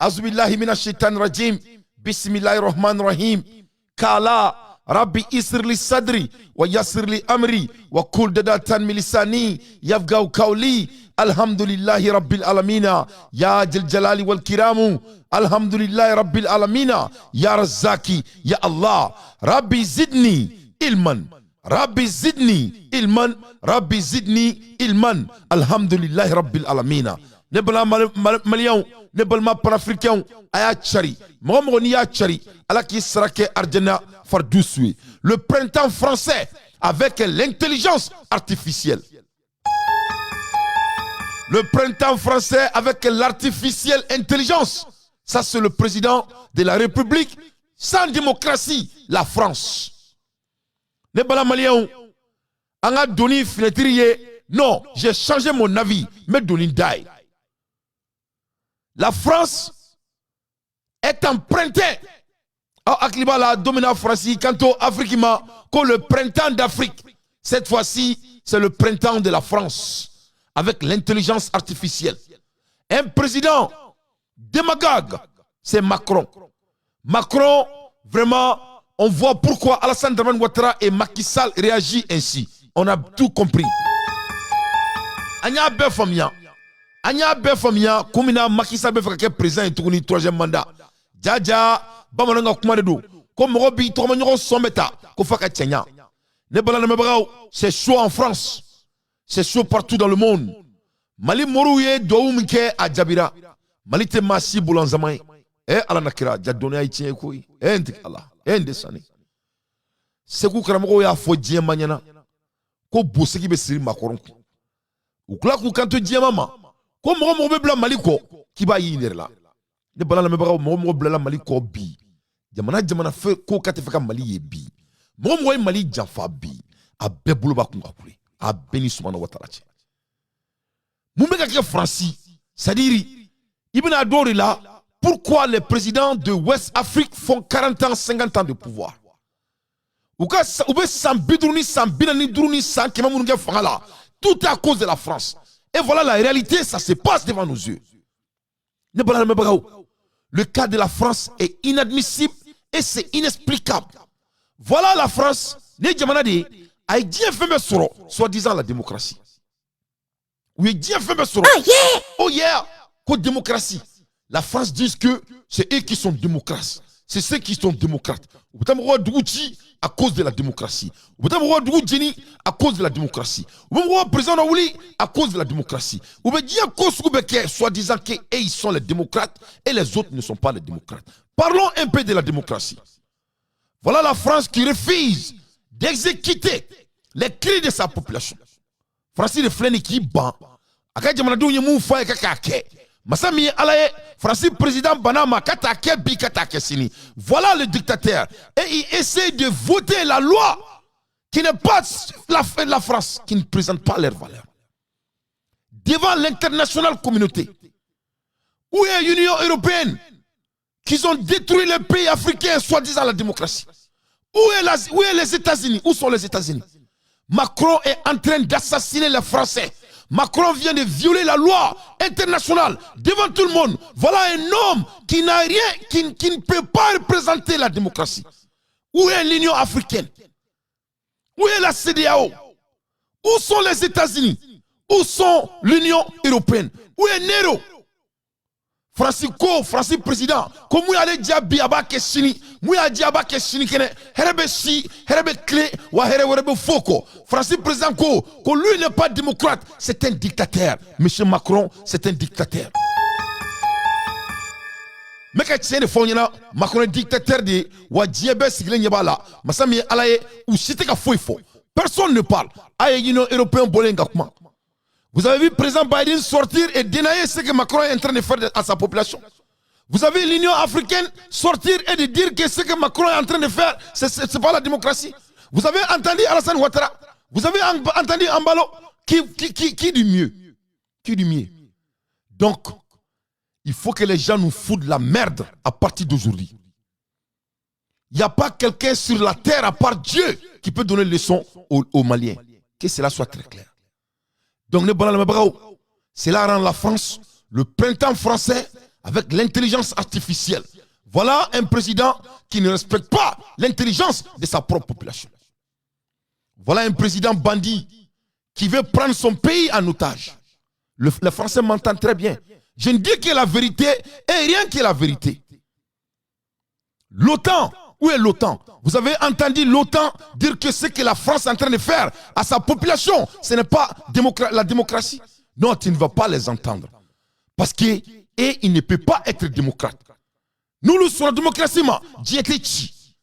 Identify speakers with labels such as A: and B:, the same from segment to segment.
A: Azubillahi minash shaitan rajim. Bismillahirrahmanirrahim. Kala Rabbi isr li sadri wa yassir li amri wa kul dadatan min lisani yafqahu qawli. Alhamdulillahi rabbil alamina ya jal jalali wal kiramu. Alhamdulillahi rabbil alamina ya Razzaki ya Allah. Rabbi zidni ilman. Rabbi zidni ilman. Rabbi zidni ilman. Alhamdulillahi rabbil alamina. Ne bala maliyan, ne balma panafricain aya chari. Mogo ni ya chari. Ala ki sarake arjana fardusui. Le printemps français avec l'intelligence artificielle. Le printemps français avec l'artificielle intelligence. Ça, c'est le président de la République sans démocratie, la France. Ne bala maliyan, anga doni finetriye. Non, j'ai changé mon avis. Mais doni daï. La France est empruntée. Akliba la domina France, quant Afrique, que le printemps d'Afrique. Cette fois-ci, c'est le printemps de la France. Avec l'intelligence artificielle. Un président démagogue, c'est Macron. Macron, vraiment, on voit pourquoi Alassane Dramane Ouattara et Macky Sall réagissent ainsi. On a tout compris. Anya Befamia. Anya Befamia, comme Macky Sall Befamia président et tourné troisième mandat. Djaja, Bamananga Kumaredo. Comme Robi, Tromanyo Someta, Kofaka Tchenya. C'est chaud en France. C'est chaud partout dans le monde. Mali Morouye Dououmke à Djabira. Mali te Massi Boulanzamay. Ala Nakira, Djadone Haïtien Koui. Allah. Desani. Sekou Kramoko ya fo Djemanyana. Ko Boseki Besiri Macron. Ou Klakou Kanto Djemama. Ko Momo Bla Maliko. Kiba Yinerla. Ne Balana Mebra Momo Bla Maliko Bi. Jamana fe ko Katefaka Mali Bi. Momo Mali Jafa Bi. A Beboulo Bakunga. A béni Soumana Ouattara. Moumeka ke Franci, c'est-à-dire, Ibn Adori là, pourquoi les présidents de West Afrique font 40 ans, 50 ans de pouvoir? Tout est à cause de la France. Et voilà la réalité, ça se passe devant nos yeux. Le cas de la France est inadmissible et c'est inexplicable. Voilà la France, a Dieu fait soi-disant la démocratie. Oui, Dieu fait oh yeah, quoi démocratie. La France dit que c'est eux qui sont démocrates. C'est ceux qui sont démocrates. À cause de la démocratie. À cause de la démocratie. À cause de la démocratie. Soi-disant qu'ils sont les démocrates et les autres ne sont pas les démocrates. Parlons un peu de la démocratie. Voilà la France qui refuse d'exécuter les cris de sa population. Francis de Fleni qui bat. Akadjamanadou yemou fa kakake. Masami alaye Francis président Banama katake bi katake sini. Voilà le dictateur et il essaie de voter la loi qui n'est pas la France, qui ne présente pas leurs valeurs. Devant l'internationale communauté. Où est l'Union européenne qui ont détruit les pays africains soi-disant la démocratie? Où est les États-Unis? Où sont les États-Unis? Macron est en train d'assassiner les Français. Macron vient de violer la loi internationale devant tout le monde. Voilà un homme qui n'a rien, qui ne peut pas représenter la démocratie. Où est l'Union africaine? Où est la CEDEAO? Où sont les États-Unis? Où sont l'Union européenne? Où est Nero? Francis président, comme vous allez dire Biaba Kessini, vous allez dire Biaba Kessini, Herebe Si, Herebe Clé, ou Herebe Foko. Francis président, que lui n'est pas démocrate, c'est un dictateur. Monsieur Macron, c'est un dictateur. Mais quand tu es Macron est dictateur de Wadjiebe Sigle Nyabala, Massami Alaye, ou Siteka Foifo. Personne ne parle. Aïe, l'Union européenne, Bolenga Kuma. Vous avez vu le président Biden sortir et dénailler ce que Macron est en train de faire à sa population. Vous avez l'Union africaine sortir et de dire que ce que Macron est en train de faire, ce n'est pas la démocratie. Vous avez entendu Alassane Ouattara. Vous avez entendu Ambalo. Qui dit mieux? Qui dit mieux? Donc, il faut que les gens nous foutent la merde à partir d'aujourd'hui. Il n'y a pas quelqu'un sur la terre à part Dieu qui peut donner leçon aux Maliens. Que cela soit très clair. Donc, cela rend la France, le printemps français, avec l'intelligence artificielle. Voilà un président qui ne respecte pas l'intelligence de sa propre population. Voilà un président bandit qui veut prendre son pays en otage. Le Français m'entend très bien. Je ne dis que la vérité et rien que la vérité. L'OTAN, où est l'OTAN? Vous avez entendu l'OTAN dire que ce que la France est en train de faire à sa population, ce n'est pas la démocratie. Non, tu ne vas pas les entendre. Parce qu'il ne peut pas être démocrate. Nous, sur la démocratie,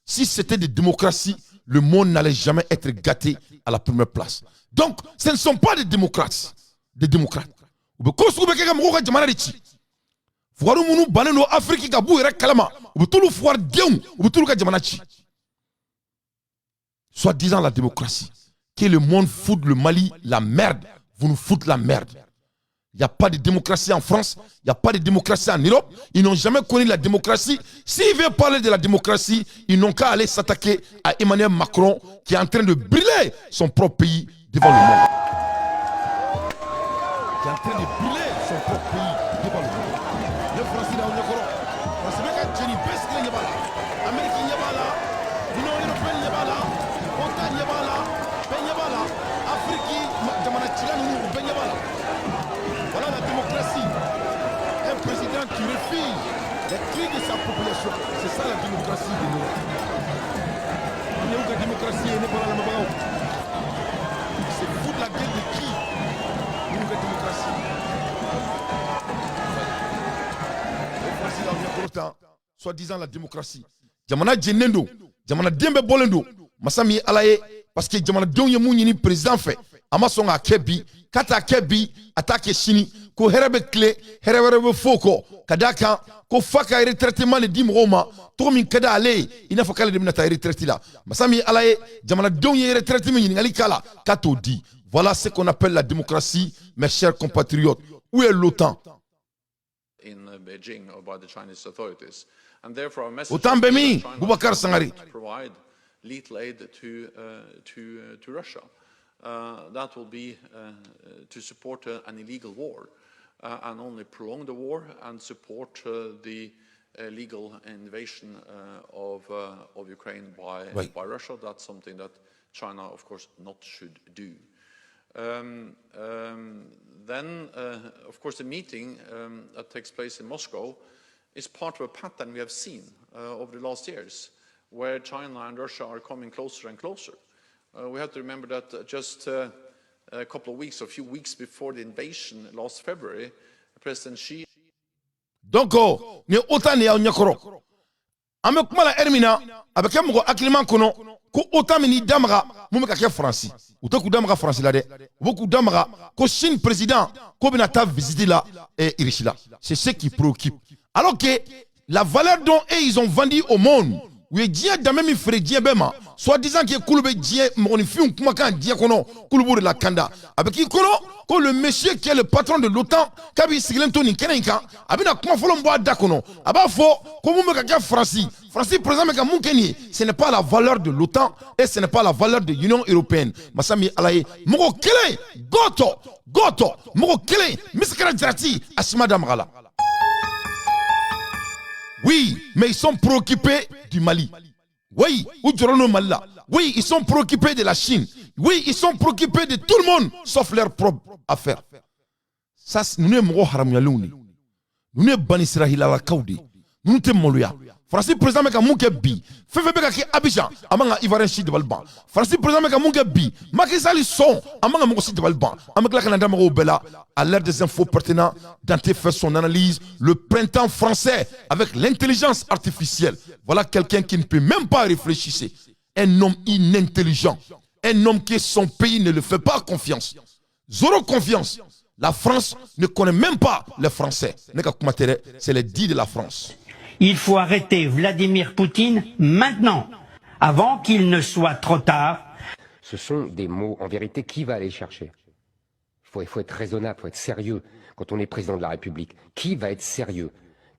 A: si c'était des démocraties, le monde n'allait jamais être gâté à la première place. Donc, ce ne sont pas des démocrates. Des démocrates. Soit disant la démocratie, que le monde fout le Mali la merde, vous nous foutez la merde. Il n'y a pas de démocratie en France, il n'y a pas de démocratie en Europe. Ils n'ont jamais connu la démocratie. S'ils veulent parler de la démocratie, ils n'ont qu'à aller s'attaquer à Emmanuel Macron qui est en train de brûler son propre pays devant le monde. Qui est en train de brûler son propre pays devant le monde. Le Français là, on est correct. Parce que Jenny Bess n'est pas là. L'Amérique n'est pas là. L'Union européenne n'est pas là. L'OTAN n'est pas là. Ben n'est pas là. Afrique, Jamana nous ben n'est pas là. Voilà la démocratie. Un président qui refuse les cris de sa population. C'est ça la démocratie de nous. Il y a où la démocratie n'est pas là. C'est fou de la gueule de qui? Nous, la démocratie. Le président vient pour autant, soi-disant la démocratie. Jamana Djenendo, Jamana Dembe Bolendo, Massami Alaye, parce que Jamana Dionye Mounini président fait. Amason a kebi, kata kebi, attaque chini, ko herebe kle, herebe foko, kadaka, ko faka retraitement de dim Roma, tomin kada ale, ina fakale de minata retraité là. Masami alaye, jamana donye retraitement ni alikala, kato di. Voilà ce qu'on appelle la démocratie, mes chers compatriotes. Où est l'OTAN?
B: In Beijing or by the Chinese authorities. And therefore our message
A: OTAN Bemi, Boubacar Sangari.
B: Provide lethal aid to Russia. That will be to support an illegal war and only prolong the war and support the illegal invasion of Ukraine by Russia. That's something that China, of course, not should do. Then, of course, the meeting that takes place in Moscow is part of a pattern we have seen over the last years, where China and Russia are coming closer and closer. We have to remember that just a couple of weeks, or a few weeks before the invasion last February, President Xi.
A: Donc, ni OTAN ni Nyakoro. Ame kuma la Hermina, avec un mot akliman kono, ko OTAN ni damra, mumeka kia France. Utoku damra France là de. Beaucoup damra, ko Chine président, ko benata visiter là et Irishila. C'est ce qui préoccupe. Alors que la valeur dont ils ont vendu au monde, oui, Dieu n'a même fait Dieu bema. Soit disant que Kouloube Dieu, mon fils, comment quand Dieu kono, Kouloube de la Kanda. Avec qui kono, que le monsieur qui est le patron de l'OTAN, Kabi Siglentoni Kenenka, Abina comment faut l'emboire d'akono. Aba fo, comment me kaka Francis. Francis présent me kamou Kenye. Ce n'est pas la valeur de l'OTAN et ce n'est pas la valeur de l'Union européenne. Masami Alaye, Moko Kele, Goto, Moko Kele, Miskara Djati, Asima Damrala. Oui, mais ils sont préoccupés du Mali. Oui, ou du Mali. Oui, ils sont préoccupés de la Chine. Oui, ils sont préoccupés de tout le monde, sauf leurs propres affaires. Ça, nous ne sommes pas haram. Nous ne sommes pas Israël. Nous ne sommes pas Francis président meka munke bi fefe beka ki Abidjan amanga Ivoirien chi de balban Francis président meka munke bi Macky Sall son amanga mo si de balban ameka Canada mo bela à l'ère des infos pertinents Dante fait son analyse le printemps français avec l'intelligence artificielle. Voilà quelqu'un qui ne peut même pas réfléchir, un homme inintelligent, un homme qui son pays ne le fait pas confiance, zéro confiance. La France ne connaît même pas les Français. C'est les dits de la France.
C: Il faut arrêter Vladimir Poutine maintenant, avant qu'il ne soit trop tard.
D: Ce sont des mots, en vérité, qui va aller chercher? Il faut être raisonnable, il faut être sérieux quand on est président de la République. Qui va être sérieux?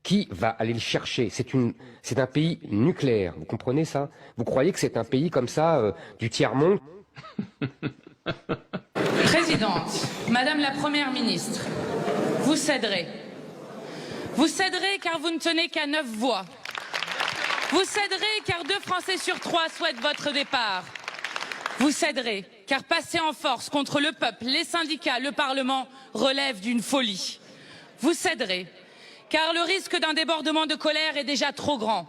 D: Qui va aller le chercher? C'est un pays nucléaire, vous comprenez ça? Vous croyez que c'est un pays comme ça, du tiers-monde?
E: Présidente, Madame la Première ministre, vous céderez. Vous céderez car vous ne tenez qu'à 9 voix. Vous céderez car 2 Français sur 3 souhaitent votre départ. Vous céderez car passer en force contre le peuple, les syndicats, le Parlement relève d'une folie. Vous céderez car le risque d'un débordement de colère est déjà trop grand.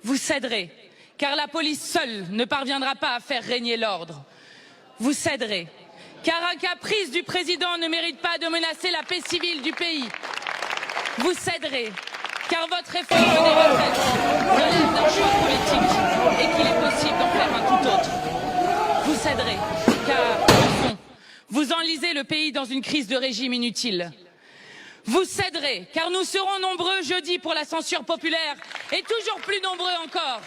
E: Vous céderez car la police seule ne parviendra pas à faire régner l'ordre. Vous céderez car un caprice du président ne mérite pas de menacer la paix civile du pays. Vous céderez car votre réforme des retraites relève d'un choix politique et qu'il est possible d'en faire un tout autre. Vous céderez car, au fond, vous enlisez le pays dans une crise de régime inutile. Vous céderez car nous serons nombreux jeudi pour la censure populaire et toujours plus nombreux encore.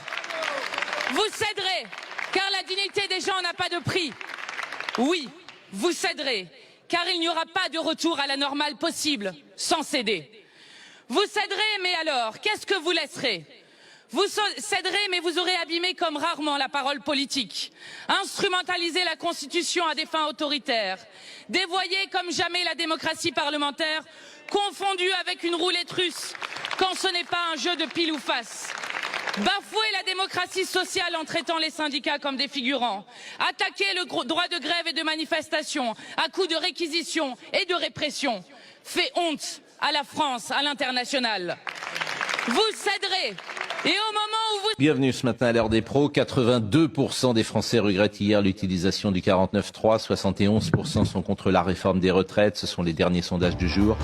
E: Vous céderez car la dignité des gens n'a pas de prix. Oui, vous céderez car il n'y aura pas de retour à la normale possible sans céder. Vous céderez, mais alors, qu'est-ce que vous laisserez? Vous céderez, mais vous aurez abîmé comme rarement la parole politique, instrumentalisé la Constitution à des fins autoritaires, dévoyé comme jamais la démocratie parlementaire, confondue avec une roulette russe, quand ce n'est pas un jeu de pile ou face. Bafouer la démocratie sociale en traitant les syndicats comme des figurants, attaquer le droit de grève et de manifestation à coups de réquisition et de répression, fait honte à la France, à l'international. Vous céderez. Et au moment où vous...
F: Bienvenue ce matin à l'heure des pros. 82% des Français regrettent hier l'utilisation du 49.3. 71% sont contre la réforme des retraites. Ce sont les derniers sondages du jour.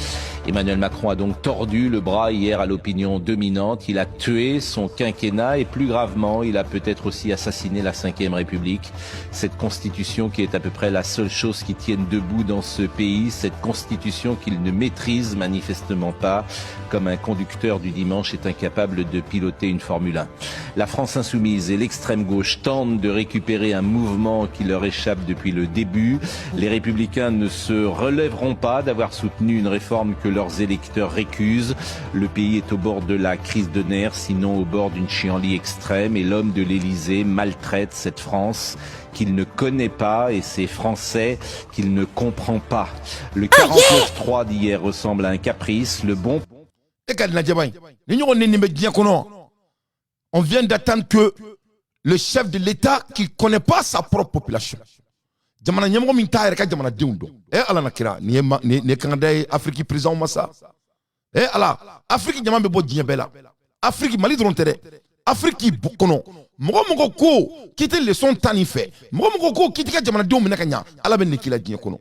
F: Emmanuel Macron a donc tordu le bras hier à l'opinion dominante. Il a tué son quinquennat et plus gravement, il a peut-être aussi assassiné la Ve République. Cette constitution qui est à peu près la seule chose qui tienne debout dans ce pays. Cette constitution qu'il ne maîtrise manifestement pas, comme un conducteur du dimanche est incapable de piloter une Formule 1. La France insoumise et l'extrême gauche tentent de récupérer un mouvement qui leur échappe depuis le début. Les Républicains ne se relèveront pas d'avoir soutenu une réforme que leurs électeurs récusent. Le pays est au bord de la crise de nerfs, sinon au bord d'une chienlit extrême, et l'homme de l'Élysée maltraite cette France qu'il ne connaît pas et ces Français qu'il ne comprend pas. Le 49.3 d'hier ressemble à un caprice. Le bon...
A: On vient d'attendre que le chef de l'État qui ne connaît pas sa propre population. Jamana nyamgo min ta yɛrɛ ka jamana denw dɔn. Ala na kira ni ye Canada ye Afrique président ma sa. Ala Afrique jama bɛ bɔ diɲɛ bɛɛ la. Afrique Mali dɔrɔn tɛ dɛ. Afrique kɔnɔ mɔgɔ mɔgɔ ko k'i tɛ leçon ta nin fɛ. Mɔgɔ mɔgɔ ko k'i tɛ ka jamanadenw minɛ ka ɲa. Ala bɛ nin k'i la diɲɛ kɔnɔ.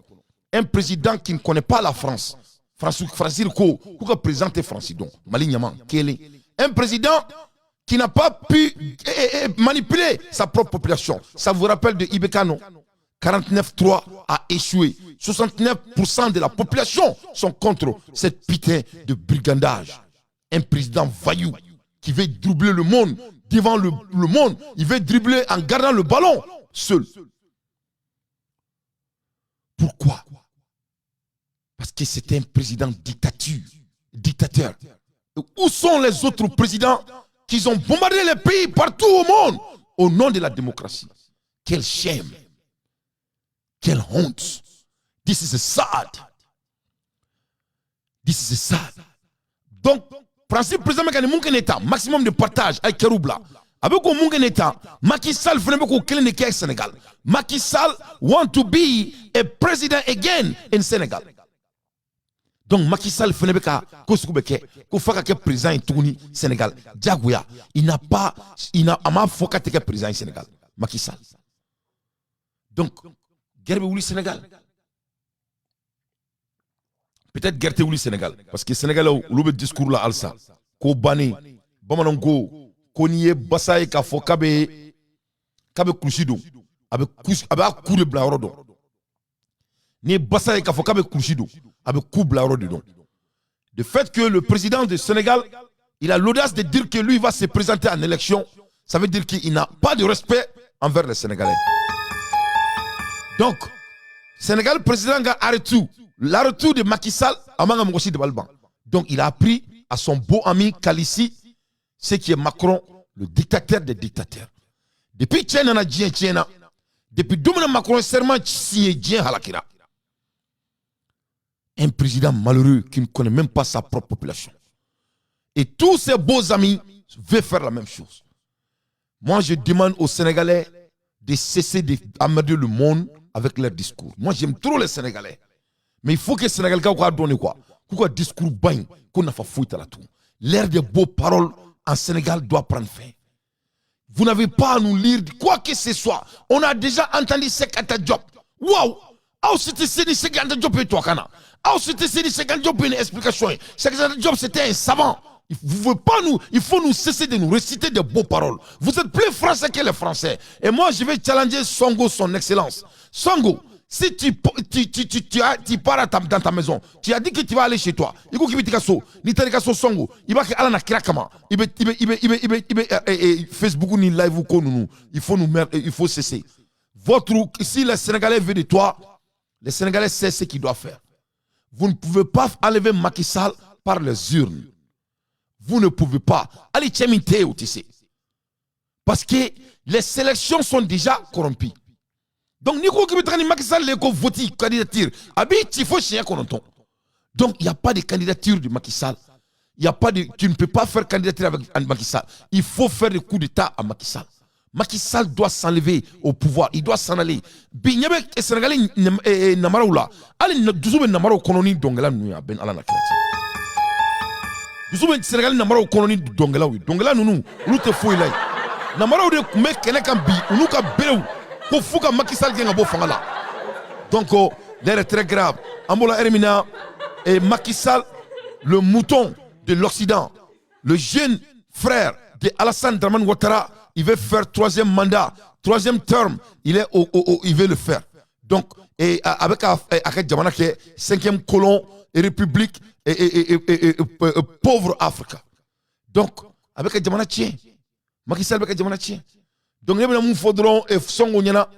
A: Un président qui ne connaît pas la France. Francis ko k'u ka président tɛ France dɔn. Mali ɲama kelen. Un président qui n'a pas pu manipuler sa propre population. Ça vous rappelle de Ibekano. 49.3 a échoué. 69% de la population sont contre cette putain de brigandage. Un président vaillou qui veut dribbler le monde devant le monde. Il veut dribbler en gardant le ballon seul. Pourquoi? Parce que c'était un président dictateur. Où sont les autres présidents qui ont bombardé les pays partout au monde au nom de la démocratie? Quel shame! Quelle honte! This is sad. This is sad. Donc, principe président Macky Sall État, maximum de partage avec Keroubla. Avec mon État, Macky Sall fait beaucoup de Sénégal. Macky Sall want to be a president again in Senegal. Donc Macky Sall fait ko faka ke président Touni Sénégal. Diagouya, il n'a pas foka te président Sénégal. Macky Sall. Donc Gerbe Ouli Sénégal. Peut-être Gerbe Ouli Sénégal parce que Sénégal a discours là alsa. Ko bani bamanango ko niye basay ka foka be kusido avec coup de blarodo. Ni basay ka foka be kusido. Avec coup de don. Le fait que le président du Sénégal, il a l'audace de dire que lui va se présenter en élection, ça veut dire qu'il n'a pas de respect envers les Sénégalais. Donc, Sénégal, président a arrêté l'arrêt de Macky Sall à Mangamoussi de Balban. Donc, il a appris à son beau ami Kalissi, ce qui est Macron, le dictateur des dictateurs. Depuis Tchèna, depuis Doumana Macron, serment signé Dien Halakira. Un président malheureux qui ne connaît même pas sa propre population. Et tous ses beaux amis veulent faire la même chose. Moi, je demande aux Sénégalais de cesser d'emmerder le monde avec leurs discours. Moi, j'aime trop les Sénégalais. Mais il faut que les Sénégalais donnent quoi? Pourquoi discours bain qu'on n'a pas fouillé à la tour? L'ère des beaux paroles en Sénégal doit prendre fin. Vous n'avez pas à nous lire quoi que ce soit. On a déjà entendu Sekata Diop. Waouh! Ah, c'était Sekata Diop et toi, Kana. Ah, c'était Sekata Diop une explication. Sekata Diop, c'était un savant. Il faut nous cesser de nous réciter de beaux paroles. Vous êtes plus français que les Français. Et moi, je vais challenger Songo, son excellence. Songo, si tu pars dans ta maison, tu as dit que tu vas aller chez toi. Il faut que tu fasses Songo. Il va que Allah na krakama. Il va Facebook ni live ou nous. Il faut cesser. Si les Sénégalais veulent de toi, les Sénégalais savent ce qu'ils doivent faire. Vous ne pouvez pas enlever Macky Sall par les urnes. Vous ne pouvez pas. Allez, parce que les sélections sont déjà corrompues. Donc, Nico qui veut Macky Sall les voter candidature. Il faut chien qu'on entend. Donc, il n'y a pas de candidature de Macky Sall. Tu ne peux pas faire candidature avec Macky Sall. Il faut faire des coups d'État à Macky Sall. Macky Sall doit s'enlever au pouvoir. Il doit s'en aller. Bignebe Sénégalais Namaraoula. Allez, nous Namaro colonie d'Ongela Nuya Ben Alana Krati. Nous Sénégalais Namaro colonie d'Ongela. D'Ongela nous te fouille là. Namaro de Kumek Kenekambi, nous ka Belou. Pour Fouka Macky Sall vient à Bofangala. Donc, l'air est très grave. Ambola Hermina et Macky Sall, le mouton de l'Occident, le jeune frère de Alassane Draman Ouattara, il veut faire troisième mandat, troisième terme, il veut le faire. Donc, et avec Djamana qui est cinquième colon et république et pauvre Afrique. Donc, avec Djamana tient. Macky Sall avec Djamana tient. Donc, il faudra que Songo Nyana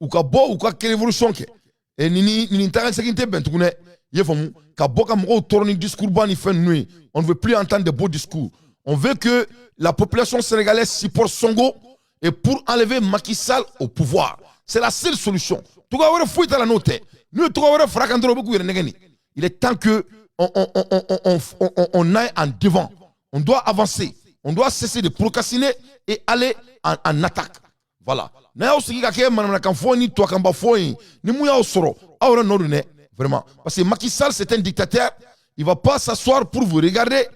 A: ou ka bo ou ka révolution ke. Et ni t'arrête ce qui te ben tourner. Il faut ka bo ka mo tourner discours ban il fait nuit. On ne veut plus entendre de beaux discours. On veut que la population sénégalaise supporte Songo et pour enlever Macky Sall au pouvoir. C'est la seule solution. Tout le monde fouille à la note. Nous tout le monde fracandro beaucoup il est temps que on aille en devant. On doit avancer. On doit cesser de procrastiner et aller en attaque. Voilà. Vraiment. Parce que Macky Sall, c'est un dictateur. Il ne va pas s'asseoir pour vous regarder.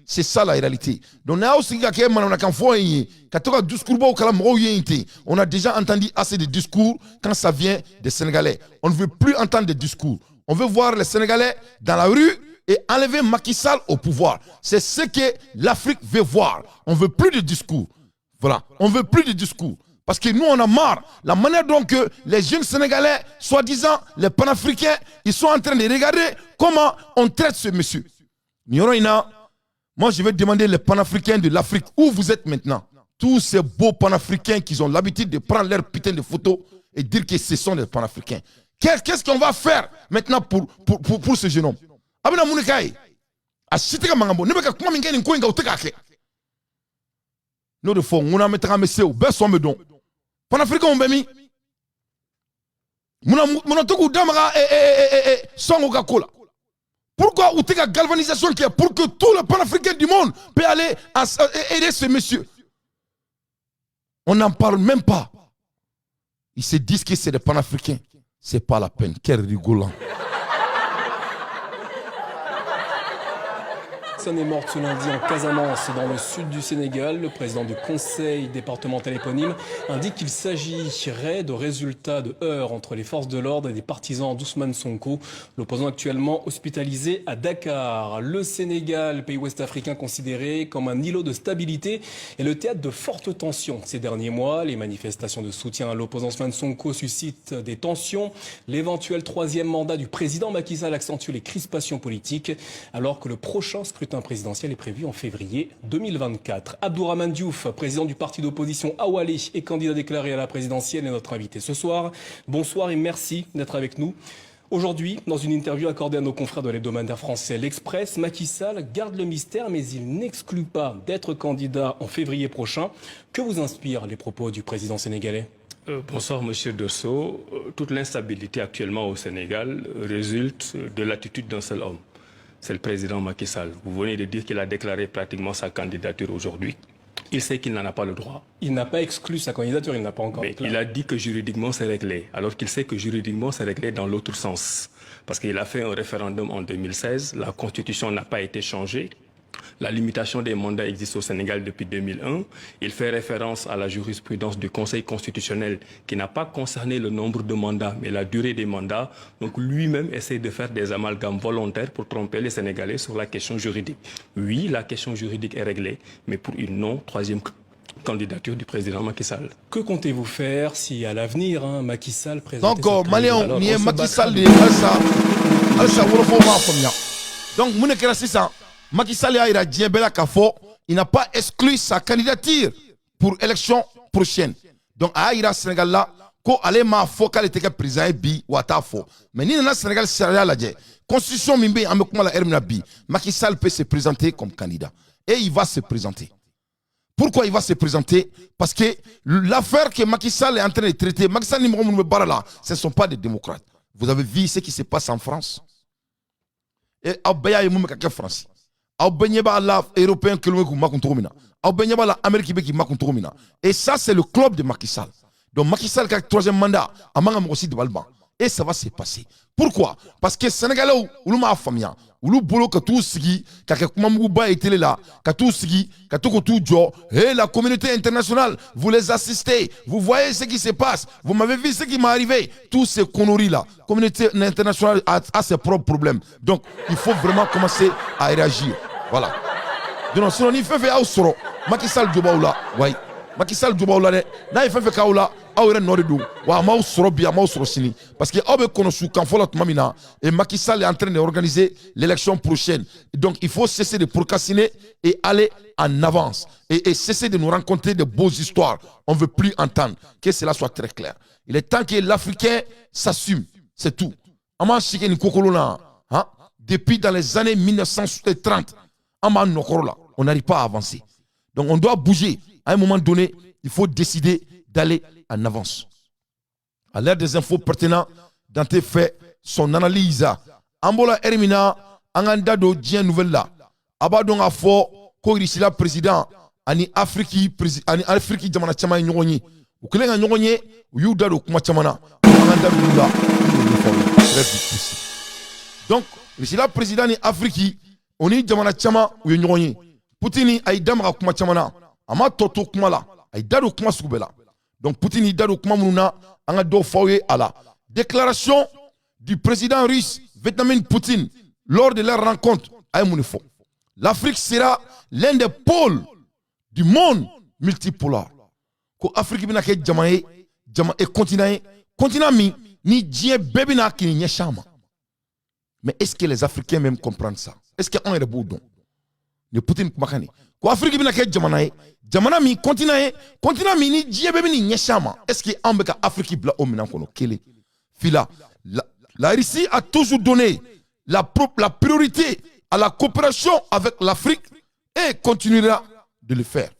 A: C'est ça la réalité. Donc, on a déjà entendu assez de discours quand ça vient des Sénégalais. On ne veut plus entendre de discours. On veut voir les Sénégalais dans la rue et enlever Macky Sall au pouvoir. C'est ce que l'Afrique veut voir. On ne veut plus de discours. Voilà. On ne veut plus de discours. Parce que nous, on a marre. La manière dont que les jeunes Sénégalais, soi-disant les panafricains, ils sont en train de regarder comment on traite ce monsieur. Moi, je vais demander les panafricains de l'Afrique, où vous êtes maintenant? Tous ces beaux panafricains qui ont l'habitude de prendre leur putain de photos et dire que ce sont des panafricains. Qu'est-ce qu'on va faire maintenant pour ce jeune homme? Abina Mounikai, a Chitika Mangambo, ne pas comment mingeni nkoinga utekake. Nous de fond, on a mettre un message au best somme don. Panafricain on bemi. Mona toku damara et songo kakola. Pourquoi uteka galvanisation qui est pour que tous les panafricains du monde puissent aller aider ce monsieur? On n'en parle même pas. Ils se disent que c'est des panafricains. C'est pas la peine. Quel rigolant.
G: Personne est morte ce lundi en Casamance, dans le sud du Sénégal. Le président du conseil départemental éponyme indique qu'il s'agirait de résultats de heurts entre les forces de l'ordre et des partisans d'Ousmane Sonko, l'opposant actuellement hospitalisé à Dakar. Le Sénégal, pays ouest-africain considéré comme un îlot de stabilité, est le théâtre de fortes tensions ces derniers mois. Les manifestations de soutien à l'opposant Ousmane Sonko suscitent des tensions. L'éventuel troisième mandat du président Macky Sall accentue les crispations politiques, alors que le prochain scrutin présidentiel est prévu en février 2024. Abdourahmane Diouf, président du parti d'opposition Awalé et candidat déclaré à la présidentielle, est notre invité ce soir. Bonsoir et merci d'être avec nous. Aujourd'hui, dans une interview accordée à nos confrères de l'hebdomadaire français L'Express, Macky Sall garde le mystère, mais il n'exclut pas d'être candidat en février prochain. Que vous inspirent les propos du président sénégalais ?
H: Bonsoir Monsieur Dosso. Toute l'instabilité actuellement au Sénégal résulte de l'attitude d'un seul homme. c'est le président Macky Sall. Vous venez de dire qu'il a déclaré pratiquement sa candidature aujourd'hui. Il sait qu'il n'en a pas le droit.
G: Il n'a pas exclu sa candidature, il n'a pas encore
H: Mais
G: déclaré.
H: il a dit que juridiquement c'est réglé, alors qu'il sait que juridiquement c'est réglé dans l'autre sens. Parce qu'il a fait un référendum en 2016, la constitution n'a pas été changée. La limitation des mandats existe au Sénégal depuis 2001. Il fait référence à la jurisprudence du Conseil constitutionnel qui n'a pas concerné le nombre de mandats, mais la durée des mandats. Donc lui-même essaie de faire des amalgames volontaires pour tromper les Sénégalais sur la question juridique. Oui, la question juridique est réglée, mais pour une non-troisième candidature du président Macky Sall.
G: Que comptez-vous faire si à l'avenir, Macky Sall présente
A: Donc, Malien, ni Macky Sall de Alsa Wolofo ma famia. Donc, mon écran c'est ça. Macky Sall a ira Djebela Kafo, il n'a pas exclu sa candidature pour l'élection prochaine. Donc, a ira Sénégal là, ko ale ma fo k'ale tɛ kɛ président ye bi wa t'a fɔ. Mais ni nana Sénégal sariya lajɛ, constitution min bɛ yen an bɛ kuma la heure min na bi, Macky Sall peut se présenter comme candidat. Et il va se présenter. Pourquoi il va se présenter? Parce que l'affaire que Macky Sall est en train de traiter, Macky Sall ni mɔgɔ minnu bɛ baara la, ce ne sont pas des démocrates. Vous avez vu ce qui se passe en France? Et aw bɛɛ y'a ye mun bɛ ka kɛ France. Aw bɛɛ ɲɛ b'a la européen kelen k'u makun cogo min na. Aw bɛɛ ɲɛ b'a la Amérique bɛ k'i makun cogo min na. Et ça c'est le club de Macky Sall. Donc Macky Sall ka troisième mandat, a man ka mɔgɔ si dabali ban. Et ça va se passer. Pourquoi? Parce que Sénégalais olu m'a faamuya. Olu bolo ka t'u sigi ka kɛ kumamuguba ye télé la, ka t'u sigi ka to k'u t'u jɔ. Et la communauté internationale, vous les assistez, vous voyez ce qui se passe, vous m'avez vu ce qui m'est arrivé. Tous ces conneries là, communauté internationale a ses propres problèmes. Donc il faut vraiment commencer à réagir. Voilà. Donc sinon ni fɛn fɛn y'aw sɔrɔ Macky Sall jɔbaaw la, wayi. Macky Sall jɔbaaw la dɛ. N'a ye fɛn fɛn k'aw la, aw yɛrɛ nɔ de don. Wa a m'aw sɔrɔ bi, a m'aw sɔrɔ sini. Parce que aw bɛ kɔnɔsu kan fɔ la tuma min na, et Macky Sall est en train d'organiser l'élection prochaine. Donc il faut cesser de procrastiner et aller en avance. Et cesser de nous raconter de beaux histoires. On ne veut plus entendre. Que cela soit très clair. Il est temps que l'Africain s'assume. C'est tout. Ama shike ni kokolo na, hein? Depuis dans les années 1930, on n'arrive pas à avancer. Donc on doit bouger. À un moment donné, il faut décider d'aller en avance. À l'ère des infos pertinentes, Dante fait son analyse. Ambola Hermina, Anganda do Dien Nouvelle là. Abadon a fort, Korisila président, Ani Afriki Jamana Chama Nyonyi. Ou Kelen Nyonyi, ou Yuda do Kuma Chamana. Anganda Lula. Donc, Risila président ni Afriki, on est Jamana Chama ou Nyonyi. Poutine a idamra Kuma Chamana. Ama toto kuma la, ay dado kuma soubela. Donc Poutine dado kuma mununa, anga do fawe à la déclaration du président russe Vladimir Poutine lors de leur rencontre à Mounifo. L'Afrique sera l'un des pôles du monde multipolaire. Ko Afrique bina ke jamae, jamae continent mi ni djien bebina ki ni nyeshama. Mais est-ce que les Africains même comprennent ça? Est-ce qu'on est de boudon? Ne Poutine kumakani. Ko Afrique bina ke jamana mi continent mi ni djien bebini nyeshama. Est-ce que on beka Afrique bla omina kono kele? Fila la Russie a toujours donné la priorité à la coopération avec l'Afrique et continuera de le faire,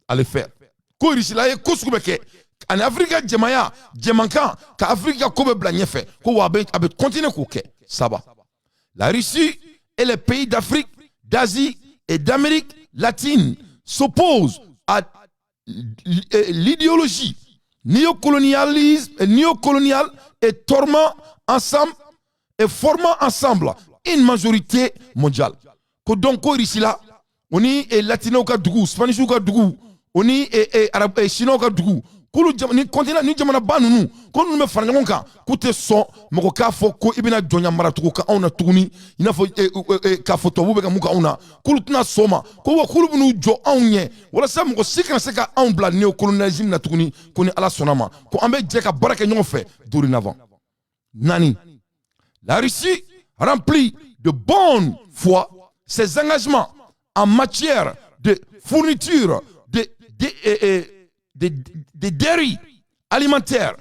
A: à le faire. Ko Russie la ye kusubeke en Afrique jamaya jamanka ka Afrique ko be bla nyefe ko wa be continuer ko ke ça va. La Russie et les pays d'Afrique, d'Asie et d'Amérique latine s'opposent à l'idéologie néocoloniale et formant ensemble une majorité mondiale. Donc, ici là, on est latino ka dugu, spanish ka dugu, on est arabe et chinois ka dugu. Kulu ni continent ni jamana banu nu ko nu me fara ɲɔgɔn kan k'u tɛ sɔn mɔgɔ k'a fɔ ko i bɛna jɔnya maracogo ka anw na tuguni i n'a fɔ k'a fɔ tubabuw bɛ ka mun k'anw na k'olu tɛna sɔn ma ko wa k'olu bɛn'u jɔ anw ɲɛ walasa mɔgɔ si kana se ka anw bila néocolonialisme na tuguni ko ni ala sɔnna ma ko an bɛ jɛ ka baara kɛ ɲɔgɔn fɛ dorénavant. Nani, la Russie remplit de bonne foi ses engagements en matière de fourniture de dairies alimentaires,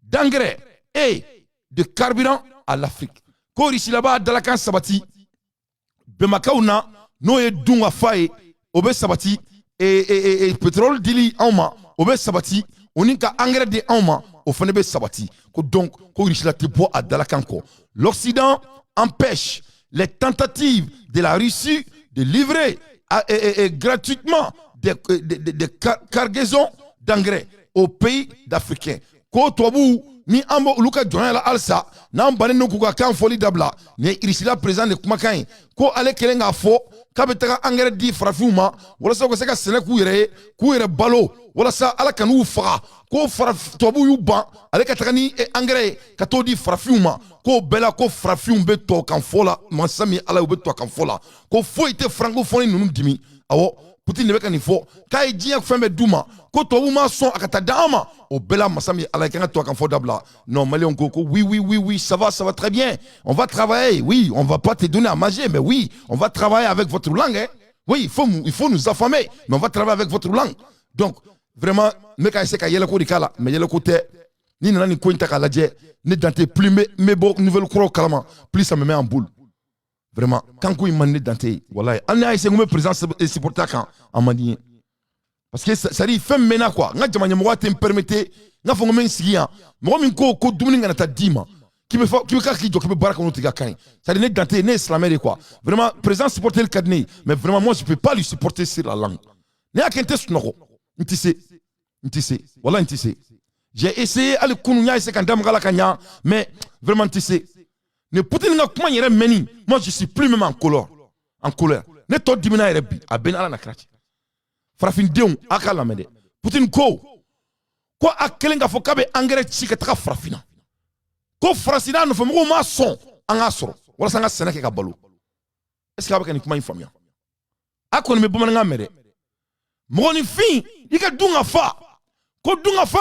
A: d'engrais et de carburant à l'Afrique. Ko ici là-bas, Dalakan Sabati, Bemakauna, Noé Dunga Faye, Obe Sabati, et pétrole Dili Auma, Obe Sabati, Onika engrais de Auma, au Fenebe Sabati. Donc, ko ici là, te bois à Dalakanko. L'Occident empêche les tentatives de la Russie de livrer gratuitement des cargaisons d'engrais aux pays d'Africains. Ko tobu ni ambo luka joyala alsa na mbane no kuka kan foli dabla ne irisila président de kumakan ko ale kelenga fo kabetaka engrais di farafuma wala sa ko seka sene ku yere balo wala sa ala kanu faga ko tobu yu ban ale ka tagani engrais ka to di farafuma ko bela ko farafum be to kan fola mansami ala be to kan fola ko fo ite francophone nunu dimi awo Poutine ne be kan fo kay jiya fembe duma ko tobu ma son akata dama o bela masami ala kan to kan fo dabla non malien ko oui ça va très bien on va travailler oui on va pas te donner à manger mais oui on va travailler avec votre langue hein? Oui il faut nous affamer mais on va travailler avec votre langue donc vraiment me ka essayer ka yele ko dikala mais yele ko te ni nana ni ko inta kala je ne dante plus mais bon nouvelle croix kalama plus ça me met en boule. Vraiment, quand il m'a dit, voilà, on a essayé de me présenter et supporter quand on m'a dit. Parce que ça dit, femme mena quoi. N'a jamais eu moi te permettre, n'a pas me signer. Moi min ko dumuni ngana ta dima. Qui me qui me baraka no tiga kan. Ça dit ne dante ne islamé quoi. Vraiment, présent supporter le cadre, mais vraiment moi je peux pas lui supporter sur la langue. Ne a qu'un test noko. Ntissé. Voilà ntissé. J'ai essayé à le kounya essayer quand damgala kanya, mais vraiment ntissé. Ne Poutine nga kuma yere meni moi je suis plus même en colère ne to dimina yere bi a ben ala na krati farafin deun akala mede Poutine ko akelenga fo kabe engrais ci ka taka farafina ko farasina no fo mo ma son anga soro wala sanga seneke ka balo est-ce que abaka ni kuma infamia akon me bomana ngamere mo ni fin ika dunga fa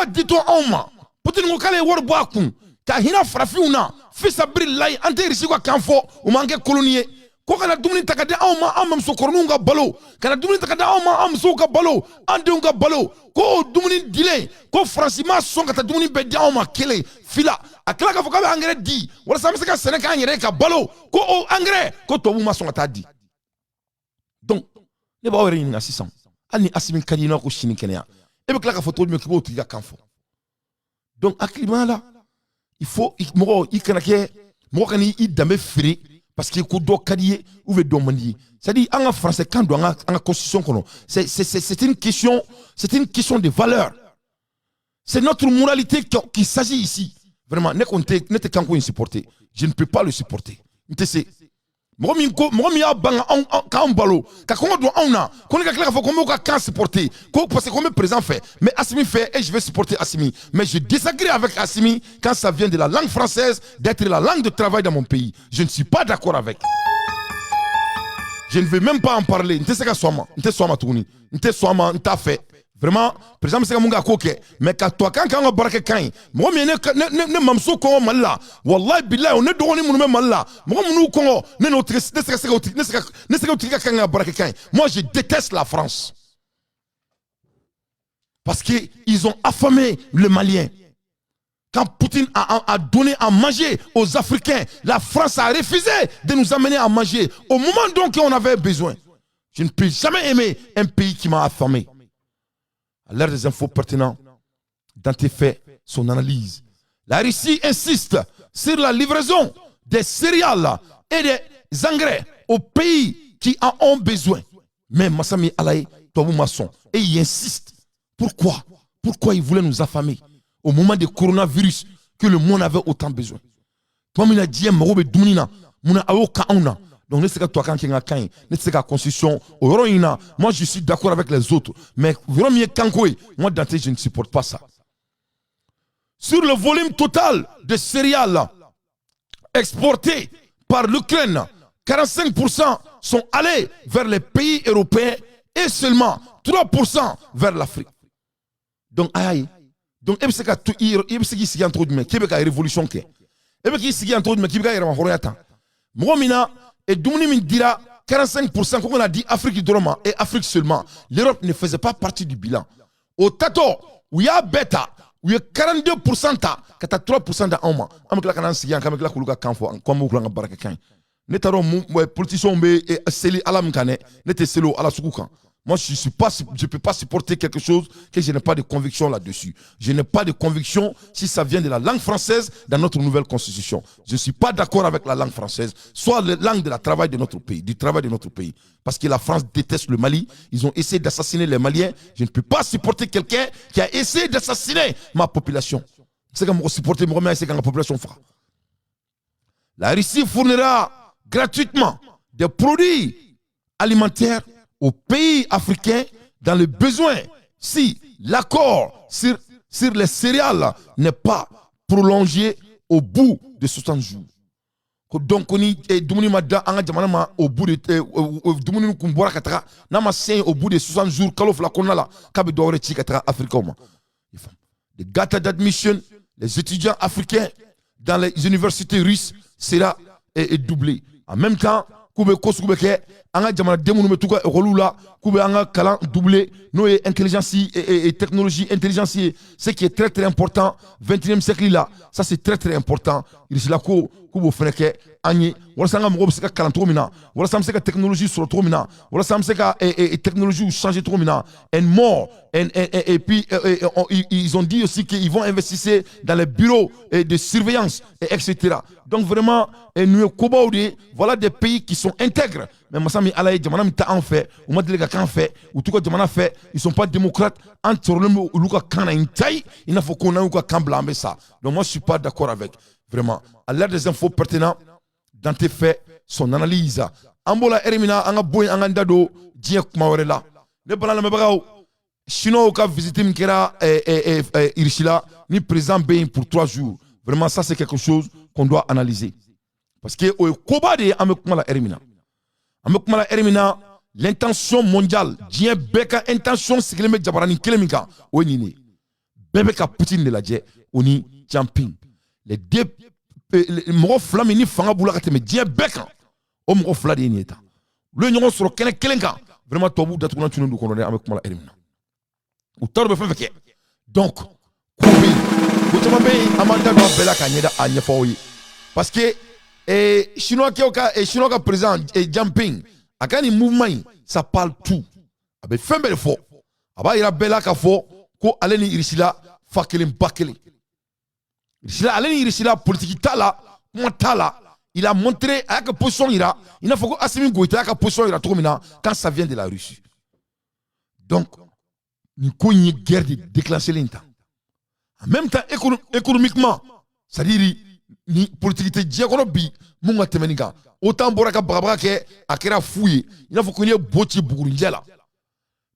A: dito oma Poutine ngo kale wor bo akun ka hina farafina fisa brillahi ante risi ko kanfo o manke kolonier ko kana dumuni takade awma amam so kornunga balo kana dumuni takade awma am so ka balo ande unga balo ko dumuni dile ko francima son kata dumuni be di awma kele fila akla ka foka engrais di wala samse ka seneka nyere ka balo ko o engrais ko to buma son kata di donc ne ba wori ni 600 ani asimi kadina ko shini kenya e be kla ka photo me ko tiga kanfo donc aklimat là il faut il dambe free parce que ko do kadiye ou veut demander c'est-à-dire en français quand on a constitution kono c'est une question de valeur c'est notre moralité qui s'agit ici vraiment ne te kanko supporter je ne peux pas le supporter ntese mo mi ya banga ka mbalo ka ko do ona ko ne ka kla fo ko mo ka supporter ko parce que comme présent fait mais Assimi fait et je vais supporter Assimi mais je désagrée avec Assimi quand ça vient de la langue française d'être la langue de travail dans mon pays je ne suis pas d'accord avec je ne vais même pas en parler ntese ka soma tuni ntese soma nta fait vraiment président c'est munga koke mais ka to kan baraka kan mo mi ne mamso ko malla wallahi billahi on ne do ni munu malla mo munu ko ne no ne kan baraka kan moi je déteste la France parce que ils ont affamé le Malien. Quand Poutine a donné à manger aux Africains, la France a refusé de nous amener à manger au moment donc on avait besoin. Je ne peux jamais aimer un pays qui m'a affamé. À l'heure des infos pertinentes, Dante fait son analyse. La Russie insiste sur la livraison des céréales et des engrais aux pays qui en ont besoin. Mais Massami Alaï, Tobou Masson, et il insiste. Pourquoi il voulait nous affamer au moment du coronavirus que le monde avait autant besoin? Toi, il a dit, donc, ne constitution. Moi, je suis d'accord avec les autres. Mais moi, Dante, je ne supporte pas ça. Sur le volume total de céréales exportés par l'Ukraine, 45% sont allés vers les pays européens et seulement 3% vers l'Afrique. Donc, aïe. Donc, il y a une révolution. Il y a une révolution. Moi, et Doumni me dira 45%, comme on a dit Afrique du Droma et Afrique seulement. L'Europe ne faisait pas partie du bilan. Au Tato, où il y a bêta, où il y a 42%, 3% d'Aoma. Ne t'a dit politiciens be seli ala mkane, ne te selo ala sukukan. Moi, je ne peux pas supporter quelque chose que je n'ai pas de conviction là-dessus. Je n'ai pas de conviction si ça vient de la langue française dans notre nouvelle constitution. Je ne suis pas d'accord avec la langue française, soit la langue travail de notre pays, du travail de notre pays. Parce que la France déteste le Mali. Ils ont essayé d'assassiner les Maliens. Je ne peux pas supporter quelqu'un qui a essayé d'assassiner ma population. C'est comme supporter moi, c'est quand la population fera. La Russie fournira gratuitement des produits alimentaires aux pays africains dans le besoin si l'accord sur les céréales n'est pas prolongé au bout de 60 jours. Donc, on est au bout de au bout de 60 jours, les data d'admission, les étudiants africains dans les universités russes sera doublé. En même temps, Koube Kosubeke, anga jamana demunu metuka rolula, Koube anga kalan doublé, no intelligence et technologie, intelligence, ce qui est très très important, 21e siècle là, ça c'est très très important. Il est là ko Koube Feneke, Agni, wala sanga moko seka kalan tromina, wala sam seka technologie sur tromina, wala sam seka technologie changer tromina, and more, et puis ils ont dit aussi qu'ils vont investir dans les bureaux de surveillance, etc. Donc vraiment, nous voilà des pays qui sont intègres. Mais Massami Alaï, Jamana Mita en fait, ou Madelega Kan fait, ou tout cas Jamana fait, ils ne sont pas démocrates. Entre le mot Luka Kana Intaï, il faut qu'on ait un camp blanc ça. Donc moi je ne suis pas d'accord avec. Vraiment. À l'ère des infos pertinentes, dans tes faits, son analyse. Ambola Erimina, Anga Boy, Anga Ndado, Djek Mawarela. Ne parlons pas Chinois qui a visité Mkera Irishila, ni président Bein pour 3 jours. Vraiment, ça c'est quelque chose qu'on doit analyser. Parce que au Koba de Amekumala Erimina, l'intention mondiale, Dien Beka intention c'est que les mecs Jabarani Kelemika, Onini, Bebeka Poutine de la Dje, Oni Jumping. Les deux Moro Flamini Fangaboula Kateme, Dien Beka, O Moro Fladi Nieta. Le Nyon sur Kelenka, vraiment Tobu Datouna Tunou du Colonel Amekumala Erimina. Ou Torbe Feke. Donc, Koubi, Koutomabe, Amanda Bela Kanyeda Agnefoui. Parce que Chinois qui est présent et jumping, à quand il mouvement, ça parle tout. Avec fin belle fort. Aba ira bela ka fo ko aleni irisila fakelim bakeli. Irisila aleni irisila politique tala, moi tala, il a montré à quelle position il a. Il n'a pas que Assimi Goïta à quelle position il a trouvé quand ça vient de la Russie. Donc, nous avons une guerre déclenchée longtemps. En même temps, économiquement, c'est-à-dire ni politique diakono bi munga temenika autant boraka brabra ke akera fouye il faut qu'on y ait boti bugurinjela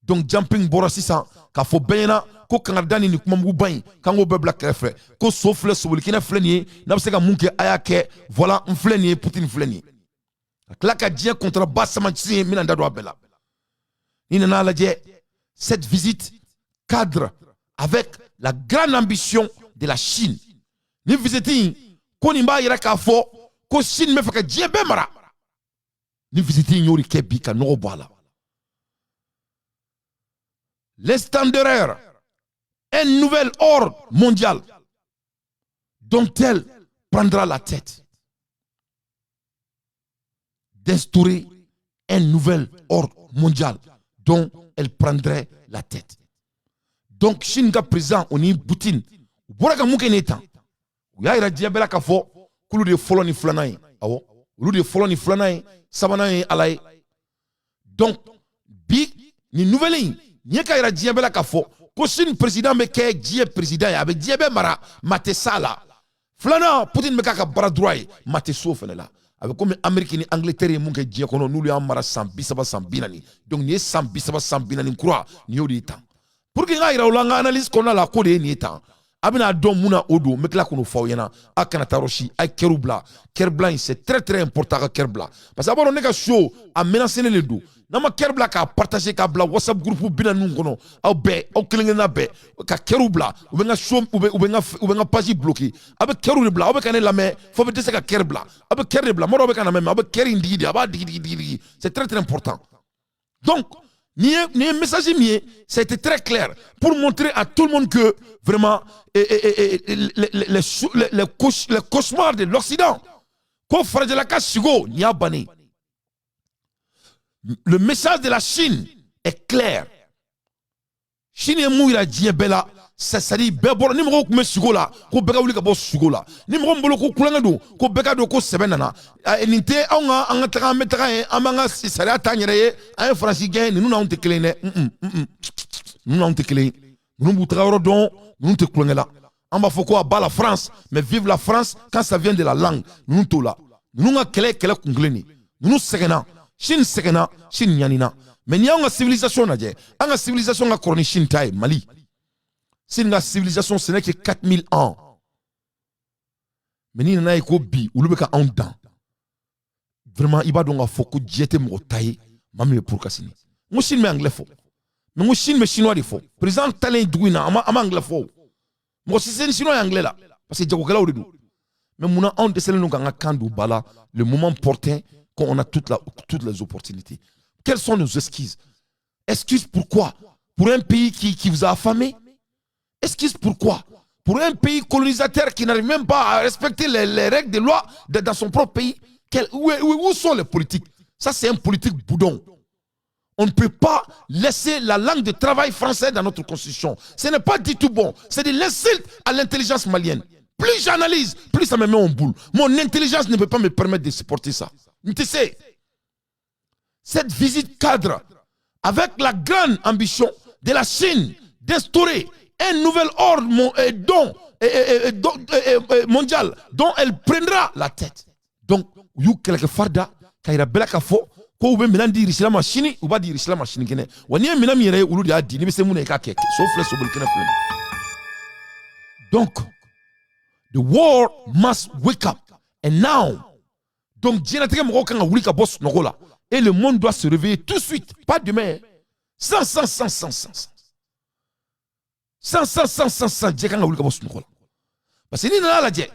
A: donc jumping bora 600 ka fo bena ko kanadani ni kuma mubain kango be black refre ko sofle sobul kina fleni na se ka munke ayake voilà un fleni Poutine fleni la ka dia contre bassamanti minanda do bela ni na la die cette visite cadre avec la grande ambition de la Chine ni visiting Konimba ira ka fo ko Chine me faka djebe mara ni visiter nyori kebi ka no bala l'estandeur un nouvel ordre mondial dont elle prendra la tête d'instaurer un nouvel ordre mondial dont elle prendrait la tête. Donc Chine ka présent on y Poutine boraka mukeneta ya ira diabela ka fo kulu de foloni flanay awo kulu de foloni flanay sabanay alay donc bi ni nouvelle ni ka ira diabela ka fo ko sin président me ke die président ya be diabe mara mate sala flana Poutine me ka bara droit mate sofene la avec comme Amérique ni Angleterre mun ke die kono nous lui amara sambisaba sambinani donc ni sambisaba sambinani croix ni yodi temps pour que nga ira ulanga analyse kono la ko de ni temps abina don muna odo mekla kono fawyena akana taroshi ay kerubla kerbla c'est très très important ka kerbla parce que abon ne ka show a menacer les deux nama kerbla ka partager ka bla WhatsApp groupe bina nun kono aw be aw kelengena be ka kerubla ou benga show ou benga page bloqué abe kerubla abe kanela mais faut be dese ka kerbla abe kerbla mo be kana même abe kerindi aba digi c'est très très important donc ni un message mieux, ça a été très clair pour montrer à tout le monde que vraiment les cauchemars de l'Occident Ko Farajalaka Sigo, Niabane. Le message de la Chine est clair. Chine est mouille la diabella. Ça dit, Bébor, ni moro kume Sigo la, ko beka wuli ka bo Sigo la. Ni moro mbolo ko kulanga do, ko beka do ko sebenana. Ninte, anga taka metaka amanga sari atanyere, un franciscain, nous n'avons te cléné. Nous n'avons te cléné. Nous n'avons te don, nous te kulanga la. On va faut bas la France, mais vive la France quand ça vient de la langue. Nous tout là. Nous n'avons kele kungleni. Nous segena. Chine segena, Chine yanina. Mais n'y a une civilisation nadje. Une civilisation a corni Chine taille Mali. C'est une civilisation ce n'est que 4000 ans. Mais n'y a pas bi ou le beka en temps. Vraiment il va donc à faut que diété mo taille mamie pour casiner. Moi Chine mais anglais faux. Mais moi Chine mais chinois de faux. Président talent douina ama anglais faux. Moi si c'est chinois anglais là parce que djako kala ou mais mon on décèle nous ganga kandu bala le moment opportun quand on a toutes les opportunités. Quelles sont nos excuses? Excuses pourquoi? Pour un pays qui vous a affamé? Excuses pourquoi? Pour un pays colonisateur qui n'arrive même pas à respecter les règles de loi dans son propre pays? Où sont les politiques? Ça c'est un politique boudon. On ne peut pas laisser la langue de travail française dans notre constitution. Ce n'est pas du tout bon. C'est de l'insulte à l'intelligence malienne. Plus j'analyse, plus ça me met en boule. Mon intelligence ne peut pas me permettre de supporter ça. Tu sais, cette visite cadre avec la grande ambition de la Chine d'instaurer un nouvel ordre mondial dont elle prendra la tête. Donc, you quelque farda, kaira bela kafo, ko ube minandi risila machini, uba di risila machini kene. Wani minami yere ulu di adi, ni bese mune ka keke, sauf les sobel kene flene. Donc, the world must wake up. And now, donc, et le monde doit se réveiller tout de suite, pas demain. Sans. Parce que ni na la dje.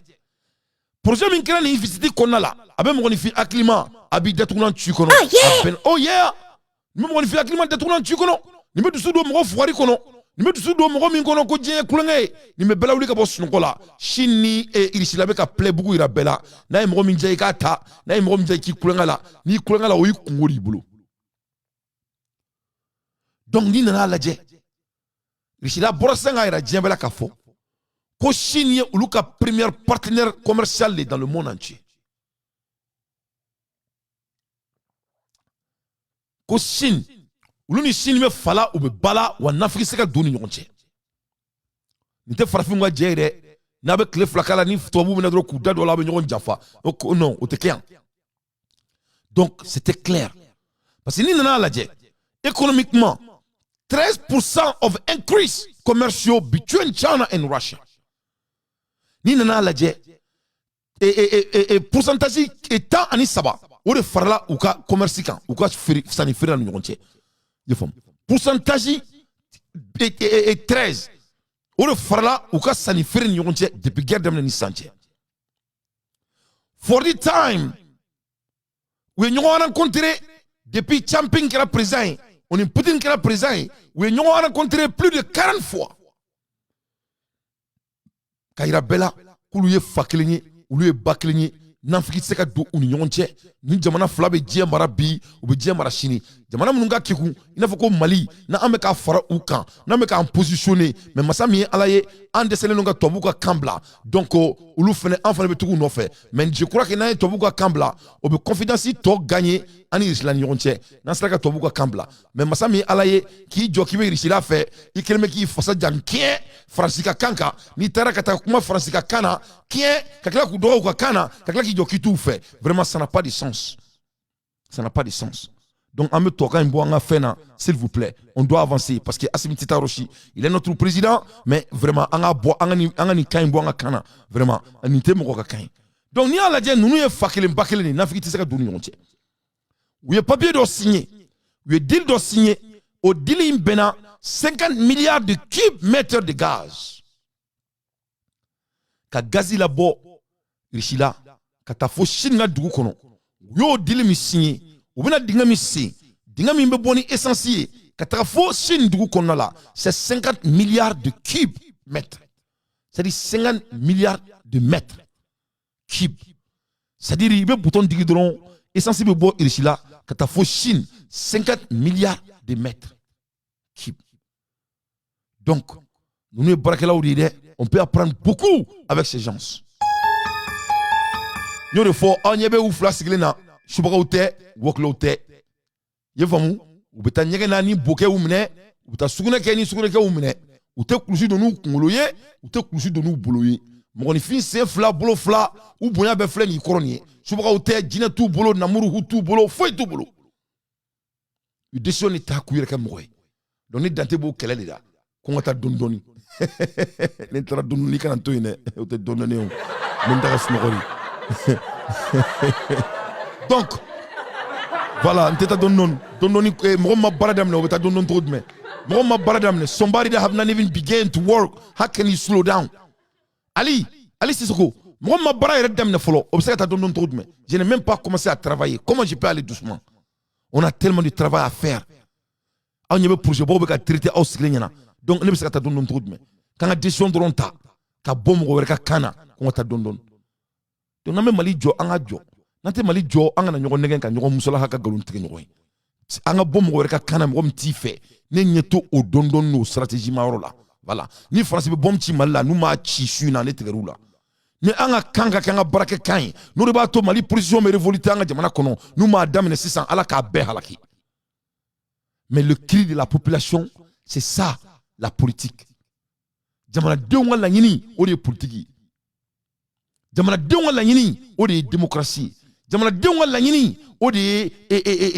A: Projet min kena ni visiter konna la. Abe mo ni fi acclimat, abi détournant tu kono. Oh yeah. Ni mo ni fi acclimat détournant tu kono. Ni me dusu do mo foiri kono. Ni me dusu do mo min kono ko dje kulenge. Ni me bela wuli ka boss nukola. Chini e irisilabe ka ple bugu ira bela. Na mo min dje ka ta, na mo min dje ki kulenga la. Ni kulenga la oyi kungori bulo. Donc ni na la dje. Irisila borasanga ira dje bela ka fo. Ko Chine est le premier partenaire commercial dans le monde entier. Ko Chine, ni Chine me fala ou be bala ou en Afrique c'est que doni nyonche. Ni te farafin wa jere na be kle flakala ni tobu na dro kuda do la be nyon jafa. Donc non, o te clair. Donc c'était clair. Parce que ni na la dje économiquement 13% of increase commercial between China and Russia. Ni nana lajɛ pourcentage étant ani saba o de farala u ka commerce kan u ka sani feere ni ɲɔgɔn cɛ i faamu pourcentage 13 o de farala u ka sani feere ni ɲɔgɔn cɛ depuis guerre daminɛ ni sisan cɛ for the time u ye ɲɔgɔn rencontré depuis Champing kɛra président ye o ni Poutine kɛra président ye u ye ɲɔgɔn rencontré plus de 40 fois. Kaira bela kulu ye fa kelen ye ulu ye ba kelen ye n'Afrique se ka do u ni ɲɔgɔn cɛ ni jamana fila bɛ diɲɛ mara bi u bɛ diɲɛ mara sini jamana minnu ka kekun i n'a fɔ ko Mali na an bɛ k'a fara u kan n'an bɛ k'an positionner mais masa min ye Ala ye an dɛsɛlen don ka tubabuw ka kan bila donc olu fana an fana bɛ tugu u nɔfɛ mais je crois que n'an ye tubabuw ka kan bila o bɛ confiance tɔ gagner ani Irisila ni ɲɔgɔn cɛ n'an sera ka tubabuw ka kan bila mais masa min ye Ala ye k'i jɔ k'i bɛ Irisila fɛ i kelen bɛ k'i fasa jan kɛn Faransi ka kan kan n'i taara ka taa kuma Faransi ka kan na kɛn ka tila k'u dɔgɔ u ka kan na ka tila k'i jɔ k'i t'u fɛ vraiment ça n'a pas de sens. Ça n'a pas de sens. Donc, en me toquant s'il vous plaît, on doit avancer parce que Assimi Tita Roshi, il est notre président, mais vraiment, vraiment, donc, ni ala dia nous fakelen bakelen na fiki tisaka duni yonche. Ou ye papier doit signer, ou ye deal doit signer, au deal imbena 50 milliards de cubes mètres de gaz. Ka gazi la bo rishila, ka ta fo shinga dugu kono. Yo deal mi signer, ou bena dinga mi signer, dinga mi mboni essentiel, ka ta fo shin dugu kono la, c'est 50 milliards de cubes mètres. C'est-à-dire 50 milliards de mètres. Cube. C'est-à-dire, il y a un bouton de essentiel de bois ici là, quand tu as Chine, 50 milliards de mètres cubes. Donc, nous, on peut apprendre beaucoup avec ces gens. Nous, il faut un yebe ou flas glena, chubaga ou te, woklo ou te. Yevamu, ou beta nyege nani boke ou mene, ou ta sugune keni sugune ke ou mene, ou te kulusi de nous kongoloye, ou te kulusi de nous bouloye. Mon fin c'est fla bolo fla, ou boya be flen y koronye. Chubaga ou te, djina tout bolo, namuru hu tout bolo, foy tout bolo. Une décision n'est pas couillère comme moi. Donc, dans tes beaux qu'elle est là. Qu'on t'a donné. N'entra donné quand tu es ou te donné. Donc, voilà, on t'a donné. Donné, moi, baradam, on t'a donné trop de me. Moi, baradam, somebody that have not even begun to work. How can you slow down? Ali Sissoko. Moi, baradam, follow. Observe, t'as donné trop de me. Je n'ai même pas commencé à travailler. Comment je peux aller doucement? On a tellement de travail à faire. On y a un projet pour traiter au Sigleniana. Donc, on ne peut pas donner trop de mais. Quand on a décision de l'onta, quand bombe ou quand cana, on va donner. Donc, on a même mali jo, on a jo. Nante mali jo, on a n'yongo negen kan n'yongo musala haka galon trinoi. On a bombe ou quand cana, on tife. Ne nyeto au don nos stratégies marola. Voilà. Ni France be bombe ti mala, nous ma chi su na ne tegerula. Mais on a kanga kanga barake kain. Nous ne bateau mali position mais révolité en jamana kono. Nous ma dame 600 ala ka be halaki. Mais le cri de la population, c'est ça la politique. Jamana deunga la yini o de politique. Jamana deunga la yini o de démocratie. Jamana deunga la yini o de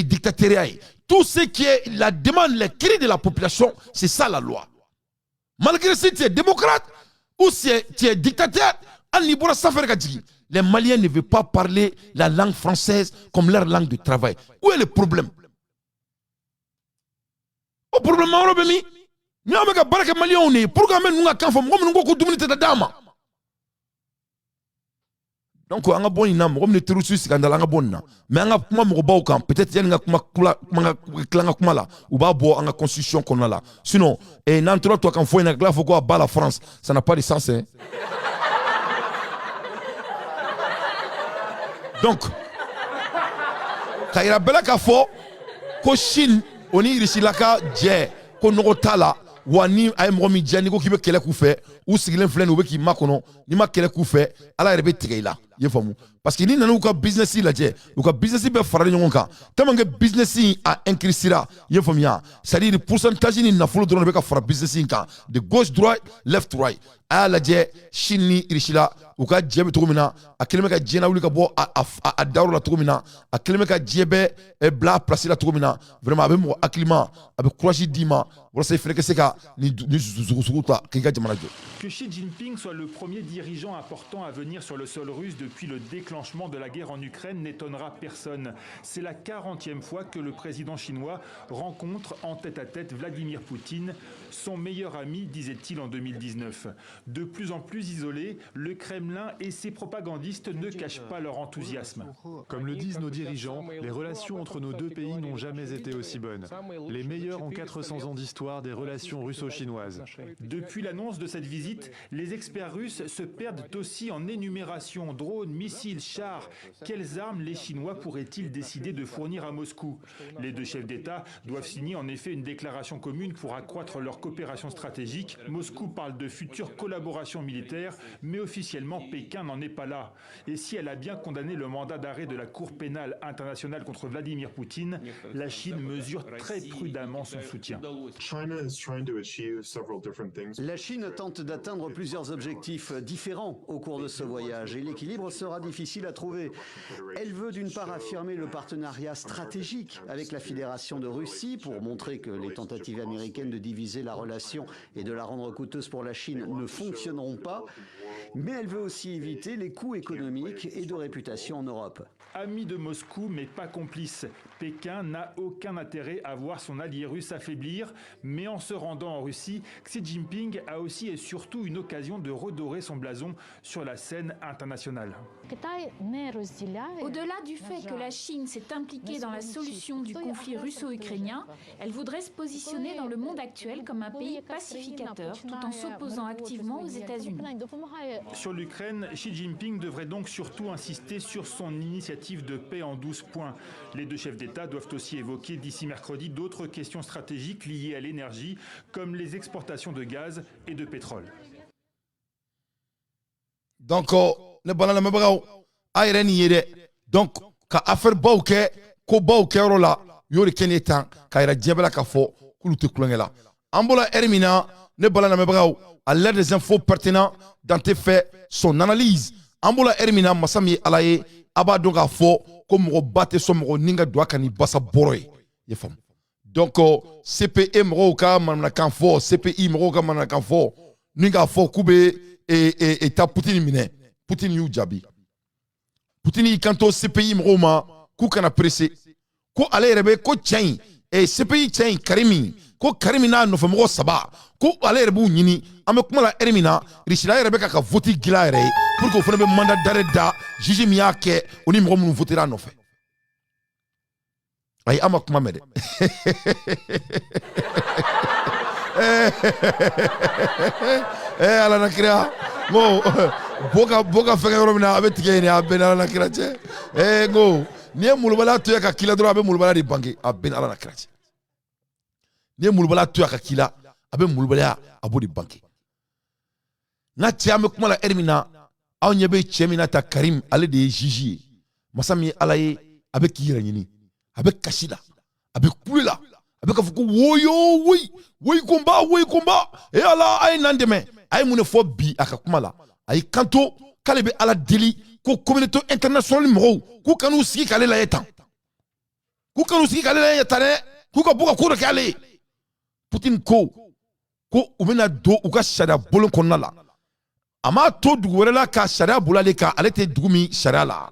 A: dictatoriat. Tout ce qui est la demande, le cri de la population, c'est ça la loi. Malgré si tu es démocrate ou si tu es dictateur, les Maliens ne veulent pas parler la langue française comme leur langue de travail. Où est le problème? Le problème, c'est que nous avons des Maliens. Pourquoi nous avons des dama? Donc, on a bon inam, on a terroristes scandale, on a bon na. Mais on a kuma moroba au camp. Peut-être qu'il y a kuma là, ou ba bo on a constitution qu'on a là. Sinon, et n'entre toi quand faut une glace, faut quoi bas la France, ça n'a pas de sens. Hein? Donc, quand il y a bela kafo, ko Chine, on y ici là ka dje, ko nogotala, wani ay momi djani ko kibe kele kufe, ou sigilen flen ou ki makono, ni ma kele kufe, ala rebe tigela. Yefamu. Parce que ni nanu ka business la dje, ou ka business be farale ngonka. Tellement que business a incrisira, yefamia. C'est-à-dire le pourcentage ni na folo drone be ka fara business ka, de gauche droite, left right. A la dje, Chine ni irishila, ou ka djebe tromina, a keleme ka djena wuli ka bo a dauro la tromina, a keleme ka djebe bla place la tromina. Vraiment avec mo akilima, avec courage dima, voilà c'est frère que c'est ka ni zuzuta kika jamana jo.
I: Que Xi Jinping soit le premier dirigeant important à venir sur le sol russe depuis le déclenchement de la guerre en Ukraine n'étonnera personne. C'est la 40e fois que le président chinois rencontre en tête-à-tête Vladimir Poutine, son meilleur ami, disait-il en 2019. De plus en plus isolé, le Kremlin et ses propagandistes ne cachent pas leur enthousiasme.
J: Comme le disent nos dirigeants, les relations entre nos deux pays n'ont jamais été aussi bonnes. Les meilleures en 400 ans d'histoire des relations russo-chinoises.
I: Depuis l'annonce de cette visite, les experts russes se perdent aussi en énumération. Drones, missiles, chars. Quelles armes les Chinois pourraient-ils décider de fournir à Moscou? Les deux chefs d'État doivent signer en effet une déclaration commune pour accroître leur coopération stratégique. Moscou parle de futures collaborations militaires, mais officiellement Pékin n'en est pas là. Et si elle a bien condamné le mandat d'arrêt de la Cour pénale internationale contre Vladimir Poutine, la Chine mesure très prudemment son soutien.
K: La Chine tente d'atteindre plusieurs objectifs différents au cours de ce voyage et l'équilibre sera difficile à trouver. Elle veut d'une part affirmer le partenariat stratégique avec la Fédération de Russie pour montrer que les tentatives américaines de diviser la relation et de la rendre coûteuse pour la Chine ne fonctionneront pas, mais elle veut aussi éviter les coûts économiques et de réputation en Europe.
I: Amis de Moscou, mais pas complices. Pékin n'a aucun intérêt à voir son allié russe affaiblir, mais en se rendant en Russie, Xi Jinping a aussi et surtout une occasion de redorer son blason sur la scène internationale.
L: Au-delà du fait que la Chine s'est impliquée dans la solution du conflit russo-ukrainien, elle voudrait se positionner dans le monde actuel comme un pays pacificateur tout en s'opposant activement aux États-Unis.
I: Sur l'Ukraine, Xi Jinping devrait donc surtout insister sur son initiative de paix en 12 points. Les deux chefs d'État doivent aussi évoquer d'ici mercredi d'autres questions stratégiques liées à l'énergie, comme les exportations de gaz et de pétrole.
A: Donc, ne balana mabagaw ayre ni yede donc ka affaire bawke ko bawke rola yori kenetan ka ira jebela ka fo kulu te kulangela ambola ermina ne balana mabagaw à l'aide des infos pertinents dans tes faits son analyse ambola ermina masami alaye aba donc a fo ko mo batte so mo ninga do akani basa boroy ye fam donc CPE mo ka manna kan fo CPI mo ka manna kan fo ninga fo kube et ta Poutine mine Poutine yu jabi Poutine yi kanto CPI mroma ku kana pressé ko ale rebe ko chain et CPI chain Karimi ko Karimi na no famo saba ko ale rebu nyini ame kuma la ermina rishila rebe ka voti gila re pour ko fone be mandat d'arrêt da juge mi yake oni mro mu votera no fe ay ama kuma mede ala nakira go boka fega romina abe tigene abe ala nakira che go ni mulbala to ka kila dro abe mulbala di bangi abe ala nakira che ni mulbala to ka kila abe mulbala abu di bangi na tiame kuma la ermina aw nyebe chemina ta Karim ale de jiji masami alaye abe kira nyini abe kashida abe kulila abe ka fuku woyo woy komba e ala ay nandeme ay mune fo bi aka kuma la ay kanto kale be ala deli ko communauté internationale mo ku kanu sigi kale la yetan ku ka buka ko kale Putin ko ubena do uka sharia bolon konna la ama to dugu wɛrɛ la ka sharia bulale ka ale te dugumi sharia la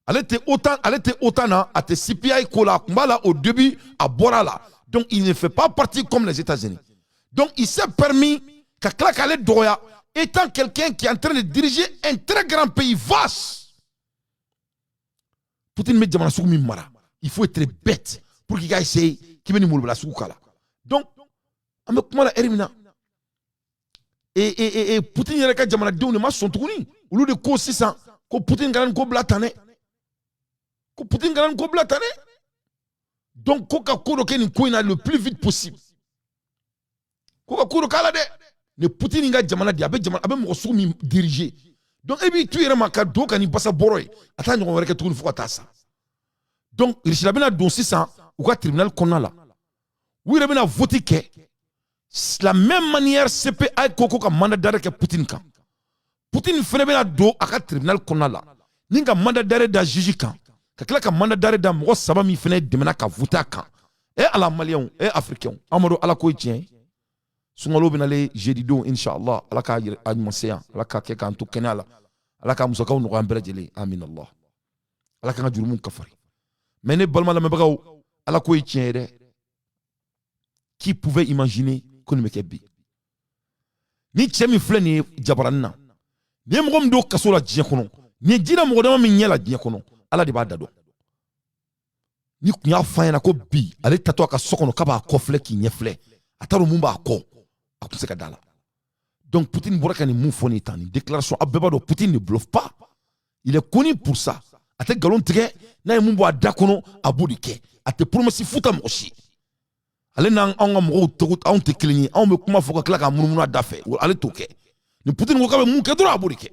A: ale te autant na a te CPI ko la kumba la au début a bɔra la donc il ne fait pas partie comme les États-Unis donc il s'est permis ka kila k'ale dɔgɔya étant quelqu'un qui est en train de diriger un très grand pays vaste Poutine bɛ jamana sugu min mara il faut être bête pour qu'il ka essayer k'i bɛ ni molobala sugu k'a la donc an bɛ kuma la heure min na et Poutine yɛrɛ ka jamanadenw de ma sɔn tuguni olu de ko sisan ko Poutine kana nin ko bila tan dɛ ko Poutine kana nin ko bila tan dɛ donc ko ka ko dɔ kɛ nin ko in na le plus vite possible ko ka ko dɔ k'a la dɛ ni Poutine ka jamana de a bɛ mɔgɔ sugu min diriger donc e b'i tu yɛrɛ ma ka don ka nin basa bɔrɔ ye a t'a ɲɔgɔn wɛrɛ kɛ tuguni fo ka taa sa donc Russie bɛna don sisan u ka tribunal kɔnɔna la u yɛrɛ bɛna vote kɛ la même manière CPI koko ka mandat d'arrêt ke Poutine kan Poutine fene bena do aka tribunal konna la ni ka mandat d'arrêt da juge kan ka kila ka mandat d'arrêt da mɔgɔ saba min fene demena ka voter kan ala malien africain amado ala ko tien sungalo bena le jeudi don inshallah ala ka ajmanseya ala ka ke kan to kenala ala ka musakaw no gambere jele amin allah ala ka jurumun kafari mais ne balma la mabagaw ala ko tien de qui pouvait imaginer qu'on me kebi ni chemi fle ni jabaranna ni mɔgɔ min do kaso la diɲɛ kɔnɔ ni jina mɔgɔ dama min ɲɛ la diɲɛ kɔnɔ ala de b'a da dɔn ni kun y'a f'a ɲɛna ko bi ale tatɔ a ka so kɔnɔ k'a b'a kɔ filɛ k'i ɲɛ filɛ a t'a dɔn mun b'a kɔ a tun se ka da la donc Poutine bɔra ka nin mun fɔ nin tan nin déclaration a bɛɛ b'a dɔn Poutine ne bluffe pas il est connu pour ça a tɛ nkalon tigɛ n'a ye mun bɔ a da kɔnɔ a b'o de kɛ a tɛ promesse futa mɔgɔ si ale n'an ka mɔgɔw togo anw tɛ kelen ye anw bɛ kuma fɔ ka tila ka munumunu a da fɛ ale t'o kɛ ni Poutine ko k'a bɛ mun kɛ dɔrɔn a b'o de kɛ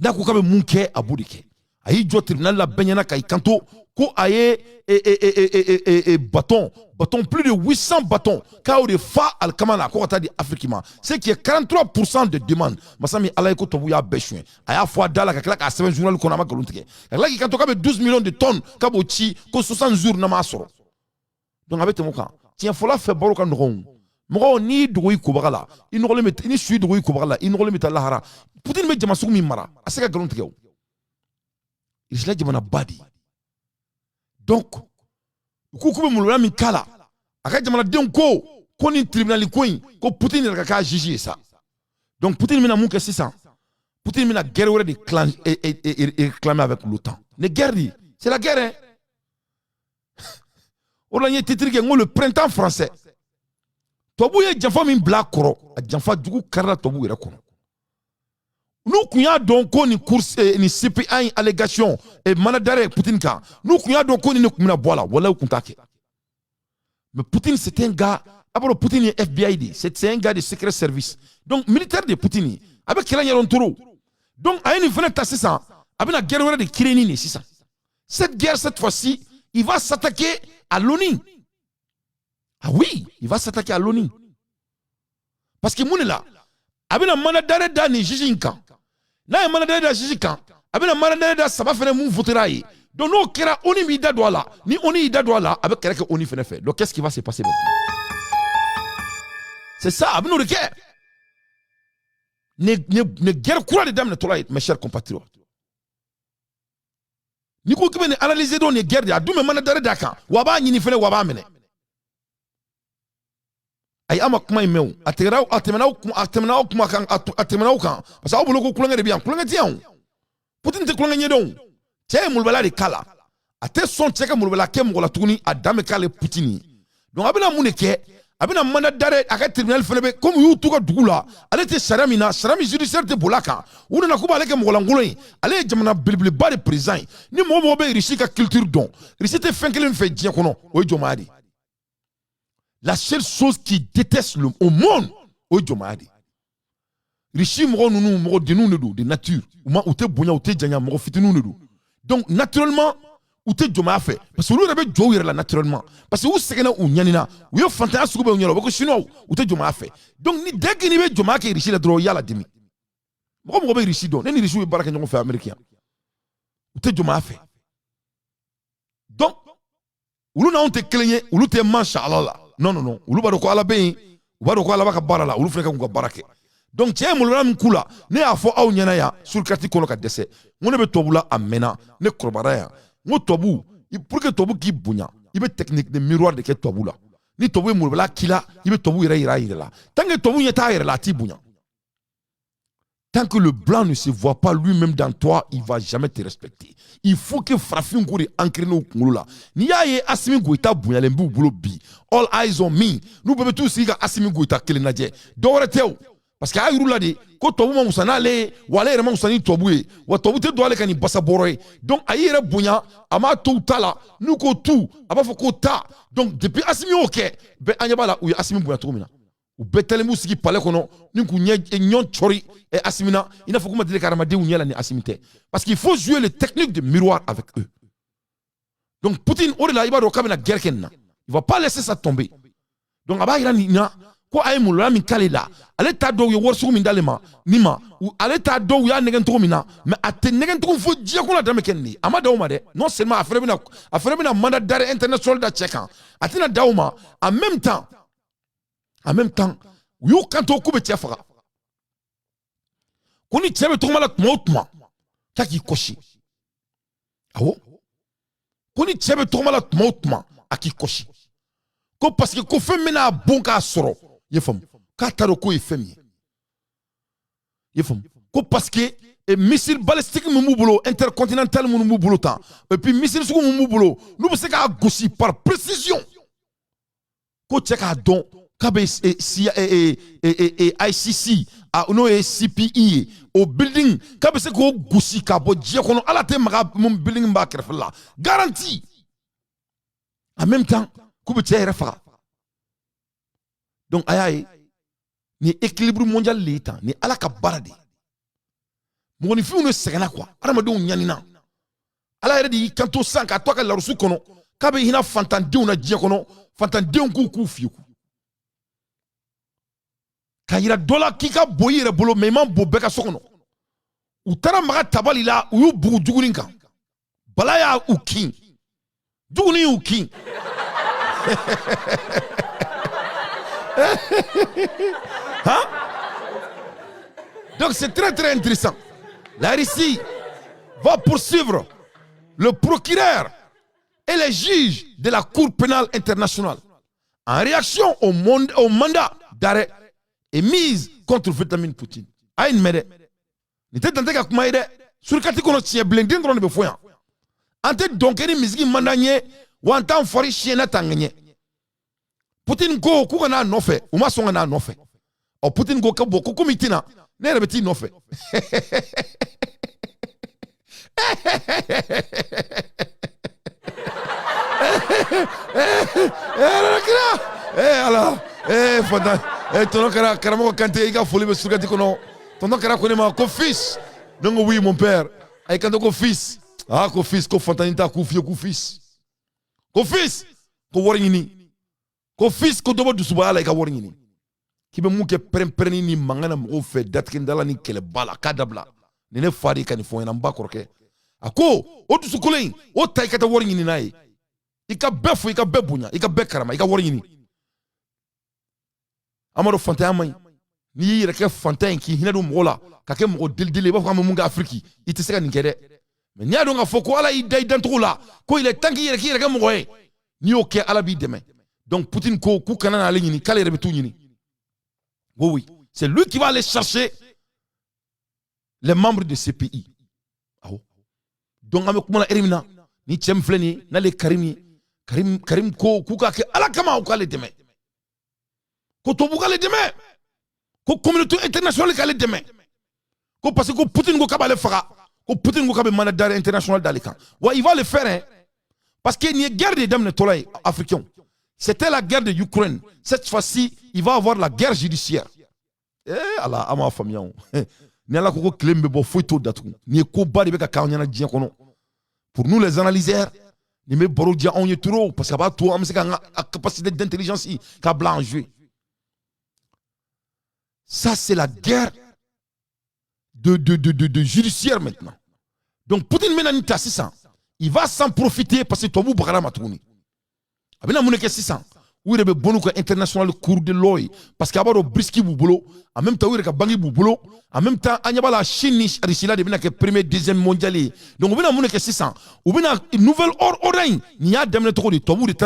A: n'a ko k'a bɛ mun kɛ a b'o de kɛ a y'i jɔ tribunal la bɛɛ ɲɛna k'i kanto ko a ye bâton plus de 800 bâtons k'a y'o de fa alikama la ko ka taa di Afrique ma ce qui est 43% de demande masa min ala ye ko tubabu y'a bɛɛ suɲɛ a y'a fɔ a da la ka tila k'a sɛbɛn journal kɔnɔ a ma nkalon tigɛ ka tila k'i kanto k'a bɛ 12 millions de tonnes k'a b'o ci ko 60 jours n'a m'a sɔrɔ donc a bɛ tɛmɛ o kan tiɲɛ fɔla fɛ baro ka nɔgɔn mɔgɔ n'i dogo i kobaga la i nɔgɔlen bɛ ni su dogo i kobaga la i nɔgɔlen bɛ taa lahara Poutine bɛ jama sugu min mara a se ka nkalon tigɛ o il sera jamana ba de Donc, Koukoube Mouloula Mikala, Arrête de me dire qu'on est tribunal coin, qu'on Poutine n'a qu'à juger ça. Donc, Poutine m'a dit que c'est ça. Poutine m'a dit guerre et réclamer avec l'OTAN. Ne guerre, c'est la guerre. Hein? On a dit le printemps français. Tobu ye janfa min bla koro, a janfa dugu karla tobu yɛrɛ kɔnɔ. N'u kun y'a dɔn ko ni course ni CPI allégation et manadare Poutine kan, n'u kun y'a dɔn ko ni ne kun bɛna bɔ a la, wala u kun t'a kɛ. Mais Poutine c'est un gars, d'abord Poutine est FBI, c'est un gars de secret service. Donc militaire de Poutine, avec kɛlɛ ɲɛdɔn toro. Donc a ye nin fɛnɛ ta sisan, a bɛna guerre wɛrɛ de créer ni sisan. Cette guerre cette fois-ci, il va s'attaquer à l'ONU. Ah oui, il va s'attaquer à l'ONU. Parce que Mounela, il y a un mandat da ni Jijinkan. Là, il y a un mandat da Jijinkan. Il y a un mandat da ça va faire un votera. Donc, nous, qui a ONU mida douala, ni ONU ida douala, avec quelqu'un ONU fait. Donc, qu'est-ce qui va se passer maintenant? C'est ça, avec nous, le guerre. Ne guerre courant de dames, mes chers compatriotes. Ni ko kibe ne analyser don ne guerre de adu me mandat da kan. Waba nyini fele waba mene. Ay ama kuma imeu atemenau kuma kan atemenau kan parce que abulu ko kulanga de bien kulanga tian Poutine te kulanga nyedon tie mulbala de kala ate son cheka mulbala ke ngola tuni adame kale Poutine donc abina muneke abina manadare aka tribunal fenebe comme yu tuka dugula ale te sharamina sharami judiciaire te bolaka una na kuba aleke ngola ngolo ale jamana bilbil bari président ni mo be richi ka culture don richi te fenkelen fe dien kono o jomadi. La seule chose qui déteste au monde, c'est Jomadi. Richi moro nunu moro de nous de nature. Ou te bonya ou te janya moro fitinu nedu. Donc naturellement, ou te Joma fait. Parce que nous avons joué là naturellement. Parce que vous savez ou nyanina, ou yo fantana sugube ou nyalo, parce que chinois ou te Joma fait. Donc ni dès qu'il y a Joma qui richi la droit ya la demi. Moro be richi don, ni richi ou baraka nyongo fait américain. Ou te Joma fait. Donc, ou nous on te cligné, ou nous te manche Allah. Non. Ulu bado ko ala be, bado ko ala baka barala, ulu freka ko barake. Donc tiens mulana mkula, ne afo aw nyana ya sur kati kono ka dese. Ngone be tobula amena, ne korbara ya. Ngo tobu, pour que tobu ki bunya, ibe technique de miroir de ke tobula. Ni tobu mulbala kila, ibe tobu ira la. Tant que tobu yeta ira la ti bunya. Tant que le blanc ne se voit pas lui-même dans toi, il ne va jamais te respecter. Il faut que Frafin Gouri ancre nos Kouloula. Nia ye Assimi Goïta Bouyalembu Boulobi. All eyes on me. Nous pouvons tous dire Assimi Goïta Kelenadje. Doreteo. Parce que Aïrou l'a dit, quand Tobu Moussanale, ou aller Moussani Toboué, ou Tobu te doit aller Kani Bassabore. Donc Aïra Bouya, Ama Toutala, nous ko tout, Aba Fokota. Donc depuis Assimi Ok, Ben Anyabala ou Assimi Bouya Troumina. Ou betele musiki pale kono ni kunye nyon chori et asimina il faut que dire karamade ou nyala ni asimite parce qu'il faut jouer les techniques de miroir avec eux. Donc Poutine ori la ibado kabina gerkenna il va pas laisser ça tomber. Donc aba ira ni na ko ay mulula min kalela ale ta do yo worsu min dalema nima ou ale ta do ya negen to mina mais ate negen to fo dia ko la dame kenni ama dawma de non seulement afre bina mandat d'arrêt international da tchekan atina dawma en même temps, yo kanto kube tiafara. Koni tiabe tokmala tmotma, taki koshi. Awo? Koni tiabe tokmala tmotma, aki koshi. Ko parce que ko femena bonka soro, yefam. Kataro ko efemye. Yefam. Ko parce que missile balistique mu bolo intercontinental mu bolo ta. Et puis missile sou mu bolo, nous se ka gosi par précision. Ko tiaka don ICC no CPI au building kabe se ko gusi ka bo je kono ala te maga mon building ba kerfla garantie en même temps ku be tiere fa donc ayaye ni équilibre mondial l'état ni ala ka barade mo ni fi no segana quoi adama do nyanina ala yere di kanto sanka to ka la rusu kono kabe hina fantande una je kono fantande ku fiku Kayira dola kika boyi yɛrɛ bolo mais man bo bɛɛ ka so kɔnɔ u taara maga tabali la u y'u bugu jugunin kan bala y'a u kin jugunin y'u kin hein? Donc c'est très très intéressant. La Russie va poursuivre le procureur et les juges de la Cour pénale internationale, en réaction au mandat d'arrêt émise contre Vladimir Poutine. Aïe, mais n'était tenté qu'à comment aider sur le catégorie de tien blindé dans le befoyan. En tête donc, il y a des misgi mandanier ou en temps fori chien à tanganye. Poutine go, koukana non fait, ou ma songana non fait. O Poutine go kabo, koukomitina, n'est pas non fait. Ton kara karamo kante iga foli be surgati kono. Ton kara kone ma ko fils. Donc oui mon père. Ay kanto ko fils. Ah ko fils ko fontanita ko fio ko fils. Ko fils ko wornyini. Ko fils ko dobo du subala ay ka wornyini. Kibe mu ke prempreni ni mangana mo fe datkin dala ni kele bala kadabla. Nene fari kan fo en ba korke. Ako o du sukulen o tay kata wornyini nay. Ika befu ika bebunya ika bekarama ika wornyini. Amaro fantin may ni yire ke fantin ki hinadu mola ka ke mo dildile ba fam mu nga afriki ite seka ngere mais ni ado nga foko ala i day dantro la ko il est temps ki yire ke mo goye ni o ke ala bi demain donc Poutine ko ku kanana ale ni kale rebe tout ni oui c'est lui qui va aller chercher les membres de ce pays donc ame kuma la erimina ni chem fleni na le karim ko ku ka ke ala kama o kale demain ko to buka le demain ko communauté internationale ka le demain ko parce que Poutine go kabale fara ko Poutine go kabe mandat international dalika wa il va le faire hein? Parce qu'il y a une guerre des dames de africains. C'était la guerre de l'Ukraine. Cette fois-ci il va avoir la guerre judiciaire. Allah ama famille ni ala ko klembe bo foito datu ni ko bari be ka kanyana dien kono pour nous les analyseurs ni me boro dia on y trop parce que ba to am se ka capacité d'intelligence ka blanc jouer. Ça, c'est la guerre de judiciaire maintenant. Donc, Poutine menanita 600. Il va s'en profiter parce que toi, vous parlez à Matouni. Abina mouneke 600. Où il y a bon international cours de l'OI. Parce qu'il y a un briski boulot. En même temps, il y a un bangi boulot. En même temps, il y a la Chine, Richila, de le premier, deuxième mondial. Donc, on a mouneke 600. On a une nouvelle ordre. Il y a des gens qui ont été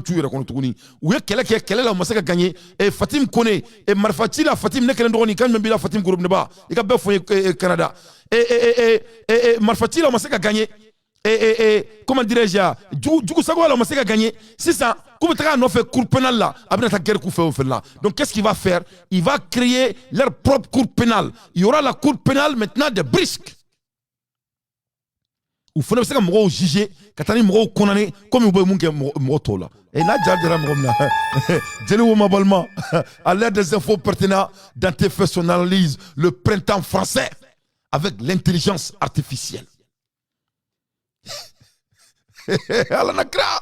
A: tués. Où est-ce qu'elle est là, on a gagné. Et Fatim connaît. Et Marfati, la Fatim n'est qu'un drone. Quand même, la Fatim Gourubneba. Il y a un Canada. Et Marfati, là, on a gagné. Comment dirais-je, du Sagola, on a gagné. C'est ça. Comme tu as fait cour pénale là, après ta guerre qu'on fait là. Donc qu'est-ce qu'il va faire? Il va créer leur propre cour pénale. Il y aura la cour pénale maintenant de brisques. Ou faut que vous juger, quand vous condamné, comme vous pouvez vous là. Et là, à l'aide des infos pertinentes, Dante fait son analyse, le printemps français, avec l'intelligence artificielle. Ala nakra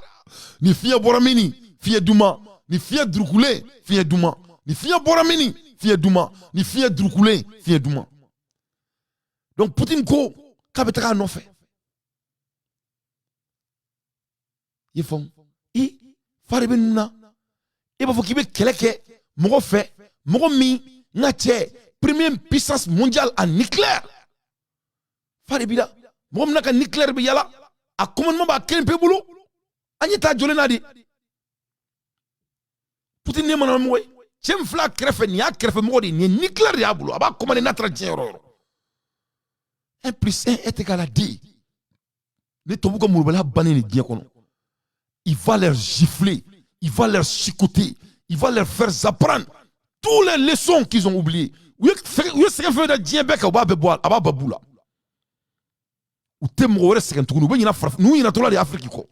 A: ni fiya boramini fiya duma ni fiya drukule fiya duma ni fiya boramini fiya duma ni fiya drukule fiya duma. Donc Poutine ko kabetaka no fait il font i farebenuna e ba fokibe keleke mo fait mo mi ngache première puissance mondiale en nucléaire farebida mo naka nucléaire bi yala a commandement ba ken pe bulu anyeta jolena di Poutine ne manam moy chem fla krefe ni a krefe mo di ni nucléaire ya bulu aba commandé natra tiero 1 + 1 est égal à 2 ne tobu ko mulbala bané ni dien kono il va leur gifler, il va leur chicoter, il va leur faire apprendre toutes les leçons qu'ils ont oubliées. Oui, c'est que fait de dien bec aba beboal aba babula ou temro reste kan tukunu be nyina faraf nu nyina tola de Afrique ko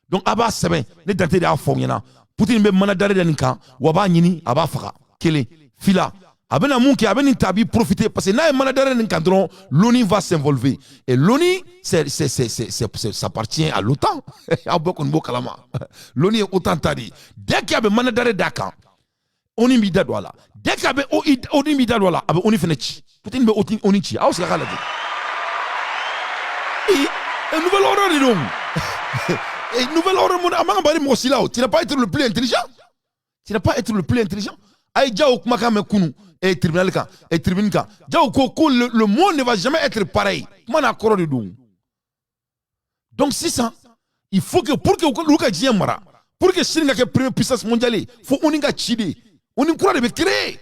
A: donc aba seben ne dante de afon nyina Poutine be manadare de ninka wa ba nyini aba faka kele fila abena munki abeni tabi profiter parce que na manadare ninka dron l'ONU va s'involver et l'ONU ça appartient à l'OTAN a beaucoup de kalama l'ONU est autant tadi dès qu'il y a manadare daka oni mi dadwala dès qu'il y a oni mi dadwala abe oni fenechi Poutine be oni chi a osaka la et nouvel ordre dis donc. Et nouvel ordre tu n'as pas été le plus intelligent. Tu n'as pas été le plus intelligent. Aïdja ou makame kunu et tribunal ka et tribunal ka. Le monde ne va jamais être pareil. Comment on a de donc. Donc c'est ça. il faut que pour que Luka Diamara, pour que Chine ait première puissance mondiale, il faut qu'on ait Chili. On y croit de créer.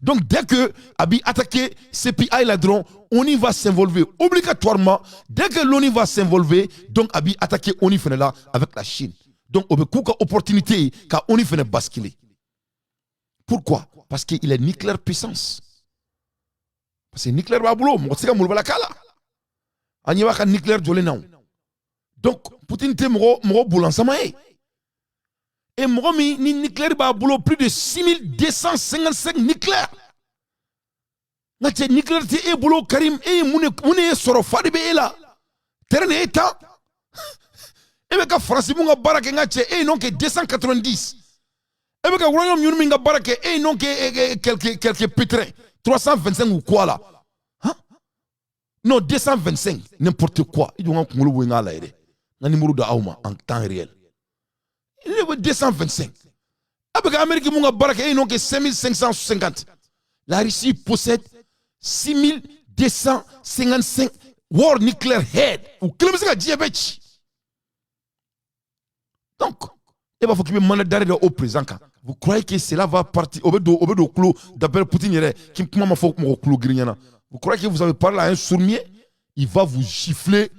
A: Donc dès que Abi attaquer CPI là-dedans, on y va s'involver obligatoirement. Dès que l'on y va s'involver, donc Abi attaquer on y fait là avec la Chine. Donc on a beaucoup d'opportunités car on y fait basculer. Pourquoi? Parce qu'il est nucléaire puissance. Parce que nucléaire va boulot, moi c'est comme la kala. Aniwa ka nucléaire jolé non. Donc Poutine te mo boulot ensemble. Et moi, ni nucléaire va boulot plus de 6255 nucléaires. N'a-t-il nucléaire te boulot Karim et moune sorofa de be là. Terrain état. Et bien que France munga barake ngache et non que 290. Et bien que Royaume-Uni munga barake et non que quelques pétrins 325 ou quoi là. Hein? Non 225 n'importe quoi. Il doit ngolo wenga là ere. Na numéro de Aouma en temps réel. Il est 225. Avec l'Amérique, il y a 5550. La Russie possède 6255 war nuclear head. Ou que diabète. Donc, il va falloir qu'il d'arrêt au présent. Vous croyez que cela va partir au clou d'après Poutine qui m'a fait au clou grignana. Vous croyez que vous avez parlé à un sourmier? Il va vous gifler.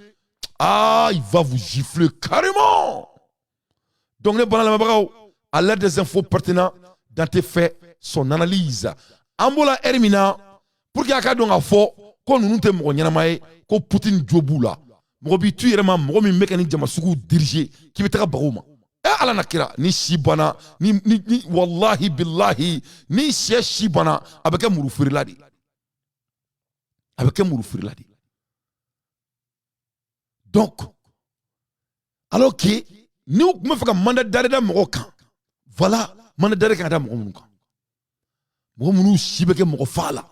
A: Ah, il va vous gifler carrément. Donc, à l'aide des infos pertinentes, dans tes faits, son analyse. Ambola Hermina, pour qu'il y ait un faux, qu'on nous te moignamae, qu'on Poutine Djobula. Mobi tu vraiment, mobi mécanique de Masuku dirigé, qui veut être barouma. Et à la nakira, ni Shibana, ni Wallahi Billahi, ni Shibana, avec un Mouroufuriladi. Avec un Mouroufuriladi. Donc, alors que, nous me faisons mandat d'arrêt dans mon camp. Voilà, mandat d'arrêt dans mon camp. Nous chibeke mon fala.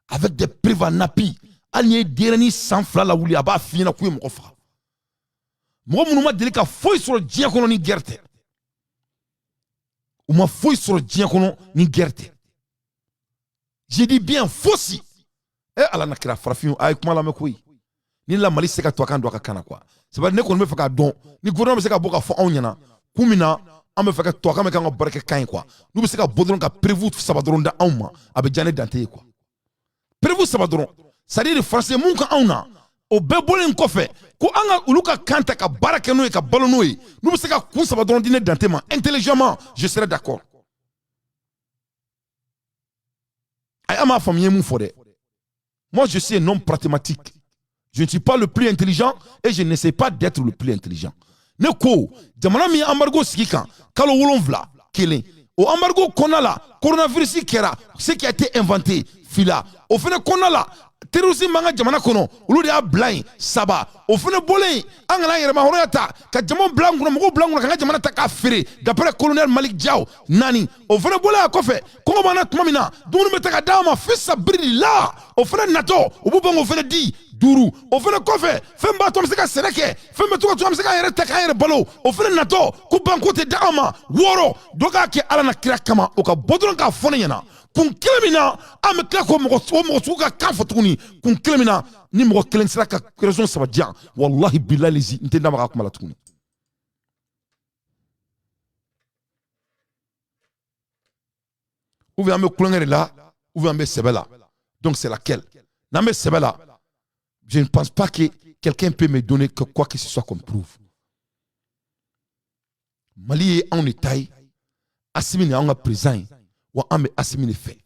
A: Avec des preuves à napi. Allié dernier sans fla la ouli aba fina kouye mon fa. Moi nous m'a dit qu'à fouille sur le diacono ni guerte. Ou m'a fouille sur le diacono ni guerte. J'ai dit bien fossi. Eh ala nakira frafin avec moi la me kouye. Ni la mali se ka to kan do ka kana quoi. C'est pas ne qu'on me fait ka don ni gouvernement se ka boka fo onyana kumina on me fait ka to ka me ka barke kan quoi. Nous se ka bodron ka prévu sabadron da auma abe jane dante quoi. Prévu sabadron. C'est-à-dire les français mun ka auna o be bolen ko fe ko anga uluka kanta ka barake no e ka balono e. Nous se ka kun sabadron dine dante ma intelligemment, je serais d'accord. Ay ama famille mun fodé. Moi je suis un homme pragmatique. Je ne suis pas le plus intelligent et je n'essaie pas d'être le plus intelligent. Neko, jamana mi embargo sikika, kalo wolonvla, kele. Au embargo konala, coronavirus kera, ce qui a été inventé, fila. Au fene konala, terrorisme manga jamana kono, ulu de a blind, saba. Au fene bolé, angala yerema horoyata, ka jamon blanc kono, moko blanc kono, kanga jamana taka fere, d'après colonel Malik Diaw, nani. Au fene bolé a kofe, kongo mana tumamina, dounu metaka dama, fissa brili la. Au fene nato, au boubon au fene di. Duru, au fait le coffre, fais m'battre comme ça, c'est que, fais me tout comme ça, il reste à balo, au fait le nato, coupe en côté d'ama, woro, doga qui a la krakama, au cas bodron ka fonena, kun klemina, am klako mosuka kafotuni, kun klemina, ni mo kelen sera ka raison ça va dire, wallahi billahi les intenda ma kuma la tuni. Ou bien me couler là, ou bien me sebela. Donc c'est laquelle? Na me sebela. Je ne pense pas que quelqu'un peut me donner que quoi que ce soit comme preuve. Mali est en état, assimilé en présent, ou en assimilé fait,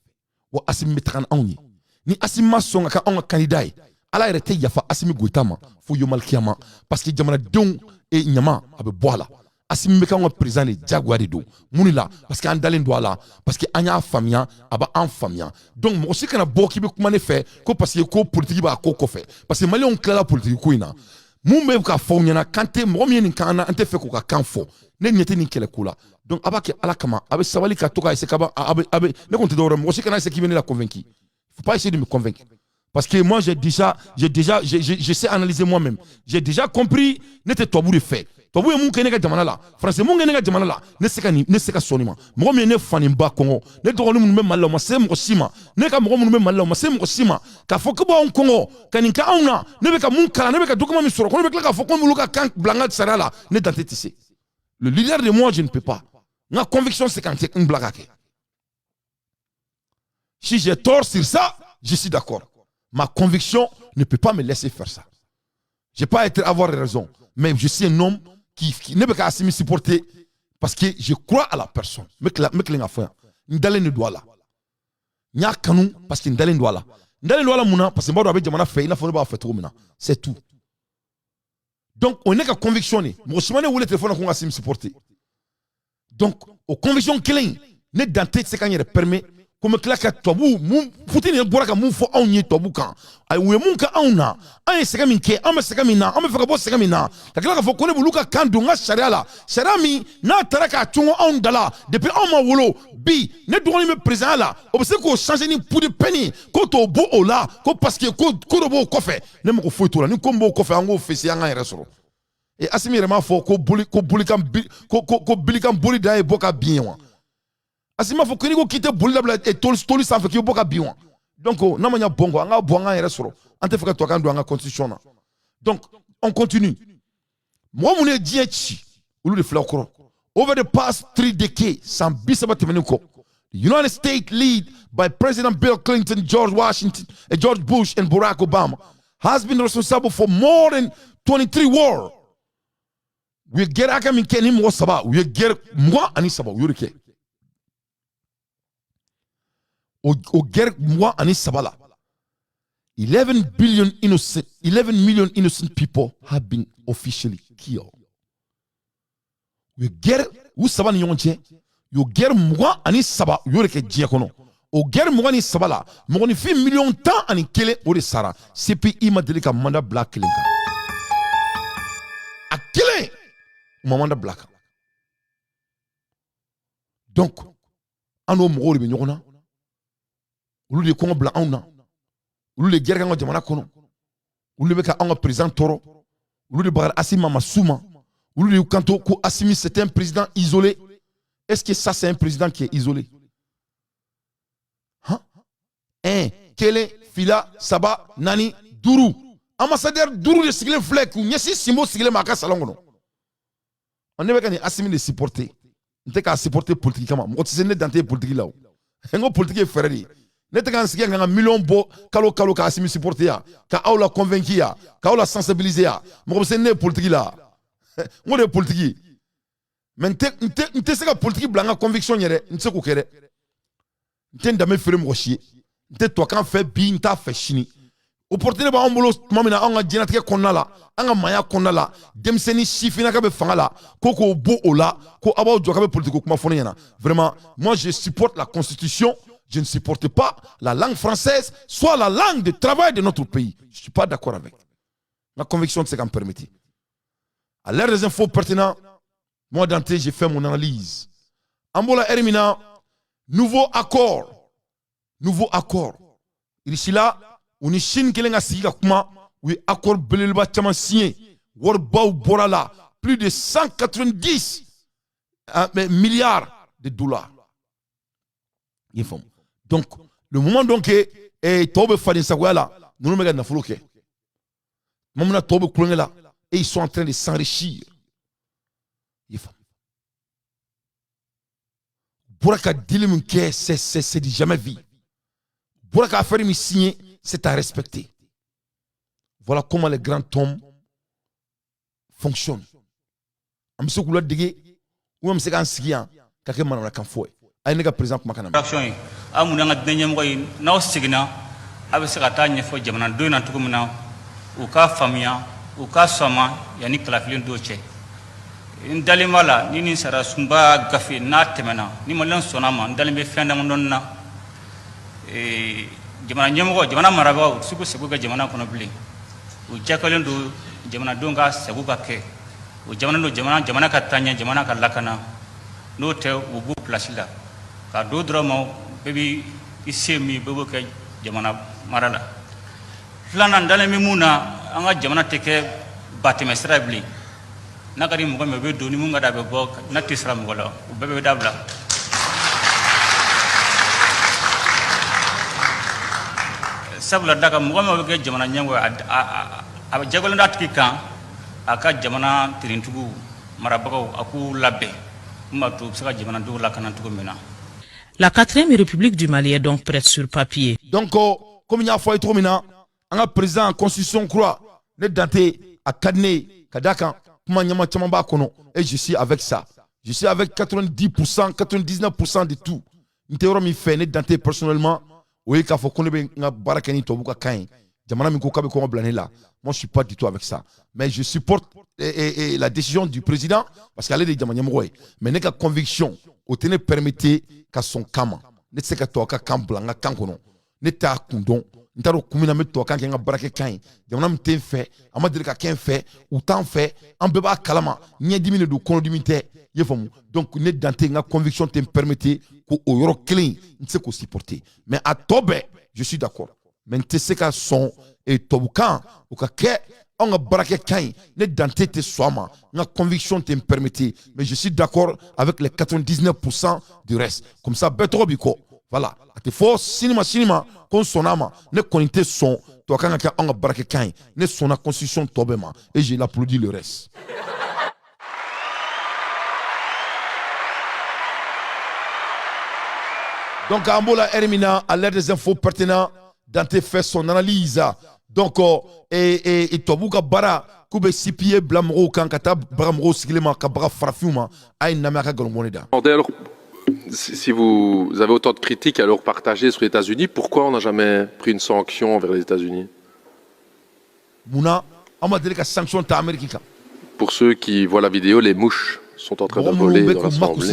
A: ou assimilé tran en ni. Ni assimilé son en candidat, à la réalité, il y a fa assimilé goutama, fou yomal kiama, parce que jamana don et nyama abe boala. Assimilé en présent les jaguari do, munila, parce qu'en dalen doala, parce que anya famia, aba en famia. Donc, moi aussi, quand on a beaucoup de comment fait, parce que ko politique ba ko fait, parce que Mali on clair la politique ko ina. Mou me ka fo nyana kante mo mi ni kana ante fe ko ka kanfo. Ne nyete ni kele kula. Donc abaki ala kama, abe sawali ka toka ese kaba abe ne compte d'or moi aussi quand c'est qui vient la convaincre. Faut pas essayer de me convaincre. Parce que moi je sais analyser moi-même. J'ai déjà compris n'était toi bout de fait. Tobu ye mun kɛ ne ka jamana la français mun kɛ ne ka jamana la ne se ka sɔnni ma mɔgɔ min ye ne fani ba kɔngɔ ne dɔgɔnin minnu bɛ Mali la o ma se mɔgɔ si ma ne ka mɔgɔ minnu bɛ Mali la o ma se mɔgɔ si ma k'a fɔ ko b'anw kɔngɔ ka nin kɛ anw na ne bɛ ka mun kalan ne bɛ ka document min sɔrɔ ko ne bɛ tila k'a fɔ ko m'olu ka kan bila n ka sariya la ne Dante tɛ se le leader de moi je ne peux pas n ka conviction c'est kan n bila ka kɛ si j'ai tort sur ça je suis d'accord ma conviction ne peut pas me laisser faire ça j'ai pas avoir raison mais je suis un homme qui ne peut pas me supporter parce que je crois à la personne. Me klinga fa. Ndale ne doit là. Nya kanu parce que ndale doit là. Ndale doit là mouna parce que mba doit jamana fait, il faut pas faire trop maintenant. C'est tout. Donc on est qu'à convictionner. Mo simane ou le téléphone qu'on va me supporter. Donc aux convictions clés, ne Dante c'est quand il permet comme claque tobu mou Poutine bora ka mou fo onye tobu kan ay we mun ka auna ay seka min ke am seka min na am fa ka bo seka min na la claque fo ko ne buluka kan do nga sharia la sharia mi na taraka tungo on dala depuis on ma wolo bi ne do ni me président la o se ko changer ni pour de penny ko to bo o la ko parce que ko do bo ko fe ne mo ko fo to la ni ko mbo ko fe ngo fe si anga yere soro et asimi vraiment fo ko buli kan ko buli kan buli da e boka bien wa asima fo kini ko kite boli la et toli sans fait ki boka biwan donc na manya bongo anga bonga yere soro ante feka to kan do anga constitution na donc on continue mo mu ne diechi ulu de flakoro over the past 3 decades some bisaba temeniko the United States led by President Bill Clinton, George Bush and Barack Obama has been responsible for more than 23 wars. We get akamin kenim wasaba we get moi ani saba yurike au guerre moi ani sabala 11 million innocent people have been officially killed. We guerre ou saba ni yonche yo guerre moi ani saba yore ke dia kono o guerre moi ani sabala mo ni fi million temps ani kele o de sara CPI ma delika manda black linka a kele manda black donc ano mo be nyona ulu de kongo blanc on na ulu de guerre kan jamana kono ulu be ka an président toro ulu de bagar Assimi Massouma ulu de kanto ko Assimi c'est un président isolé. Est-ce que ça c'est un président qui est isolé? Hein? Kele fila saba nani duru ambassadeur duru de sigle flek nyesi simo sigle maka salongo on ne be kan Assimi de supporter nte ka supporter politiquement mo tse ne Dante politique là ngo politique ferrari ne te kan sigi nga million bo kalo ka Assimi supporter ya ka awla convaincu ya ka awla sensibiliser ya mo se ne politique là ngo de politique mais nte se ka politique blanga conviction yere nte ko kere nte ndame fere mo chier nte to kan fait bi nta fait chini opportunité ba on bolo mamina on ga jinatike konna la anga maya konna la demseni chifina ka be fanga la koko bo ola ko aba jo ka be politique kuma fona yana vraiment moi je supporte la constitution. Je ne supporte pas la langue française, soit la langue de travail de notre pays. Je ne suis pas d'accord avec. Ma conviction, c'est qu'en permettez. À l'ère des infos pertinentes, moi, Dante, j'ai fait mon analyse. Ambola Hermina, nouveau accord. Nouveau accord. Ici là, on est Chine qui est signé kuma, oui, accord Belelba Tchaman signé. Worba Borala, plus de 190 milliards de dollars. Donc, le moment donc est Tobe Fadin Sagwala, nous nous mettons dans le flou. Moment Tobe Koulongela, et ils sont en train de s'enrichir. Bouraka Dilimke, c'est du jamais vu. Bouraka Affaire signé, c'est à respecter. Voilà comment les grands hommes fonctionnent. Amso Koula Dege, ou Amse Gansian, Kakeman la Kanfoy. Ay nega président makana
M: action yi amuna nga dinañ moy naw signa abe saka tanye fo jamana do na tukumna u ka famia u ka soma yani klafilin do che ndali mala nini sara sumba gafi na temena ni molan sonama ndali be fenda mon na jamana nyemo jamana maraba suku suku ga jamana kono bli u jakalen do jamana do nga sabu bakke u jamana ka tanya jamana ka lakana no te u bu place la ka do drama bebi isemi bebo ke jamana marala flana ndale mimuna anga jamana teke batime strabli n'a ka di mɔgɔ min o bɛ don ni mun ka da bɛ bɔ n'a tɛ sira mɔgɔ la o bɛɛ bɛ dabila. sabula daga mɔgɔ min bɛ kɛ jamana ɲɛmɔgɔ a jagolen da tigi kan a ka jamana tirintigiw marabagaw a k'u labɛn min b'a to u bɛ se ka jamanadenw lakana cogo min na.
N: La 4e République du Mali est donc prête sur papier.
A: Donc, comme il y a fait trop maintenant, un président en constitution croit, ne Dante à Kadne, Kadaka, Kumanyama Chamamba Kono, et je suis avec ça. Je suis avec 90%, 99% de tout. N'tero mi fait, ne Dante personnellement, oui, qu'il faut qu'on ait un barakani tobuka kain. Jamana mi kokabe ko blané là. Moi, je suis pas du tout avec ça. Mais je supporte la décision du président parce qu'elle est de Jamanyamoué. Mais n'est qu'à conviction, au tenez permettez qu'à son kama. Ne sais qu'à toi qu'à Kambla, Kankono. Ne t'a kundon. N'taro kumina me toi quand un barake kain. Jamana me t'en fait. Ama dire qu'à fait ou t'en fait. En beba kalama. N'y a 10 minutes de condomité. Donc, ne dans tes convictions te permettez qu'au euro clean, ne sais qu'au supporter. Mais à Tobe, je suis d'accord. Mais tu sais qu'à son et Tobukan, ou qu'à on a braqué kain, ne dans tes soima, ma conviction te permettez. Mais je suis d'accord avec les 99% du reste. Comme ça, Betro Biko. Voilà. Il faut cinéma, qu'on sonama, ne connaissez son, toi quand on a braqué kain, ne son a constitution Tobema. Et j'ai applaudi le reste. Donc, Ambola Hermina, à l'aide des infos pertinentes, Dante fait son analyse. Donc, et Tobuka Bara, Koube Sipié, Blamro, Kankata, Bramro, Siglema, Kabra, Frafuma, Aïn Namaka Galmoneda.
O: Alors, si vous avez autant de critiques à leur partager sur les États-Unis, pourquoi on n'a jamais pris une sanction envers les États-Unis?
A: Mouna, on m'a dit que sanction ta américaine.
O: Pour ceux qui voient la vidéo, les mouches sont en train de voler dans l'Assemblée.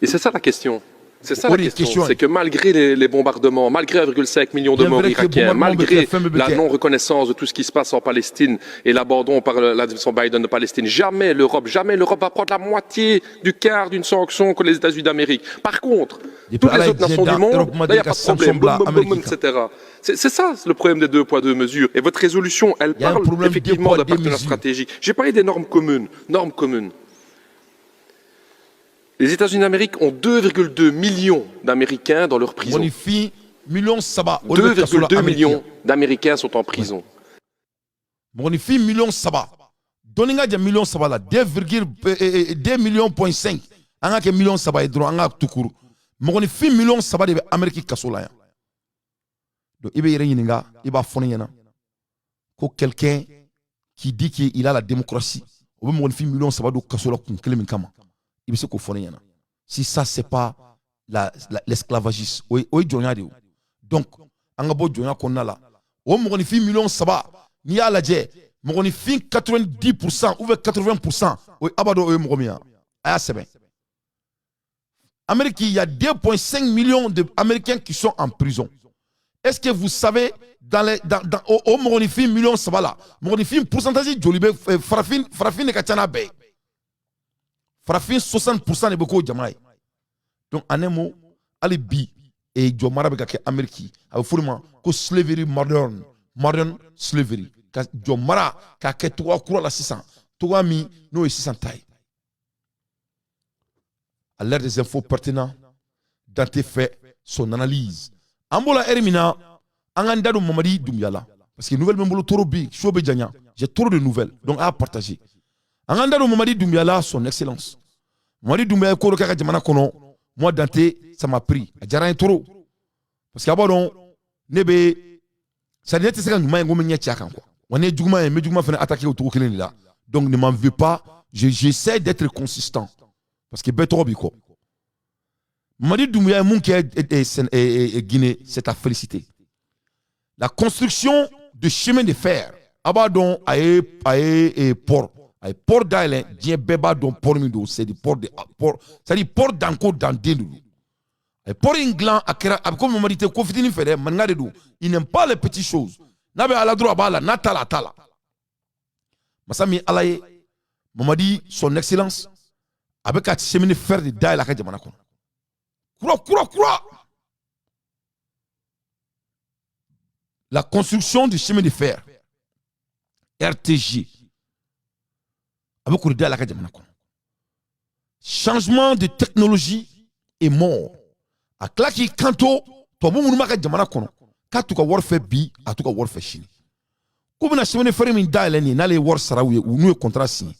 O: Et c'est ça la question. C'est ça la question. C'est que malgré les bombardements, malgré 1,5 million de morts irakiens, malgré la non-reconnaissance de tout ce qui se passe en Palestine et l'abandon par l'administration Biden de Palestine, jamais l'Europe va prendre la moitié du quart d'une sanction que les États-Unis d'Amérique. Par contre, toutes les autres nations du monde, là, il n'y a pas de problème, etc. C'est ça le problème des 2 poids 2 mesures. Et votre résolution, elle parle effectivement d'un partenariat stratégique. J'ai parlé des normes communes. Les États-Unis d'Amérique ont 2,2 millions d'Américains dans leur prison. 2,2 millions d'Américains sont en prison.
A: 2,5 millions. 2,2 millions. 1 million saba edro anga tukuru. 2 millions saba de Amérique kasola. Donc il va yininga, il va fournir ko quelqu'un qui dit qu'il a la démocratie. Au moins 2 millions saba de kasola kun kelemi kama. Si ça, c'est pas l'esclavagisme, donc, on a beau dire qu'on a là. On a 1 million saba, ni à la djé, on a 90% ou 80%, oui, abado, Amérique, il y a 2,5 millions d'Américains qui sont en prison. Est-ce que vous savez, au moins 1 million saba là, on a un pourcentage de Jolibé, Farafine et Kachana Bay. Farafin 60% de beaucoup de Jamaï. Donc, en un mot, alibi et Jomara Bekake Amérique, a vraiment que slavery modern slavery. Jomara, kake 3 cours la 600, 3 mi, no 600 taille. À l'ère des infos pertinentes, Dante fait son analyse. Ambola Hermina, Angandado Mamadi Doumbia. Parce que nouvelles membres trop big, Chobe Djanya. J'ai trop de nouvelles, donc à partager. Angandado Mamadi Doumbia, son excellence. Mamadi Doumbia, Koro Kaka Djamana Kono, moi Dante, ça m'a pris. Adjara trop. Parce qu'abord, Nebe, ça n'est pas ce que nous avons fait. On est Djougma et Medjougma fait attaquer au tour là. Donc ne m'en veux pas, j'essaie d'être consistant. Parce que Beto Biko. Mamadi Doumbia, mon qui est Guinée, c'est à féliciter. La construction de chemin de fer, Abadon a port. Ay port d'Island, j'ai beba don port mido, c'est du port de port, c'est-à-dire port d'encore dans Dénoulou. Ay port inglan akera, comme on m'a dit, confitini fere, mangadou, il n'aime pas les petites choses. N'abe ala droit bala, natala tala. Masami alaye, m'a dit son excellence, avec un chemin de fer de Daïla Kadjamanakon. Croix. La construction du chemin de fer RTG a beaucoup de la jamana kono. Changement de technologie est mort. A klaki kanto to bu munuma ka jamana kono ka tuka warfe bi a tuka warfe shini. Ko bina semene fere min daile ni nale war sarawu ye nu contrat signé.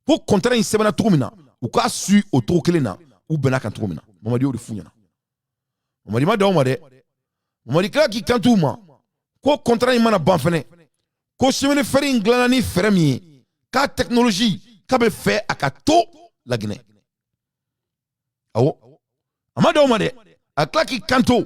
A: Ko contrat in semena tugumina u ka su o to kelena u bena kan tugumina. Mamadi o de funyana. Mamadi ma dawo ma de. Mamadi klaki kanto ma ko contrat in mana ban fene. Ko semene fere in glanani fere mi ka technologie ka be fait aka to la Guinée. Awo amado made aklaki kanto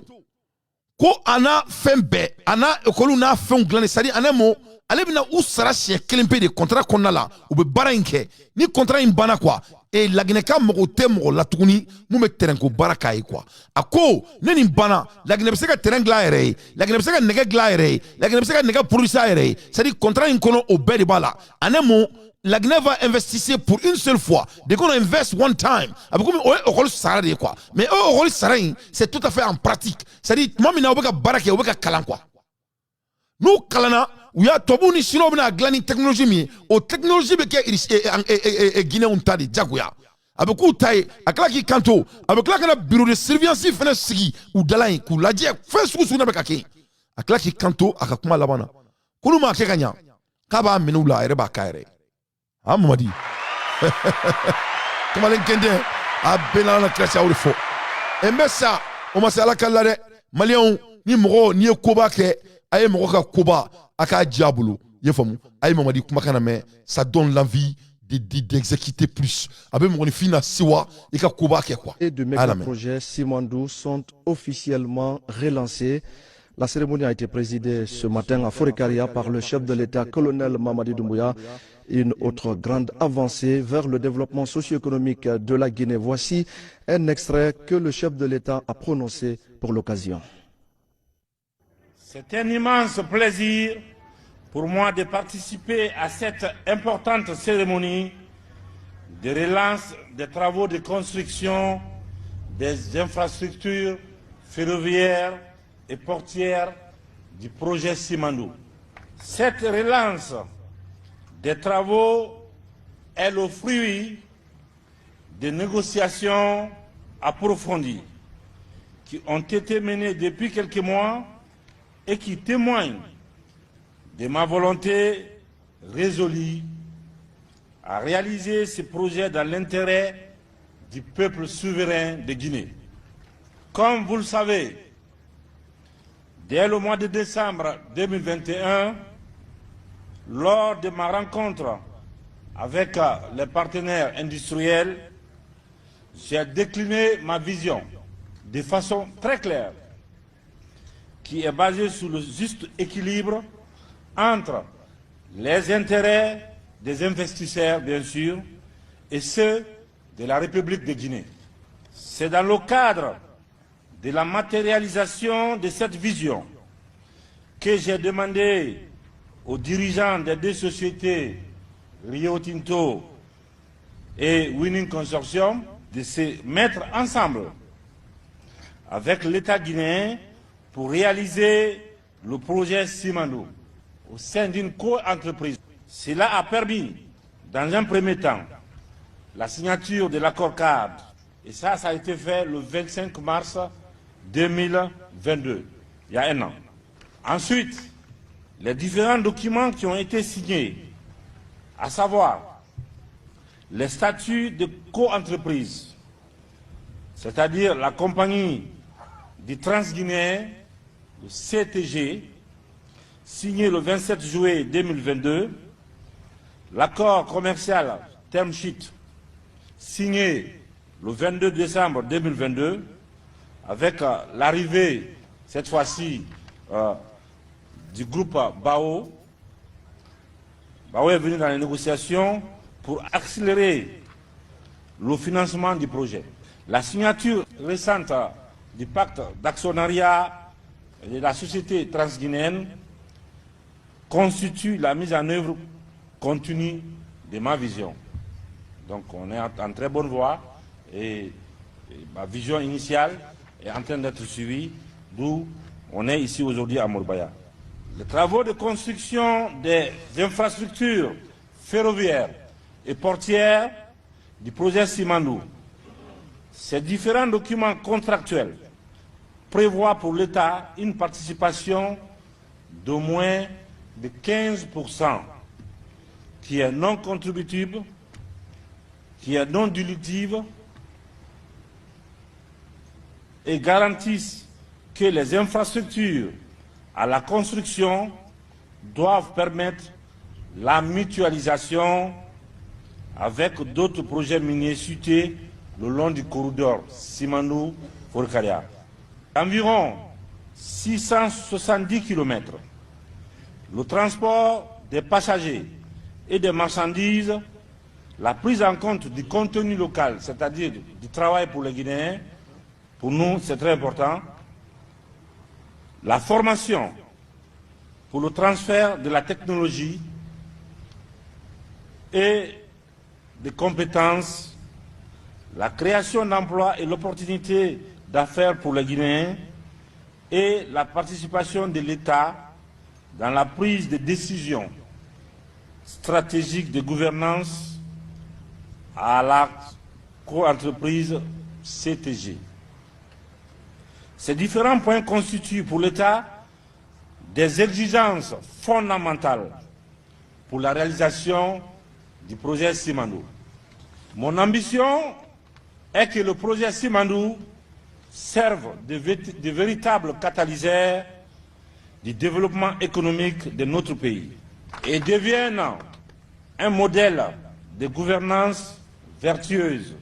A: ko ana fembe ana ekolu na fon glane sadi anemo ale bina usara sie kelempe de contrat konnala ou be baranke ni contrat in bana quoi et la Guinée ka mo te mo la tuguni mu me terrain ko baraka yi quoi ako neni bana la Guinée be se ka terrain gla ere la Guinée be se ka nega gla ere la Guinée be se ka nega produisa ere sadi contrat in kono o be de bala anemo la Guinée va investir pour une seule fois. Dès qu'on invest one time, quoi. Mais c'est tout à fait en pratique. C'est-à-dire, moi, quoi. Nous, kalana, où y a tobu ni sino bina glani technologie mi, o technologie be ke Guinée on tadi jaguya. Avec où taille, avec là qui kanto, avec là que bureau de surveillance fait sigi ou dalain, kou la die, fait sous na bekake. Avec là qui kanto, avec kuma labana. Kulu ma ke ganya, kaba menula ereba kaire. Ah, Mamadi. Comment l'enkende a bela la classe à fo. Et mais ça, on m'a sala kalare Malien ni moro ni koba ke aye moro ka koba aka diabolo. Yefamu. Aye Mamadi kuma kana mais ça donne l'envie d'exécuter plus. Abe moro ni fina siwa et ka koba ke quoi.
P: Et de méga projets Simandou sont officiellement relancés. La cérémonie a été présidée ce matin à Forikaria par le chef de l'État, colonel Mamadi Doumbouya. Une autre grande avancée vers le développement socio-économique de la Guinée. Voici un extrait que le chef de l'État a prononcé pour l'occasion.
Q: C'est un immense plaisir pour moi de participer à cette importante cérémonie de relance des travaux de construction des infrastructures ferroviaires et portières du projet Simandou. Cette relance des travaux est le fruit de négociations approfondies qui ont été menées depuis quelques mois et qui témoignent de ma volonté résolue à réaliser ces projets dans l'intérêt du peuple souverain de Guinée. Comme vous le savez, dès le mois de décembre 2021, lors de ma rencontre avec les partenaires industriels, j'ai décliné ma vision de façon très claire, qui est basée sur le juste équilibre entre les intérêts des investisseurs, bien sûr, et ceux de la République de Guinée. C'est dans le cadre de la matérialisation de cette vision que j'ai demandé aux dirigeants des deux sociétés, Rio Tinto et Winning Consortium, de se mettre ensemble avec l'État guinéen pour réaliser le projet Simandou au sein d'une co-entreprise. Cela a permis, dans un premier temps, la signature de l'accord cadre. Et ça a été fait le 25 mars 2022, il y a un an. Ensuite, les différents documents qui ont été signés, à savoir les statuts de co-entreprise, c'est-à-dire la compagnie du Transguinéen, le CTG, signé le 27 juillet 2022, l'accord commercial term sheet, signé le 22 décembre 2022, avec l'arrivée, cette fois-ci, du groupe BAO. BAO est venu dans les négociations pour accélérer le financement du projet. La signature récente du pacte d'actionnariat de la société transguinéenne constitue la mise en œuvre continue de ma vision. Donc on est en très bonne voie et ma vision initiale est en train d'être suivie, d'où on est ici aujourd'hui à Morbaya. Les travaux de construction des infrastructures ferroviaires et portières du projet Simandou. Ces différents documents contractuels prévoient pour l'État une participation d'au moins de 15%, qui est non contributive, qui est non dilutive, et garantissent que les infrastructures à la construction doivent permettre la mutualisation avec d'autres projets miniers cités le long du corridor Simandou-Forcaria. Environ 670 km. Le transport des passagers et des marchandises, la prise en compte du contenu local, c'est-à-dire du travail pour les Guinéens, pour nous c'est très important. La formation pour le transfert de la technologie et des compétences, la création d'emplois et l'opportunité d'affaires pour les Guinéens et la participation de l'État dans la prise de décisions stratégiques de gouvernance à la co-entreprise CTG. Ces différents points constituent pour l'État des exigences fondamentales pour la réalisation du projet Simandou. Mon ambition est que le projet Simandou serve de véritable catalyseur du développement économique de notre pays et devienne un modèle de gouvernance vertueuse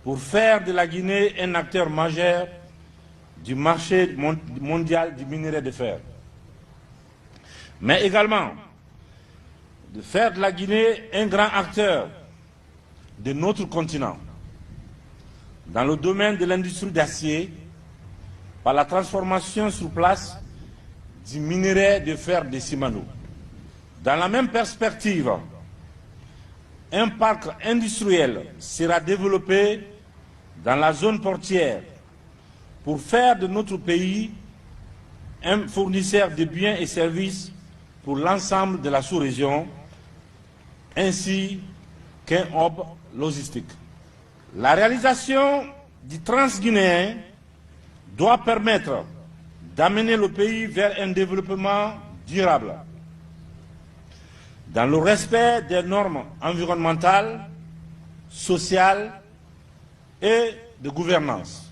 Q: pour faire de la Guinée un acteur majeur du marché mondial du minerai de fer, mais également de faire de la Guinée un grand acteur de notre continent dans le domaine de l'industrie d'acier par la transformation sur place du minerai de fer de Simandou. Dans la même perspective, un parc industriel sera développé dans la zone portière pour faire de notre pays un fournisseur de biens et services pour l'ensemble de la sous-région, ainsi qu'un hub logistique. La réalisation du Transguinéen doit permettre d'amener le pays vers un développement durable, dans le respect des normes environnementales, sociales et de gouvernance,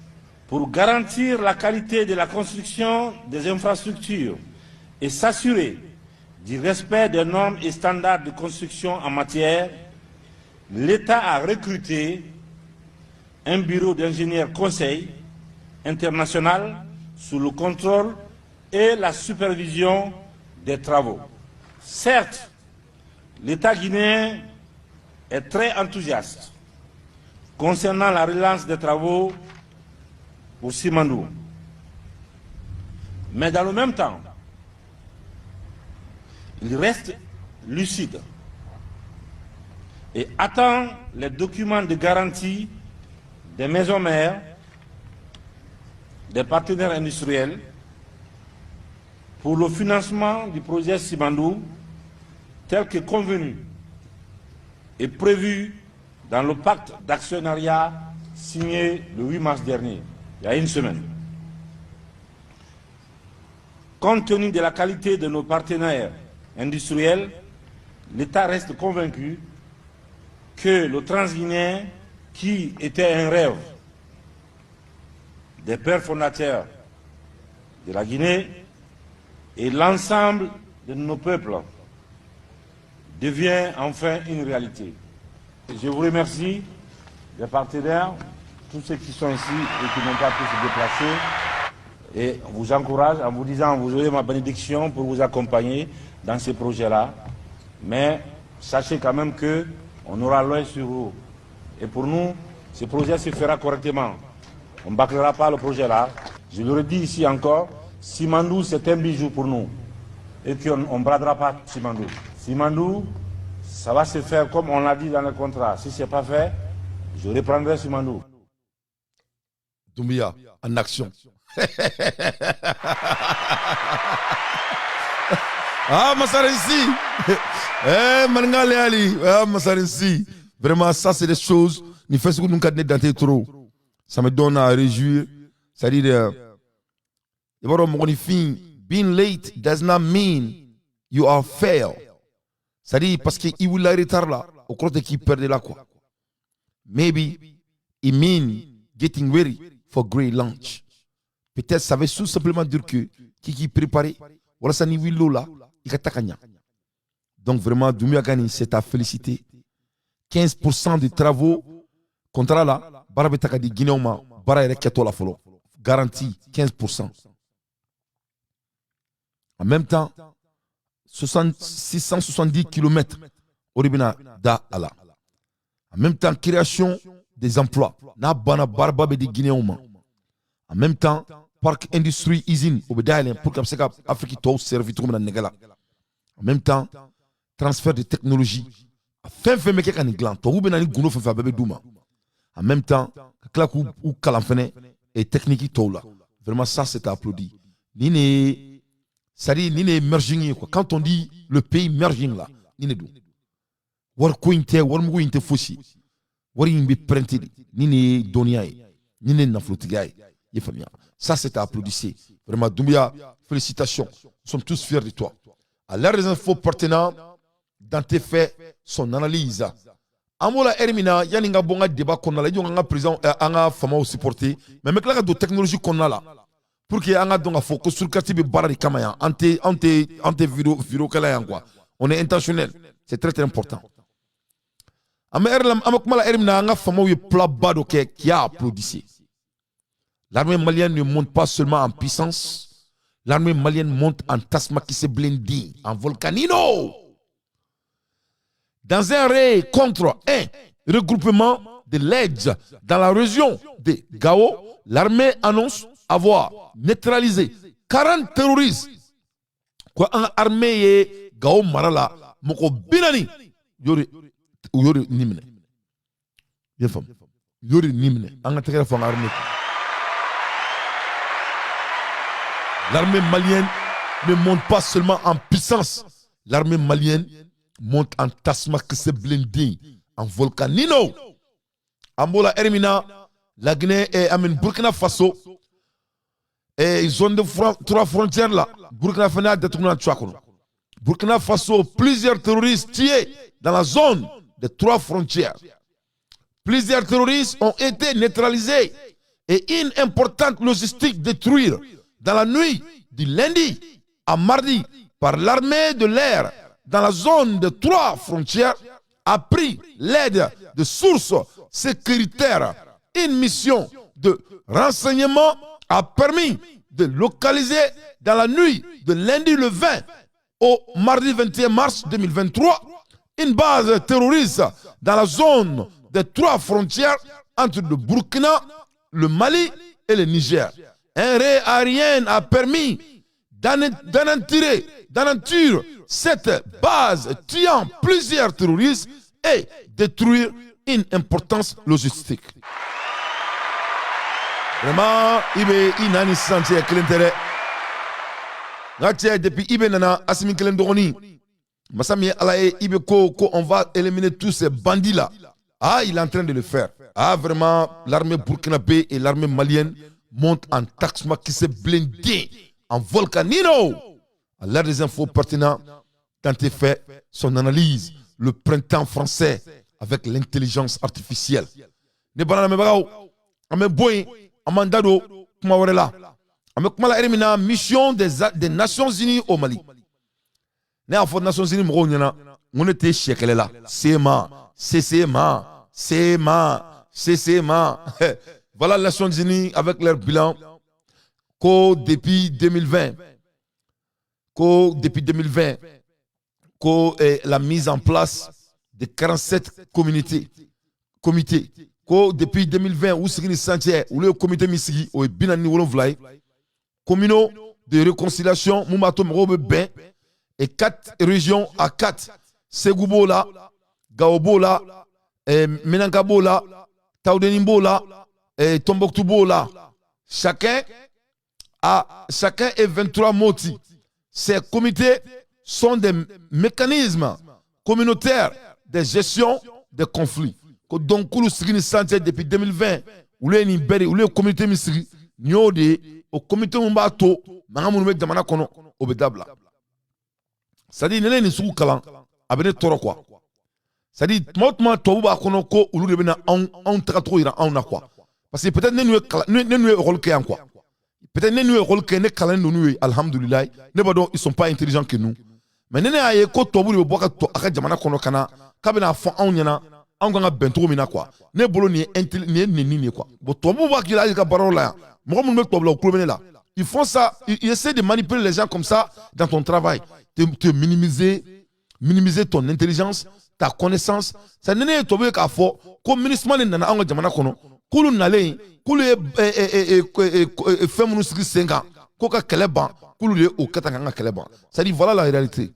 Q: pour garantir la qualité de la construction des infrastructures et s'assurer du respect des normes et standards de construction en matière. L'État a recruté un bureau d'ingénieurs conseil international sous le contrôle et la supervision des travaux. Certes, l'État guinéen est très enthousiaste concernant la relance des travaux pour Simandou. Mais dans le même temps, il reste lucide et attend les documents de garantie des maisons mères, des partenaires industriels pour le financement du projet Simandou tel que convenu et prévu dans le pacte d'actionnariat signé le 8 mars dernier, il y a une semaine. Compte tenu de la qualité de nos partenaires industriels, l'État reste convaincu que le Transguinéen, qui était un rêve des pères fondateurs de la Guinée et l'ensemble de nos peuples, devient enfin une réalité. Je vous remercie, les partenaires, tous ceux qui sont ici et qui n'ont pas pu se déplacer, et on vous encourage en vous disant, vous aurez ma bénédiction pour vous accompagner dans ces projets-là, mais sachez quand même qu'on aura l'œil sur vous. Et pour nous, ce projet se fera correctement. On ne bâclera pas le projet là. Je le redis ici encore, Simandou c'est un bijou pour nous. Et qu'on ne bradera pas Simandou. Simandou, ça va se faire comme on l'a dit dans le contrat. Si ce n'est pas fait, je reprendrai Simandou.
A: Doumbouya, en action. Ah, Massarensi. Maningale Ali. Ah, Massarensi. Vraiment, ça, c'est des choses. Ni fait ce que nous avons trop. Ça me donne à réjouir. C'est-à-dire, being late does not mean you are fail. C'est-à-dire, parce qu'il vous la retard là, au côté qui perd là quoi. Maybe it mean getting ready for great lunch. Peut-être ça veut tout simplement dire que qui préparé, voilà ça niveau là, il a takanya. Donc vraiment, Doumbouya Gagny, c'est à féliciter. 15% des travaux, contrat là, Barabe Takadi Guinéoma, Barabe Keto la Folo. Garantie 15%. En même temps, 670 km Oribina da ala. En même temps, création des emplois. Na bana Barabe de Guinéoma. En même temps, parc industrie usine au Bédaïlen pour que l'Afrique soit servie tout le monde. En même temps, transfert de technologie. En même temps, et technique vraiment ça c'est applaudi. Quand on dit le pays merging là, ça c'est à applaudir. Vraiment Doumbouya, félicitations. Nous sommes tous fiers de toi. À l'ère des infos pertinents, dans tes faits, son analyse. Amola Hermina, Yaninga Bonga débat qu'on a là, il y a un président, un femme au supporter, mais avec la technologie qu'on a là, pour qu'il y ait un donc à focus sur le quartier de Barari Kamaya, ante viro quoi. On est intentionnel, c'est très très important. Amakmala Hermina, un femme au plat bas qui a applaudi. L'armée malienne ne monte pas seulement en puissance, l'armée malienne monte en tasma qui se blindé, en volcanino. Dans un raid contre un regroupement de l'Edge dans la région de Gao, l'armée annonce avoir neutralisé 40 terroristes. Quoi, en armée Gao Marala, Moko Binani, Yori Nimne. Bien femme. Yori Nimne. En attaquant la armée. L'armée malienne ne monte pas seulement en puissance. L'armée malienne monte en tasma que c'est blindé, en volcanino. Ambola Hermina, la Guinée et Burkina Faso. Et ils ont trois frontières là. Burkina Faso, Burkina Faso, plusieurs terroristes tués dans la zone des trois frontières. Plusieurs terroristes ont été neutralisés et une importante logistique détruite dans la nuit du lundi à mardi par l'armée de l'air dans la zone de trois frontières a pris l'aide de sources sécuritaires. Une mission de renseignement a permis de localiser dans la nuit de lundi le 20 au mardi 21 mars 2023 une base terroriste dans la zone des trois frontières entre le Burkina, le Mali et le Niger. Un raid aérien a permis d'anéantir cette base, tuant plusieurs terroristes et détruire une importance logistique. Vraiment, Ibe Inani Santé Clintere. Depuis Ibe Nana, Assimi Klendoroni. Massami Alae Ibe Ko, on va éliminer tous ces bandits-là. Ah, il est en train de le faire. Ah, vraiment, l'armée burkinabé et l'armée malienne montent en taxma qui s'est blindé en volcanino. À l'ère des infos pertinents, tant est fait son analyse, le printemps français avec l'intelligence artificielle. Ne banana me bagao, ame boy, amandado, kuma warela. Ame kuma la elimina mission des Nations Unies au Mali. Ne a fait Nations Unies mo nyana, on était chekele là. CMA. Voilà les Nations Unies avec leur bilan depuis 2020. La mise en place de 47 comités. Depuis 2020, où c'est le comité misigi, où binani wolonvlai, communaux de réconciliation, Moumatom Robe Ben, et 4 régions à 4. Segoubola, Gaobola, Menangabola, Taudenimbola, Tombouctoubola, chacun est 23 moti. Ces comités sont des mécanismes communautaires de gestion des conflits. Donc, depuis 2020, où les comités misri, au comité Mumbato, Mangamoumé Damana Kono, Obedabla. C'est-à-dire, il y a une sous kalan, abene toro quoi. C'est-à-dire, moi, Touba Kono, ko, ou le bena, on trato ira, on a quoi. Parce que peut-être, nous, rôle qu'il y a quoi. Peut-être, nous, rôle qu'il y a kalan, nous, alhamdoulilah, ils ne sont pas intelligents que nous. Mais nous, aye ko Touba, le boka, aka Damana Kono, kana, kabena, fond, on yana, on ganga bento mina quoi. Ne bolo ni ni quoi. Bon, Touba, qui a la parole là. Moi, je me là. Ils font ça, ils essaient de manipuler les gens comme ça dans ton travail. Te minimiser ton intelligence, ta connaissance. Ça n'est pas tout qu'à fort. Comme ministre de nana anga jamana kono, kulu nale, kulu fait mon usri 5 ans, koka keleban, kulu au katanga keleban. Ça dit voilà la réalité.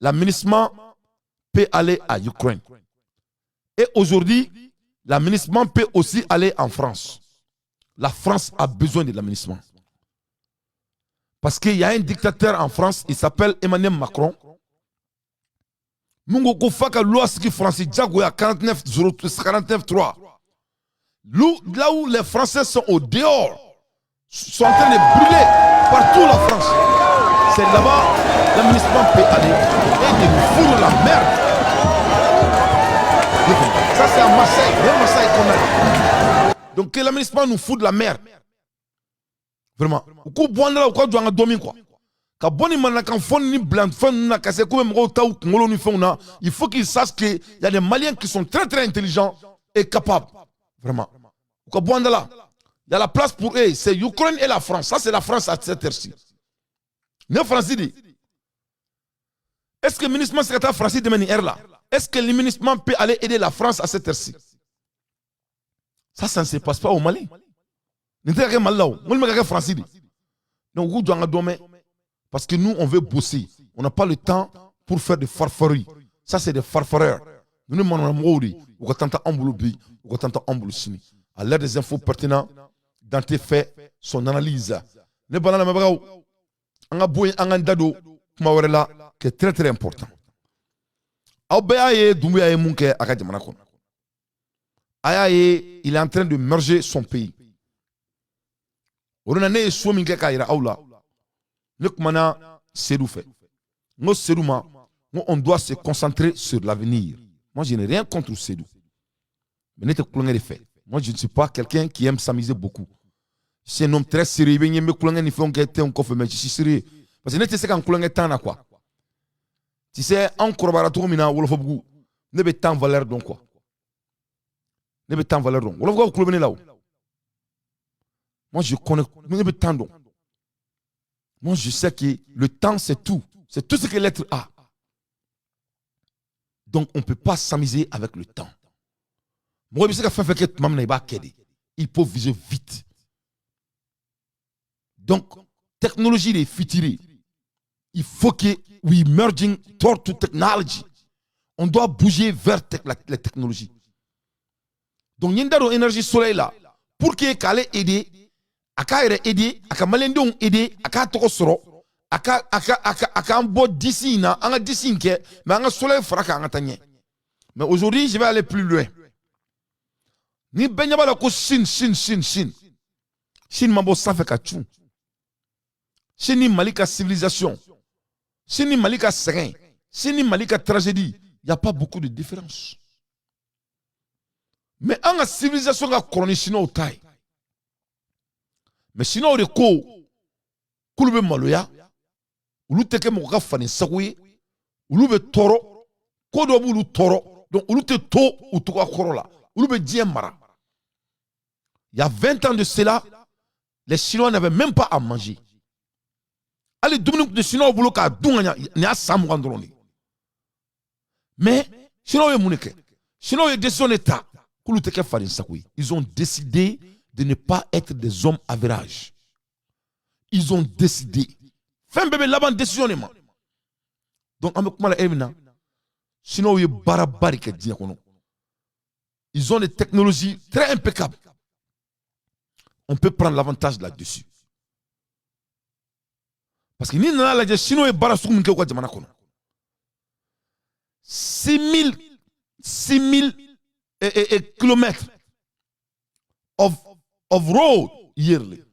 A: L'aménagement peut aller à Ukraine. Et aujourd'hui, l'aménagement peut aussi aller en France. La France a besoin de l'aménagement. Parce qu'il y a un dictateur en France, il s'appelle Emmanuel Macron. Nous avons fait la loi française, 49.3. Là où les Français sont au dehors, sont en train de brûler partout la France. C'est là-bas, l'aménagement peut aller et de nous foutre la merde. Ça c'est à Marseille, même Marseille qu'on a. Donc que l'aménagement nous fout de la merde. Vraiment. Il faut qu'ils sachent qu'il y a des Maliens qui sont très très intelligents et capables. Vraiment. Il y a la place pour eux. C'est l'Ukraine et la France. Ça, c'est la France à cette heure-ci. Le Français dit, est-ce que le ministre secrétaire français de là? Est-ce que le ministre peut aller aider la France à cette heure-ci? Ça ne se passe pas au Mali. Donc, parce que nous, on veut bosser. On n'a pas le temps pour faire des farfareries. Ça, c'est des farfareurs. Nous ne demandons pas à l'aide des infos pertinentes, dans tes faits, son analyse. Qui est très très important. Il est en train de merger son pays. On doit se concentrer sur l'avenir. Moi, je n'ai rien contre Sédou. Mais moi, je ne suis pas quelqu'un qui aime s'amuser beaucoup. C'est un homme très sérieux. Je suis sérieux. Parce que je sais qu'on a quoi. Tu sais, en collaborateur, ne peut pas valeur donc quoi. Ne peut pas valeur donc. Moi, je connais. Ne peut pas donc. Moi, je sais que le temps, c'est tout. C'est tout ce que l'être a. Donc, on ne peut pas s'amuser avec le temps. Moi, je sais que il faut viser vite. Donc, technologie est futurée. Il faut que we merging toward to technology. On doit bouger vers la technologie. Donc, il y a une énergie soleil là. Pour qu'il ait aider, aider, malendon aider, toko soro, un beau d'ici, un d'ici, mais un soleil fera mais aujourd'hui, je vais aller plus loin. Ni benyaba la ko Chine. Chine mabo ça fait kachou. Chine malika civilisation. Chine malika serein. Chine malika tragédie. Il n'y a pas beaucoup de différence. Mais en civilisation a chronique chinois au taille. Mais sinon le ko kulube maloya ulu teke mo gafane sakwe ulu be toro ko do bulu toro donc ulu te to ou to akorola ulu be diemara. Il y a 20 ans de cela, les Chinois n'avaient même pas à manger. Allez, les Chinois au boulot, il y a 100 mois. Mais, Chinois, ils ont décidé de ne pas être des hommes averages. Ils ont décidé. Fin bébé, là-bas, décision. Donc, Chinois, ils ont des technologies très impeccables. on peut prendre l'avantage là-dessus. Parce que ni nana la Chinois et Barasou Minke kwa jamana kono. 6 000 kilomètres of road yearly.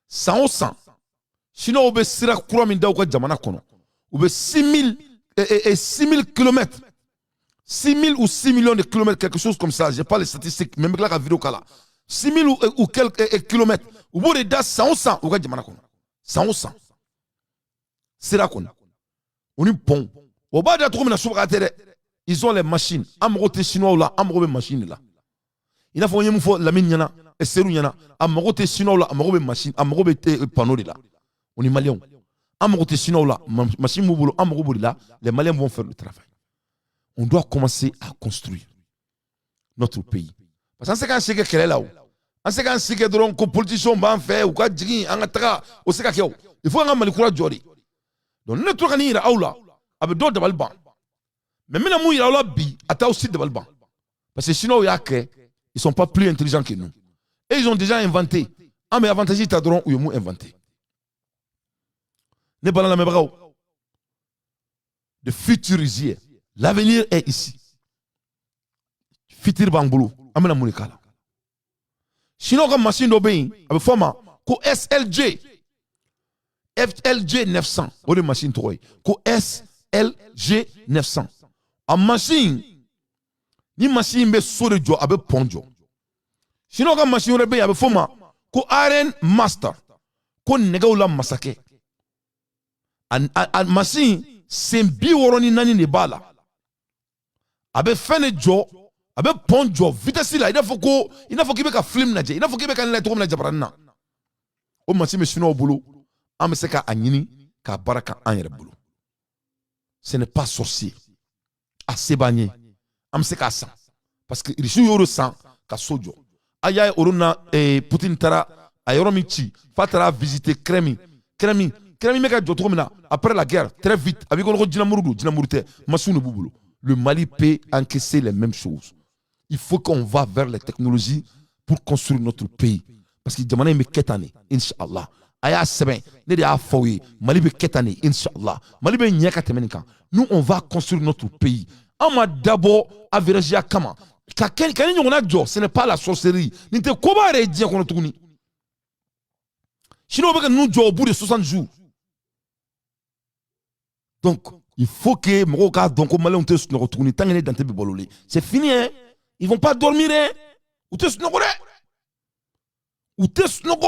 A: 100 Chinois oube sira kura min da kwa jamana kono. Oube 6 000 kilomètres. 6 000 ou 6 millions de kilomètres, quelque chose comme ça. Je n'ai pas les statistiques, même là, la vidéo kala. 6 000 ou quelques kilomètres. Au bout de das 100 ou quoi jamana kono. 100. C'est là qu'on a. On est bon. Au bas de la troupe, ils ont les machines. Amrote chinois là, amrobe machine là. Il a fallu me faire la mine yana, et serou yana. Amrote chinois là, amrobe machine, amrobe panneau là. On est malien. Amrote chinois là, machine mouboulou, amrobe là. Les Maliens vont faire le travail. On doit commencer à construire notre pays. Parce que c'est quand c'est qu'elle est là. En ce cas, si que drôle que politicien ban fait ou quoi digi en attra au seka kyo. Il faut un malikura jori. Donc ne trouve ni ira aula avec d'autres de balban. Mais maintenant mou ira aula bi ata aussi de balban. Parce que sinon ils sont pas plus intelligents que nous. Et ils ont déjà inventé. Ah mais avantage ta drôle ou mou inventé. Ne pas la même bravo. Le futur is here. L'avenir est ici. Futur bangboulou. Amena mounikala. Sinon, comme machine d'obéir, avec format, ko SLJ 900, ou de machine trop, ko SLG 900. En machine, ni machine be sur le job avec ponjo. Sinon, comme machine d'obéir, avec format, ko Iron Master, ko negaoula massacre. En machine, c'est bioroni nani ne bala. Avec fin de job. Avec ponjo vitesse là il faut qu'il y ait un film nadje il faut qu'il y ait un lettre comme la jabrana o masi me sino boulot am se ka anyini ka baraka anyere boulot ce n'est pas sorcier assez bagné am se ka sang parce que il yoro sang ka sojo aya oruna Poutine tara ayoromichi fatara visiter Kremlin meka joto mina après la guerre très vite avec on dina murute masunu boulot le Mali peut encaisser les mêmes choses. Il faut qu'on va vers les technologies pour construire notre pays. Parce que Jamana me ketane, Inch'Allah. Aya seben, ne de a foye, Mali be ketane, Inch'Allah. Mali be nyaka temenika. Nous, on va construire notre pays. Ama d'abord, average kama. Quand on a dit, ce n'est pas la sorcellerie. Ni te koba re dia kono tukuni. Sinon, on va nous dire au bout de 60 jours. Donc, il faut que Moroka, donc, au Mali, on te retourne. Tant que dans tes bibololé. C'est fini, hein. Ils vont pas dormir, hein. Ou te snogore. Ou te snogo.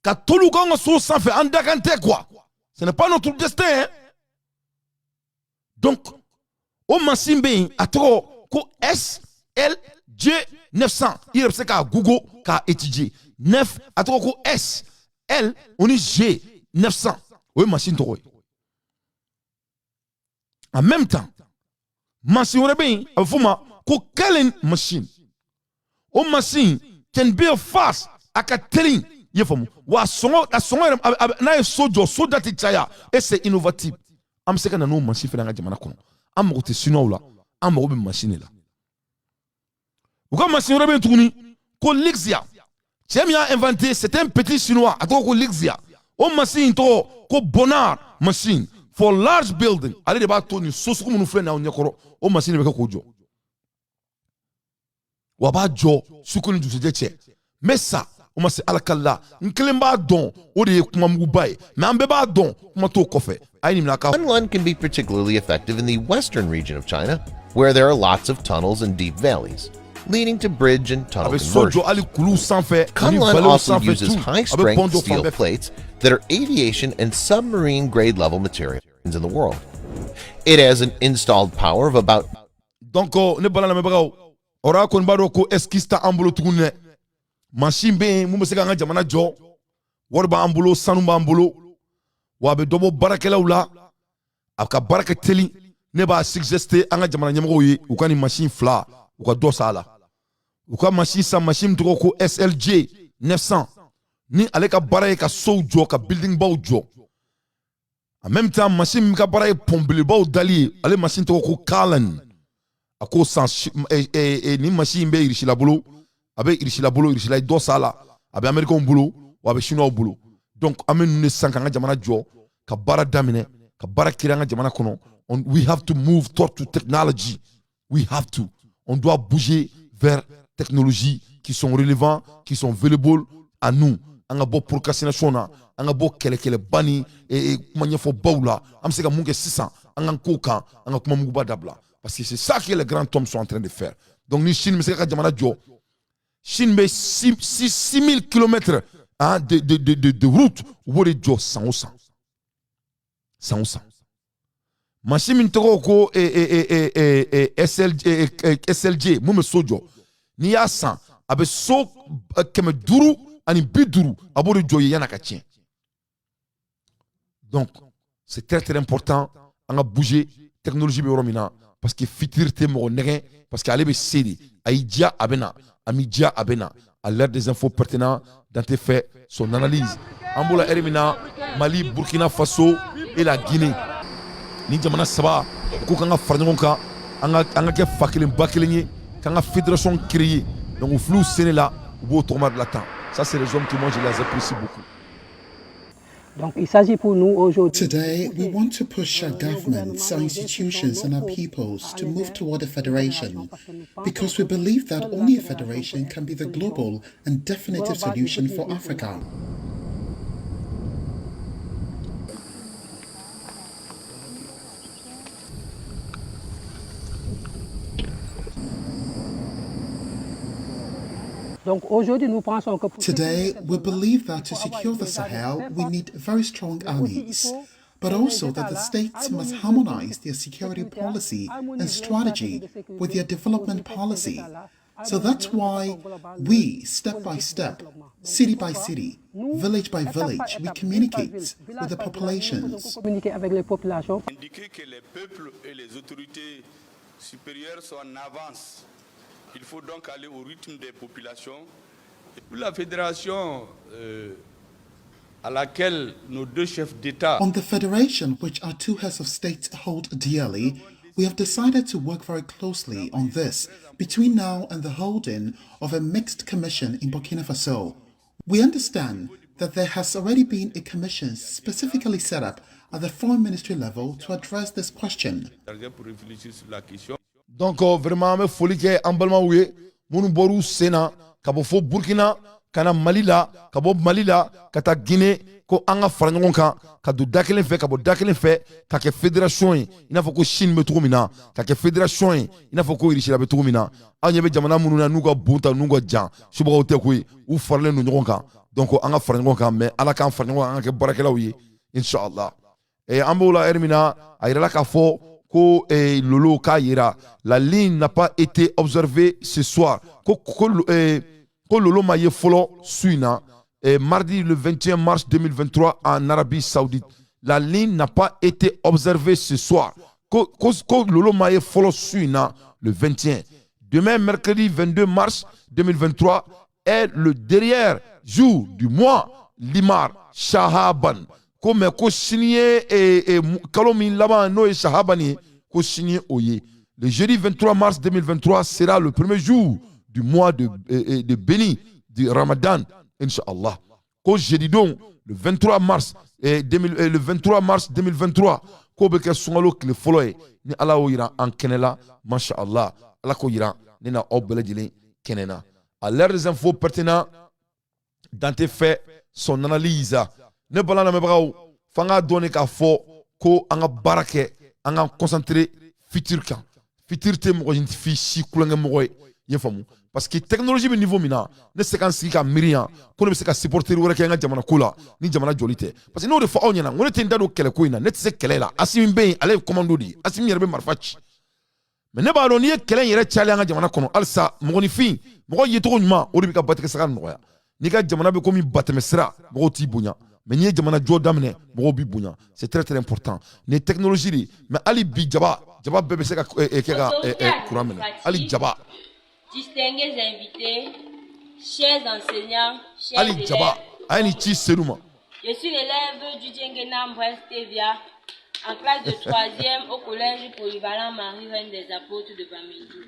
A: Quand tout le monde est sans fait, andagante quoi. Ce n'est pas notre destin, hein. Donc, au Massimbe, à trop, ko SLG 900. Il y a Google qui a étudié. 9, à trop, ko SL, on est G 900. Oui, machine trop. En même temps, machine rebelle, à fuma, ko kalen machine. O machine can be fast, aka telling, yefomu. Wa songo, a songo na sojo, soja tichaya, et c'est innovatif. Am seka na no machine fait dans la jamana kono. Am rote sino la, am robe machine la. Ou comme machine rebelle tourni, ko Lixia. Tiens a inventé, c'est un petit chinois, à ko Lixia. O machine to, ko Bonnard machine. For large building, allez débat Tony, sosu comme nous faisons na onyakoro, o machine beka kojo. Waba jo, sukuni du sejeche. Mais ça, on m'a dit alakalla, n'kelemba don, o de kuma mubai, mais ambeba don, kuma to kofe.
R: Kunlun can be particularly effective in the western region of China, where there are lots of tunnels and deep valleys, leading to bridge and tunnel conversions. Kunlun also uses high-strength steel plates that are aviation and submarine grade level materials in the world. It has an installed power of about
A: ora kon baro ko eskista ambulo tugune machine be mu meseka nga jamana jo worba ambulo sanumba ambulo wabe dobo barakela ula aka baraka teli ne ba suggester anga jamana nyamgo yi ukani machine fla uka dosala uka machine sa machine to ko SLG 900 ni aleka baraka ka sojo ka building baw jo en même temps machine ka baraka pombele baw dali ale machine to ko Kalen ako sans ni machine be irishila bulu abe irishila bolo irishila do sala abe Américain bolo ou abe Chinois bolo. Donc amen nous ne sankanga jamana jo ka bara damine ka bara kiranga jamana kono. We have to move toward to technology. We have to. On doit bouger vers technologies qui sont relevants, qui sont available à nous. On a beau procrastination na, on a beau kele bani et comment fo baula. Am se ka munke 600, on a koka, on a kuma muguba dabla. Parce que c'est ça que les grands hommes sont en train de faire. Donc ni Chine me se ka jamana jo. Chine me 6000 km hein, de route où les jo 100. Machine ko SLJ mume sojo ni ya 100 abe so keme duru ani biduru abori joye yana ka tien. Donc c'est très très important on a bougé technologie be romina parce que fitirte mo nege parce que alebe seri aïdia abena amidia abena à l'heure des infos pertinentes dans tes faits son analyse ambola erimina Mali Burkina Faso et la Guinée ni jamana saba ko kanga farñon ka anga ke fakelen bakelen kanga fédération créée donc au flou sénéla au tournoi de latin ça c'est les hommes que moi je les apprécie beaucoup.
S: Donc il s'agit pour nous aujourd'hui.
T: Today we want to push our governments, our institutions and our peoples to move toward a federation because we believe that only a federation can be the global and definitive solution for Africa.
S: Today,
T: we believe that to secure the Sahel, we need very strong armies, but also that the states must harmonize their security policy and strategy with their development policy. So that's why we, step by step, city by city, village by village, we communicate with the populations.
U: Indiquer que les peuples et les autorités supérieures sont en avance. Il faut donc aller au rythme des populations. La fédération à laquelle nos deux chefs d'État.
T: On the federation which our two heads of state hold dearly, we have decided to work very closely on this between now and the holding of a mixed commission in Burkina Faso. We understand that there has already been a commission specifically set up at the foreign ministry level to address this question.
A: Donc vraiment me folie ke ambalma ouye munu boru sena kabo fo Burkina kana Mali la kabo Mali la kata Guinée ko anga farangon kan ka do dakelen fe kabo dakelen fe ka ke fédération ina fo ko Chine me tromina ka ke fédération ina fo ko irishira be tromina anya be jamana munu na nuga bunta nuga jan suba o te ko u farle no ngon kan donc anga farangon kan mais ala kan farangon anga ke barakela ouye inshallah et ambola ermina ayra ka fo ko lolo kayira la ligne n'a pas été observée ce soir ko lolo maye folo suina mardi le 21 mars 2023 en Arabie Saoudite la ligne n'a pas été observée ce soir ko lolo maye folo suina le 21 demain mercredi 22 mars 2023 est le dernier jour du mois Limar Shahaban comme ko signé et kalomi laba no shahabani ko signé oye. Le jeudi 23 mars 2023 sera le premier jour du mois de béni du Ramadan inshallah. Ko jeudi donc le 23 mars le 23 mars 2023 ko be ke sungalo kle foloye ni ala o yira en kenela mashallah ala ko yira ni na obele jile kenena. À l'heure des infos pertinentes dans tes faits son analyse ne balana me braw fanga donné ka fo ko anga barake anga concentré futur kan futur te mo fi si kulanga mo ye famu parce que technologie be niveau mina ne se kan sika mirian ko ne se ka supporter wora ke nga jamana kula ni jamana jolite parce que no de fo onyana ngone te ndado kele ko ina ne se kele la asimi be ale commando di asimi yerbe marfachi mais ne ba do ni kele yere chale nga jamana kono alsa mo ni fi mo yeto nyuma o de ka batke saka no ya ni ka jamana be komi batemesra mo ti bunya mais ni jamana jo damne mo bi bunya c'est très très important les technologies mais ali bi jaba bebe se ka kuramene ali jaba
V: distingués invités chers enseignants chers
A: ali jaba ayni chi seruma
V: je suis l'élève du Djengena Mbwestevia en classe de 3e au collège polyvalent Marie-Reine des Apôtres de Bamendou.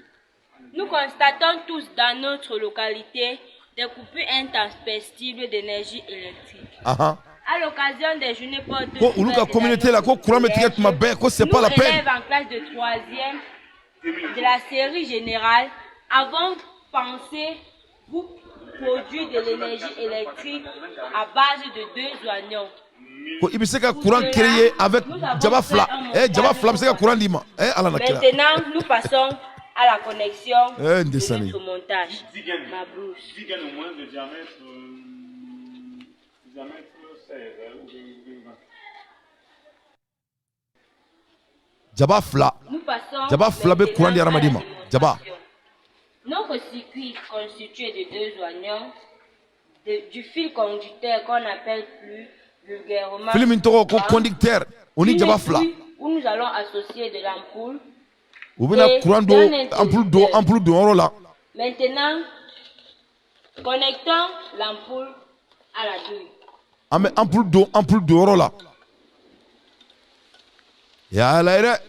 V: Nous constatons tous dans notre localité des coupures intempestives d'énergie électrique. À l'occasion des journées portes de élèves en classe de 3e de la série générale avons pensé vous produire de l'énergie électrique à base de 2 oignons. Maintenant, nous passons à la connexion de notre montage. Ma brousse. Nous passons notre circuit constitué de 2 oignons, du fil conducteur qu'on appelle plus vulgairement
A: conducteur,
V: où nous allons associer de l'ampoule. Maintenant, connectons l'ampoule à la douille.
A: Ampoule d'eau là. Ya là,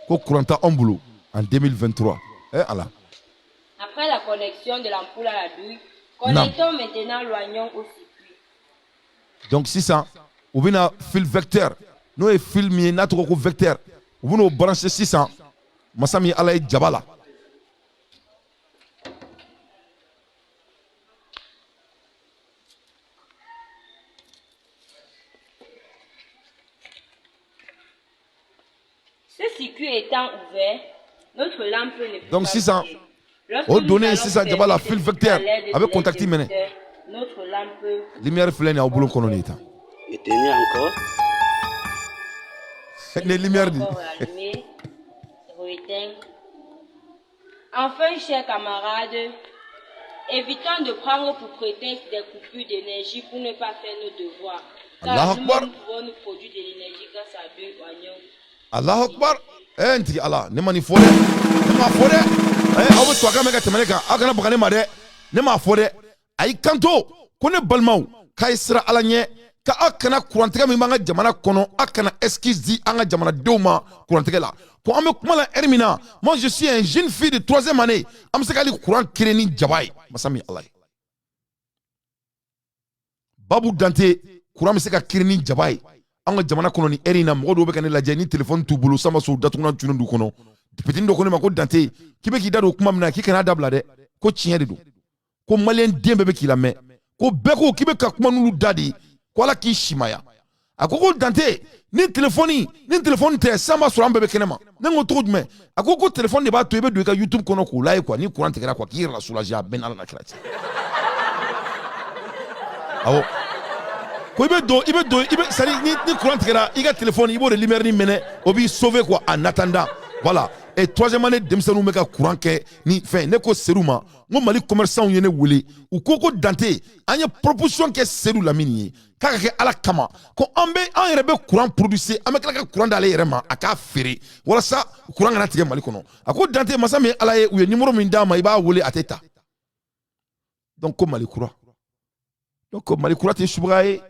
A: ko couranta ampoule en 2023.
V: Après la connexion de l'ampoule à la douille, connectons maintenant l'oignon au circuit.
A: Donc si ça, on vient fil vecteur. Nous est filmé notre vecteur. On vient brancher 600. Masami alay jabala.
V: Ce circuit étant ouvert, notre lampe ne peut
A: donc
V: pas
A: 600.
V: bouger.
A: On donne 600 jabala fil vecteur avec contacté mené.
V: Notre lampe
A: Lumière flène au boulot colonita.
V: éteignée encore.
A: Les lumières dit.
V: Enfin, chers camarades, évitons de prendre pour prétexte des coupures d'énergie pour ne pas faire nos devoirs. Car nous pouvons nous produire de l'énergie grâce à 2 oignons.
A: Allah Akbar. Enti Allah. Ne mani fode. Ne ma fode. Awu to aga mega temeleka. Aga na bugane made. Ne ma fode. Ay kanto. Kone balmaw. Kaisra alanye. Ka akana kurantega mi manga jamana kono. Akana excuse di anga jamana deuma kurantega la. Ko ame kumala ermina. Moi je suis un jeune fille de 3e année. Amsekali kurant kireni jabay. Masami Allah. Babu Dante kurant meseka kireni jabay. Anga jamana kono ni erina mo do be kan la jeni téléphone tu bulu sama so datuna tunu du kono petit ndo kono ma ko Dante kibe ki dado kuma mina ki kana dabla de ko tiɲɛ de do ko malien den bebe ki la mɛ ko bɛɛ ko kibe ka kuma nulu dadi ko ala k'i simaya a ko Dante ni téléphone tɛ sama so an bebe kɛnɛ ma ne ko togo jumɛn a ko téléphone de b'a to i be do i ka YouTube kɔnɔ k'o la quoi ni courant tigɛra quoi k'i yɛrɛ la soulager a bɛn ala na kira cɛ awo ko ibe sari ni courant tigɛra i ka téléphone i b'o de lumière ni minɛ o b'i sauver quoi en attendant voilà. Et 3e année denmisɛnninw bɛ ka courant kɛ ni fɛn ne ko Seydou ma ngo Mali commerçant ye ne wele u ko Dante an ye proposition kɛ Seydou la min ye k'a ka kɛ ala kama ko an yɛrɛ bɛ courant producer an bɛ tila ka courant d'ale yɛrɛ ma a k'a feere walasa courant kana tigɛ Mali kɔnɔ a ko Dante masa min ala ye u ye numéro min d'a ma i b'a wele a tɛ ta donc ko Mali kura tɛ subaga ye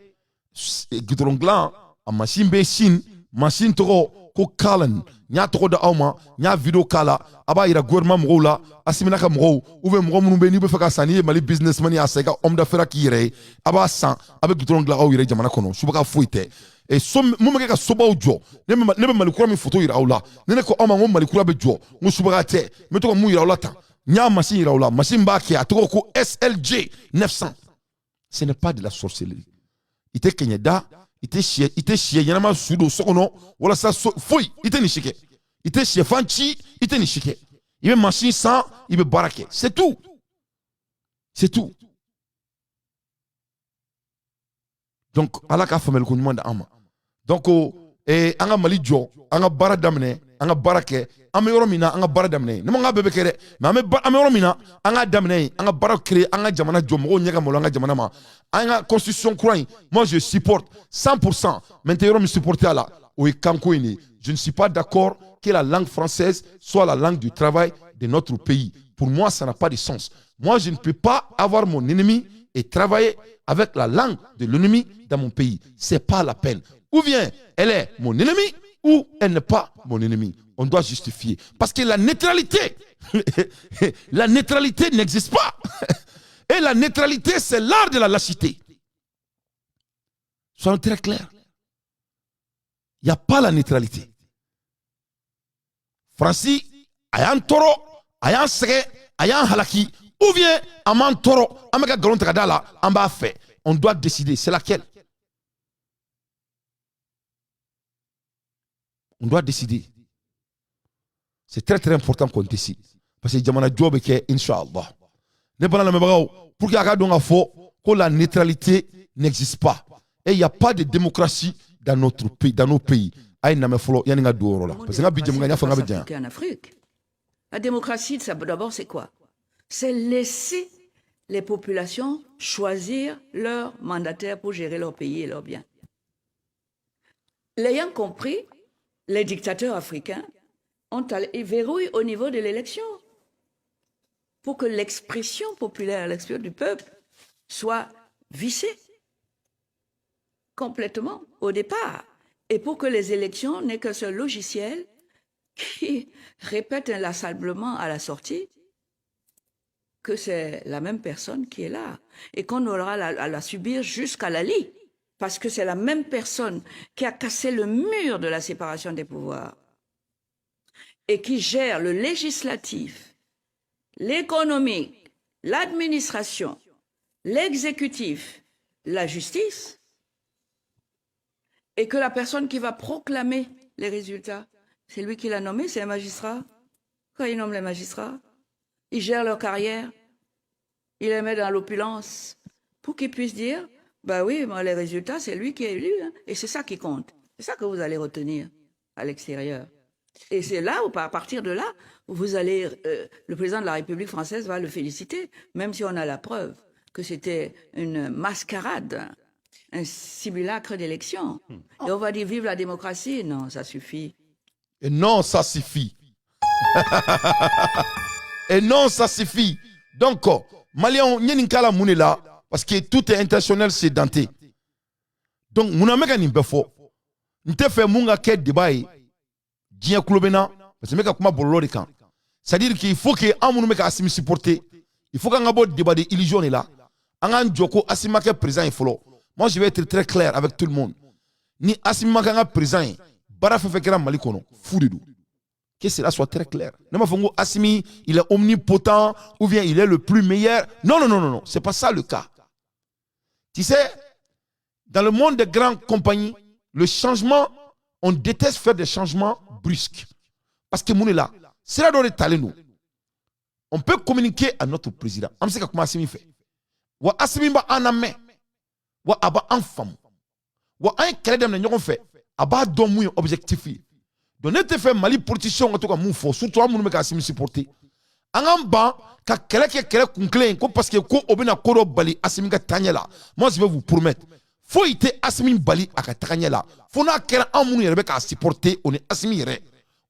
A: goudron dilan a machine bɛ Chine machine tɔgɔ ko Carlin nya tɔgɔ da aw ma nya video kala a b'a yira gouvernement mɔgɔw la Asimina ka mɔgɔw ou bien mɔgɔ minnu bɛ n'i bɛ fɛ ka san n'i ye Mali businessman y'a san i ka homme d'affaires k'i yɛrɛ ye a b'a san a bɛ goudron dilan aw yɛrɛ jamana kɔnɔ subaga foyi tɛ et so mun bɛ kɛ ka sobaw jɔ ne bɛ Mali kura min photo yira aw la ne ko aw ma ko Mali kura bɛ jɔ n ko subaga tɛ n bɛ to ka mun yira aw la tan n y'a machine yira aw la machine b'a kɛ a tɔgɔ ko SLJ 900 ce n'est pas de la sorcellerie i tɛ kɛɲɛ da i tɛ sɛ ɲɛnama su don so kɔnɔ walasa foyi i tɛ nin si kɛ i tɛ sɛfan ci i tɛ nin si kɛ i bɛ machine san i bɛ baara kɛ c'est tout donc ala k'a faamuyali ko ɲuman di an ma donc an ka Mali jɔ an ka baara daminɛ an ka baara kɛ an bɛ yɔrɔ min na an ka baara daminɛ ne ma k'a bɛɛ bɛ kɛ dɛ mais an bɛ yɔrɔ min na an ka daminɛ yen an ka baara créer an ka jamana jɔ mɔgɔw ɲɛ ka malo an ka jamana ma an ka constitution kura in moi je supporte 100% mais n tɛ yɔrɔ min supporter a la o ye kanko in de je ne suis pas d'accord que la langue française soit la langue du travail de notre pays pour moi ça n'a pas de sens moi je ne peux pas avoir mon ennemi et travailler avec la langue de l'ennemi dans mon pays c'est pas la peine ou bien elle est mon ennemi ou elle n'est pas mon ennemi. On doit justifier. Parce que la neutralité n'existe pas. Et la neutralité, c'est l'art de la lâcheté. Soyons très clairs. Il n'y a pas la neutralité. Francis, ayan toro, ayan sege, ayan halaki, ou bien aman toro, amega galon takadala, amba fait. On doit décider, c'est laquelle? On doit décider. C'est très très important qu'on décide. Parce que jamana job ke inshallah. Ne pas la même pour qu'il y ait que la neutralité n'existe pas. Et il n'y a pas de démocratie dans notre pays, dans nos pays. En
B: Afrique. La démocratie, d'abord, c'est quoi? C'est laisser les populations choisir leurs mandataires pour gérer leur pays et leurs biens. L'ayant compris, les dictateurs africains verrouillent au niveau de l'élection pour que l'expression populaire, l'expression du peuple soit vissée complètement au départ. Et pour que les élections n'aient qu'un seul logiciel qui répète inlassablement à la sortie que c'est la même personne qui est là et qu'on aura à la subir jusqu'à la lie. Parce que c'est la même personne qui a cassé le mur de la séparation des pouvoirs et qui gère le législatif, l'économique, l'administration, l'exécutif, la justice, et que la personne qui va proclamer les résultats, c'est lui qui l'a nommé, c'est un magistrat. Quand il nomme les magistrats, il gère leur carrière, il les met dans l'opulence pour qu'ils puissent dire, bah oui, les résultats, c'est lui qui est élu, hein, et c'est ça qui compte. C'est ça que vous allez retenir à l'extérieur. Et c'est là où, à partir de là, vous allez, le président de la République française va le féliciter, même si on a la preuve que c'était une mascarade, un simulacre d'élection. Et on va dire vive la démocratie. Non, ça suffit.
A: Et non, ça suffit. Et non, ça suffit. Donc, Malien, Nyenkala Mounela, parce que tout est intentionnel, c'est denté. Donc, Mounameka Nimbefo, Nte fait Munga Ket Debaï, Dien Klobena, parce que Meka Kuma Bolorikan. C'est-à-dire qu'il faut que Amounumeka Assimi supporter, il faut qu'on ait un débat d'illusion là. Angan Djoko Assimake présent et follow. Moi, je vais être très clair avec tout le monde. Ni Assimaka présent, Barafa Fekera Malikono, Foudidou. Que cela soit très clair. Namafongo Assimi, il est omnipotent ou bien il est le plus meilleur. Non, non, non, non, non. C'est pas ça le cas. Tu sais, dans le monde des grandes compagnies, le changement, on déteste faire des changements brusques. Parce que mon est là. C'est là dans les talents. On peut communiquer à notre président. On sait comment Assimi fait. Ou Assimi ba aname. Ou aba en femme. Ou un crédit de nous fait. Aba domu objectif. Donc, ne te fait mali politicien en tout cas, moufo, surtout à mon mec à Assimi supporter. Angamba, ka kele conclé, parce que ko obina koro bali Assimi ka tanyela. Moi, je vais vous promettre. Faut ite Assimi bali à tanyela. Faut na kera amouni rebe ka supporter, on est Assimi re.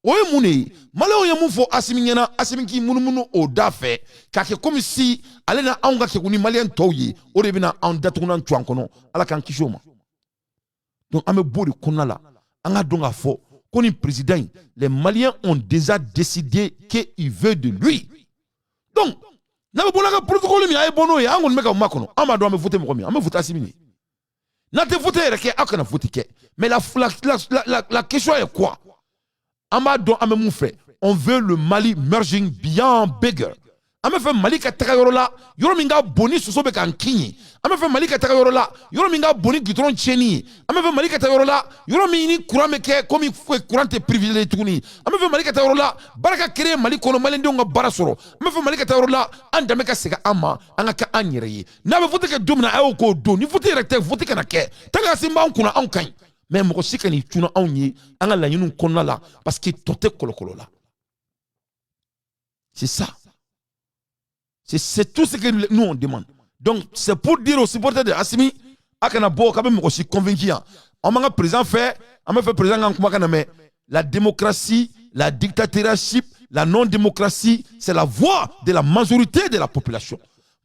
A: Oye mouni, malo ya moufo Assimi nyana, Assimi ki munu o da fait, kake comme si, alena aunga ke kuni malien toye, o rebina en datunan tuankono, ala kan kishoma. Donc, ame bori konala, anga donga fo. Comme président, les Maliens ont déjà décidé qu'ils veulent de lui. Donc, n'a pas de protocole, mais il y a un bon et un mec en macono. On doit me voter, on me voter Assimi. N'a pas voté, mais la question est quoi? On veut le Mali merging bien bigger. On me fait Mali Katakayorola, Yorominga Boni Sosobe Kankini. On me fait Mali Katakayorola, Yorominga Boni Gitron Cheni. On me fait Mali Katakayorola, Yoromini Kurameke, comme il faut courante privilégié Tuni. On me fait Mali Katakayorola, Baraka Kere Mali Kono Malendonga Barasoro. On me fait Mali Katakayorola, Andameka Sega Ama, Anaka Anyere. N'a pas voté que Domina Aoko Do, ni voté recteur, voté Kanake. Taga Simba Onkuna Onkain. Même Rosikani Tuna Onye, Anga la Yunun Konala, parce qu'il tote Kolokolola. C'est ça. C'est tout ce que nous on demande. Donc, c'est pour dire aux supporters de Assimi, Akanabo, quand même, aussi convaincu. On m'a président fait, on m'a fait président mais la démocratie, la dictatorship, la non-démocratie, c'est la voix de la majorité de la population.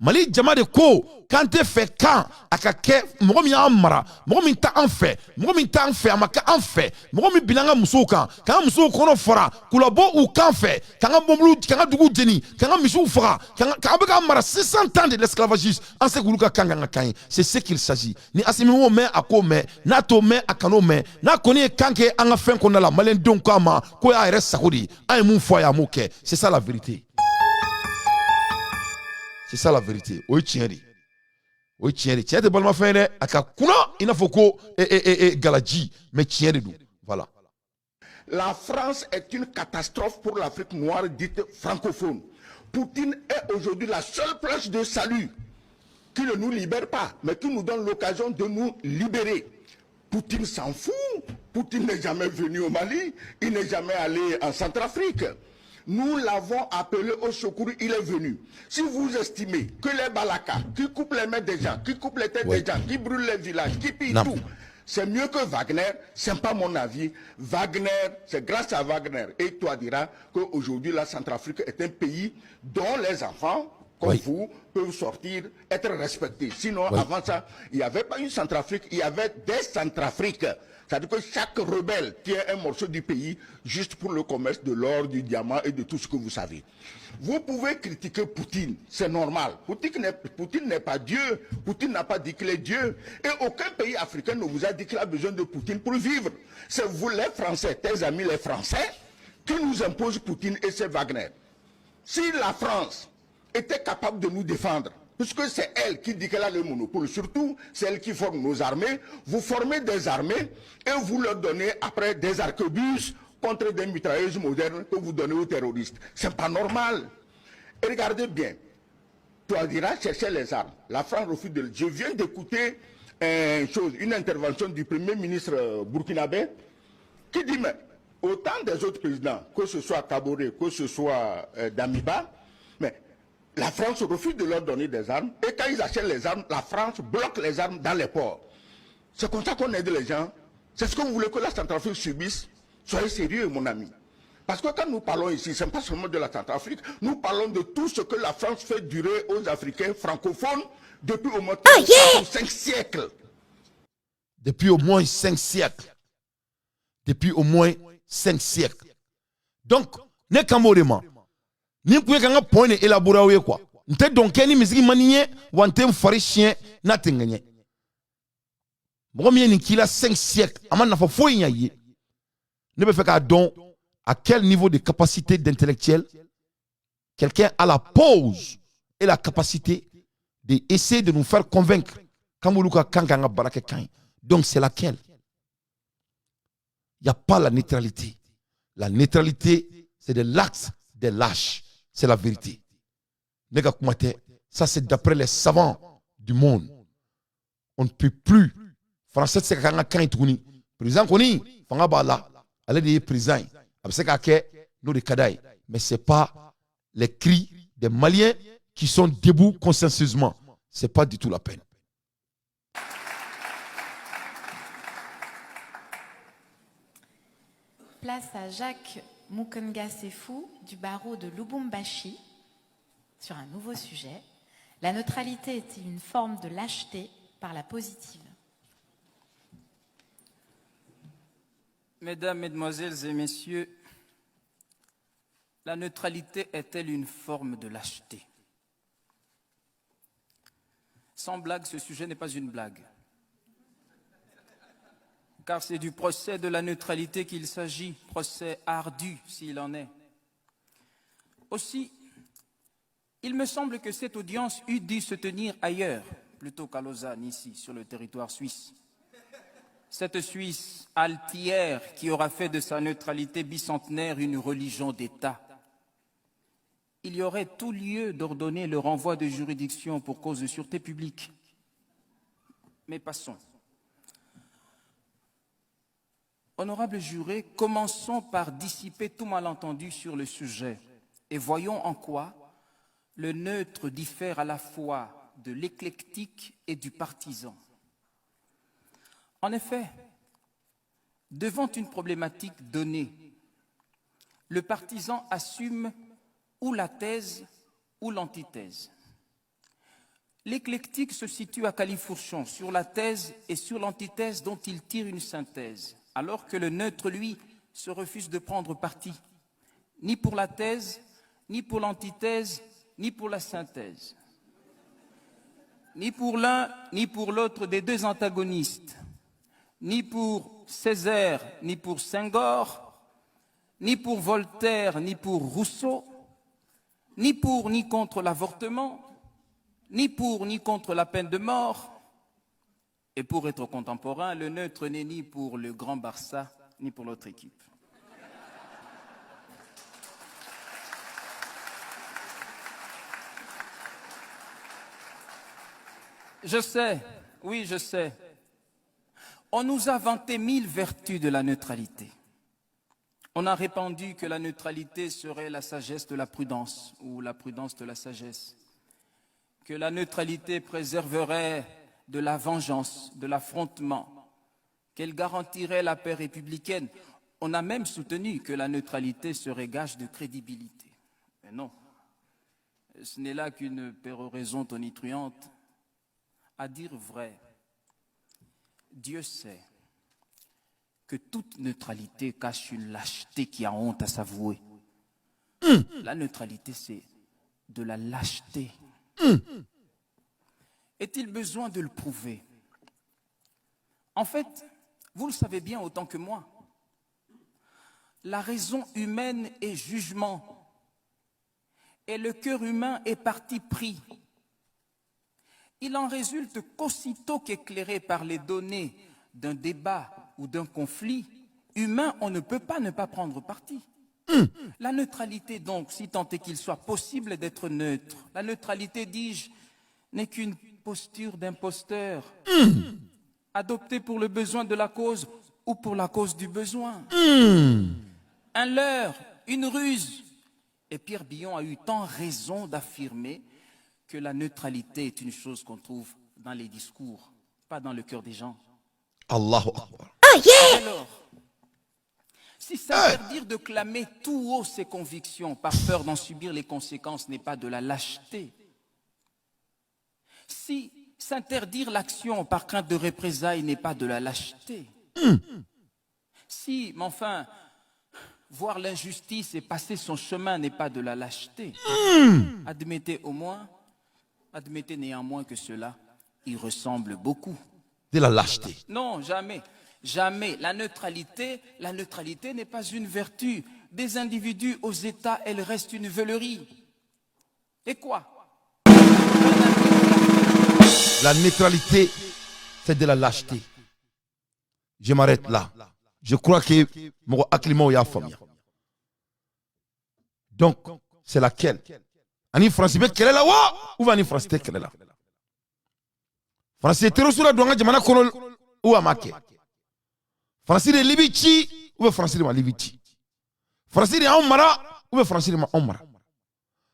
A: Mali jama de ko kan tɛ fɛ kan a ka kɛ mɔgɔ min y'an mara mɔgɔ min tɛ an fɛ mɔgɔ min tɛ an fɛ a ma kɛ an fɛ mɔgɔ min binna an ka musow kan k'an ka musow kɔnɔ fara k'u labɔ u kan fɛ k'an ka mɔbiliw k'an ka duguw jeni k'an ka misiw faga k'an bɛ k'an mara 600 ans de l'esclavagisme an se k'olu ka kan k'an ka kan ye c'est ce qu'il s'agit ni Assimi m'o mɛn a k'o mɛn n'a t'o mɛn a kan'o mɛn n'a kɔni ye kan kɛ an ka fɛn kɔnɔna la maliyɛndenw k'a ma k'o y'a yɛrɛ sago de ye an ye mun fɔ a ye a m'o kɛ c'est ça la vérité. C'est ça la vérité. Oui, tiens. Oui, tiens. Tiens, de balma fene aka kuna ina foko galadji mais tiens de voilà.
C: La France est une catastrophe pour l'Afrique noire dite francophone. Poutine est aujourd'hui la seule planche de salut qui ne nous libère pas, mais qui nous donne l'occasion de nous libérer. Poutine s'en fout. Poutine n'est jamais venu au Mali, il n'est jamais allé en Centrafrique. Nous l'avons appelé au secours, il est venu. Si vous estimez que les Balakas, qui coupent les mains des gens, qui coupent les têtes des gens, qui brûlent les villages, qui pillent tout, c'est mieux que Wagner, c'est pas mon avis. Wagner, c'est grâce à Wagner. Et toi diras qu'aujourd'hui la Centrafrique est un pays dont les enfants, comme vous, peuvent sortir, être respectés. Sinon, avant ça, il n'y avait pas une Centrafrique, il y avait des Centrafriques. C'est-à-dire que chaque rebelle tient un morceau du pays juste pour le commerce de l'or, du diamant et de tout ce que vous savez. Vous pouvez critiquer Poutine, c'est normal. Poutine n'est pas Dieu. Poutine n'a pas dit qu'il est Dieu. Et aucun pays africain ne vous a dit qu'il a besoin de Poutine pour vivre. C'est vous les Français, tes amis les Français, qui nous imposent Poutine et c'est Wagner. Si la France était capable de nous défendre, puisque c'est elle qui dit qu'elle a le monopole, surtout c'est elle qui forme nos armées, vous formez des armées et vous leur donnez après des arquebuses contre des mitrailleuses modernes que vous donnez aux terroristes. C'est pas normal. Et regardez bien, Touadéra cherchait les armes. La France refuse de... Je viens d'écouter une intervention du Premier ministre burkinabé qui dit, mais autant des autres présidents, que ce soit Kaboré, que ce soit Damiba, mais la France refuse de leur donner des armes. Et quand ils achètent les armes, la France bloque les armes dans les ports. C'est comme ça qu'on aide les gens. C'est ce que vous voulez que la Centrafrique subisse. Soyez sérieux, mon ami. Parce que quand nous parlons ici, ce n'est pas seulement de la Centrafrique, nous parlons de tout ce que la France fait durer aux Africains francophones depuis au moins 5 siècles.
A: Depuis au moins 5 siècles. Depuis au moins 5 siècles. Donc, ne kamorema. Ni kuye kanga point élaboré ou quoi. N'te donc ni misiki maniye wante mfari chien na tenganye. Mwomye ni kila 5 siècles. Ama na fa foyi nyaye. Ne be fait qu'à don à quel niveau de capacité d'intellectuel quelqu'un a la pause et la capacité d'essayer de nous faire convaincre Kamuluka Kanganga Barake Kang. Donc c'est laquelle? Il n'y a pas la neutralité. La neutralité, c'est de l'acte des lâches. C'est la vérité. Ça, c'est d'après les savants du monde. On ne peut plus. Français, c'est quand il tourne. Président Koni, Fanga Bala, allez dire président. Mais ce n'est pas les cris des Maliens qui sont debout consensueusement. Ce n'est pas du tout la peine.
D: Place à Jacques Mukonga Sefou du barreau de Lubumbashi sur un nouveau sujet. La neutralité est-elle une forme de lâcheté par la positive?
W: Mesdames, Mesdemoiselles et Messieurs, la neutralité est-elle une forme de lâcheté? Sans blague, ce sujet n'est pas une blague. Car c'est du procès de la neutralité qu'il s'agit, procès ardu s'il en est. Aussi, il me semble que cette audience eût dû se tenir ailleurs, plutôt qu'à Lausanne, ici, sur le territoire suisse. Cette Suisse altière qui aura fait de sa neutralité bicentenaire une religion d'État. Il y aurait tout lieu d'ordonner le renvoi de juridiction pour cause de sûreté publique. Mais passons. Honorables jurés, commençons par dissiper tout malentendu sur le sujet et voyons en quoi le neutre diffère à la fois de l'éclectique et du partisan. En effet, devant une problématique donnée, le partisan assume ou la thèse ou l'antithèse. L'éclectique se situe à califourchon sur la thèse et sur l'antithèse dont il tire une synthèse, alors que le neutre, lui, se refuse de prendre parti, ni pour la thèse, ni pour l'antithèse, ni pour la synthèse, ni pour l'un, ni pour l'autre des deux antagonistes, ni pour Césaire, ni pour Senghor, ni pour Voltaire, ni pour Rousseau, ni pour ni contre l'avortement, ni pour ni contre la peine de mort. Et pour être contemporain, le neutre n'est ni pour le Grand Barça, ni pour l'autre équipe. Je sais, oui, je sais. On nous a vanté 1000 vertus de la neutralité. On a répandu que la neutralité serait la sagesse de la prudence ou la prudence de la sagesse, que la neutralité préserverait de la vengeance, de l'affrontement, qu'elle garantirait la paix républicaine. On a même soutenu que la neutralité serait gage de crédibilité. Mais non, ce n'est là qu'une péroraison tonitruante. À dire vrai, Dieu sait que toute neutralité cache une lâcheté qui a honte à s'avouer. La neutralité, c'est de la lâcheté. Est-il besoin de le prouver? En fait, vous le savez bien autant que moi, la raison humaine est jugement et le cœur humain est parti pris. Il en résulte qu'aussitôt qu'éclairé par les données d'un débat ou d'un conflit humain, on ne peut pas ne pas prendre parti. La neutralité donc, si tant est qu'il soit possible d'être neutre, la neutralité, dis-je, n'est qu'une posture d'imposteur, adoptée pour le besoin de la cause ou pour la cause du besoin. Un leurre, une ruse. Et Pierre Billon a eu tant raison d'affirmer que la neutralité est une chose qu'on trouve dans les discours, pas dans le cœur des gens.
A: Allahu Akbar.
W: Alors, si s'interdire de clamer tout haut ses convictions par peur d'en subir les conséquences n'est pas de la lâcheté, si s'interdire l'action par crainte de représailles n'est pas de la lâcheté, si, mais enfin, voir l'injustice et passer son chemin n'est pas de la lâcheté, admettez néanmoins que cela y ressemble beaucoup.
A: De la lâcheté.
W: Non, jamais. Jamais. La neutralité n'est pas une vertu. Des individus aux États, elle reste une veulerie. Et quoi?
A: La neutralité, c'est de la lâcheté. Je m'arrête là. Je crois que mon acclimat est famille. Donc, c'est laquelle? Ani français quelle est la wa ou ani français quelle est la? Français terosula doanga jamana kono ou amake. Français de Libichi ou français de Libichi. Français de Omara ou français de Omara.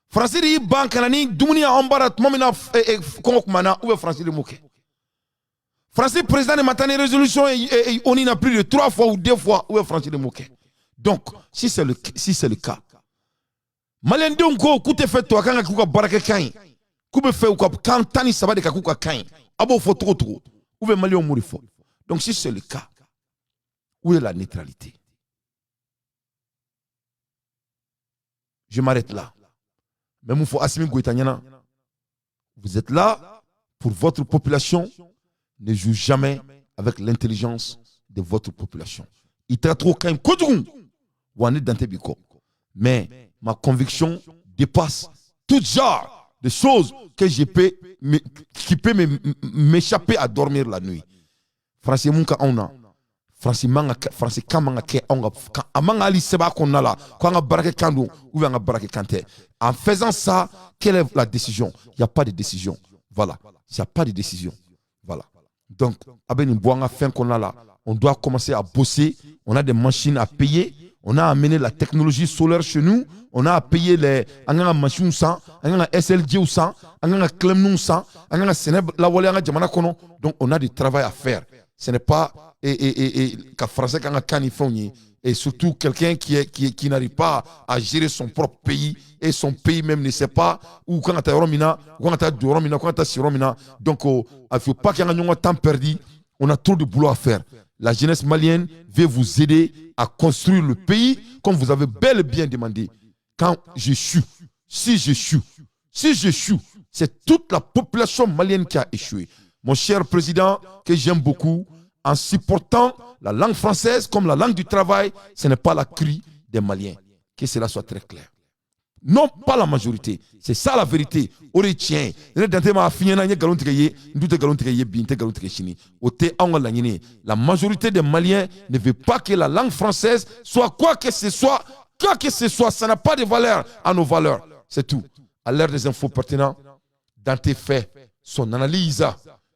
A: Français de Bankanani dumuni Ombara momina konokmana ou français de Moke. Français président de Matane résolution et on y a plus de 3 fois ou 2 fois ou français de Moke. Donc, si c'est le cas, Malendon ko kute fait to akanga kuka baraka kain. Kube fait ou quand tani sabade kakuka kain. Abo fo trop. Ou be malion mourifo. Donc si c'est le cas, où est la neutralité? Je m'arrête là. Mais il faut Assimi Goïtaniana. Vous êtes là pour votre population. Ne joue jamais avec l'intelligence de votre population. Il t'a trop kain kodjou. Ou ane dante biko. Mais ma conviction dépasse tout genre de choses que qui peut m'échapper à dormir la nuit. Français munka ona, Français kamanga ke onga, amanga ali seba konala, kwanga barake kandu ou anga barake kante. En faisant ça, quelle est la décision? Il n'y a pas de décision. Voilà, il n'y a pas de décision. Voilà. Donc, abeni boanga fin qu'on a là, on doit commencer à bosser. On a des machines à payer. On a amené la technologie solaire chez nous. On a payé les machines sans, SLG ou sans, Clem sans, donc on a du travail à faire. Ce n'est pas qu'à français quand on et surtout quelqu'un qui n'arrive pas à gérer son propre pays et son pays même ne sait pas où quand tu as Romina, quand tu as Romina, quand tu as Romina. Donc il ne faut pas qu'il y ait un temps perdu. On a trop de boulot à faire. La jeunesse malienne veut vous aider à construire le pays comme vous avez bel et bien demandé. Quand j'échoue, si j'échoue, c'est toute la population malienne qui a échoué. Mon cher président, que j'aime beaucoup, en supportant la langue française comme la langue du travail, ce n'est pas la cri des Maliens. Que cela soit très clair. Non, pas la majorité. C'est ça la vérité. La majorité des Maliens ne veut pas que la langue française soit quoi que ce soit, ça n'a pas de valeur à nos valeurs. C'est tout. À l'ère des infos pertinents, dans tes faits, son analyse,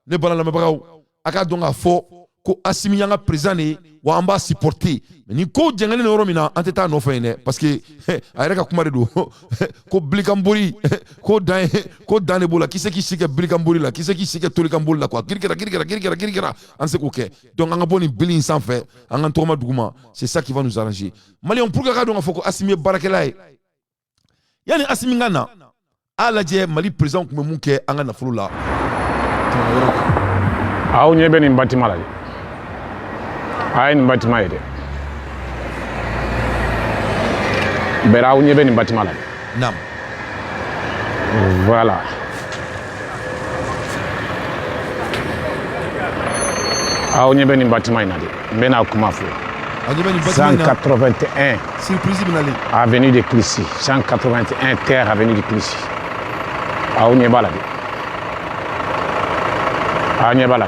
A: ne pas la même a fort ko asiminyanga président wa amba supporter ni ko jangale no romina anteta no fayne parce que ayra ka kuma do ko blikamburi ko dan bola qui c'est qui sike blikamburi la qui c'est qui sike tolikamburi la quoi kirkira an se ko ke donc anga boni bilin sans fait anga toma duguma c'est ça qui va nous arranger mali on pour ka do ngafoko asimiye barakelay yani asimingana ala je mali président ko munke anga na fulula
E: aw ñebe ni bâtiment la ay ni bâtiment yede bera aw ñebe ni bâtiment la
A: nam
E: voilà aw ñebe ni bâtiment ina de bena kuma fu 181 avenue de Clichy 181 terre avenue de Clichy aw ñeba la de Agnabala.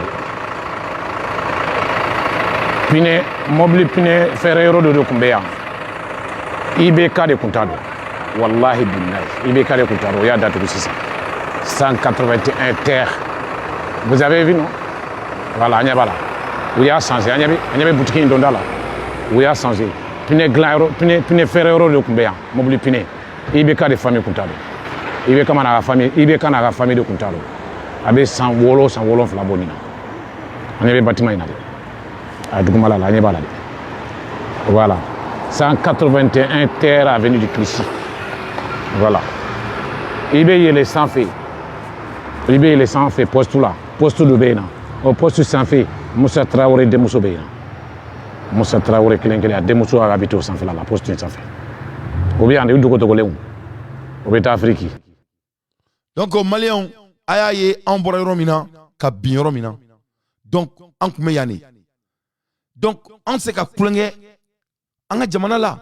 E: Pine, mobile pine, ferrero de Kumbeya. IBK de Kuntado. Wallahi billahi. IBK de Kuntado, il y a date de 181 terres. Vous avez vu, non? Voilà, Agnabala. Oui, il y a changé. Agnabé boutique Ndondala. Oui, il y a changé. Pine ferrero de Kumbeya. Mobile pine. IBK de famille Kuntado. IBK n'a la famille de Kuntado. Avec 100 wolons fla bonina. On avait bâtiment inade. À Dougoumala, la Nébala. Voilà. 181 terres avenue du Clichy. Voilà. Il est sans fait. Il est sans fait, poste là. Poste de Béna. Au poste sans fait, Moussa Traoré de Mousso Béna. Moussa Traoré qui est à Demousso à habiter au sans fait là, la poste sans fait. Ou bien, on est où de Gotogoléon. Ou bien, Afrique.
A: Donc, au Malien, ayaye ambora romina ka bin romina donc an kuma yani donc an se ka kulenge an ga jamana la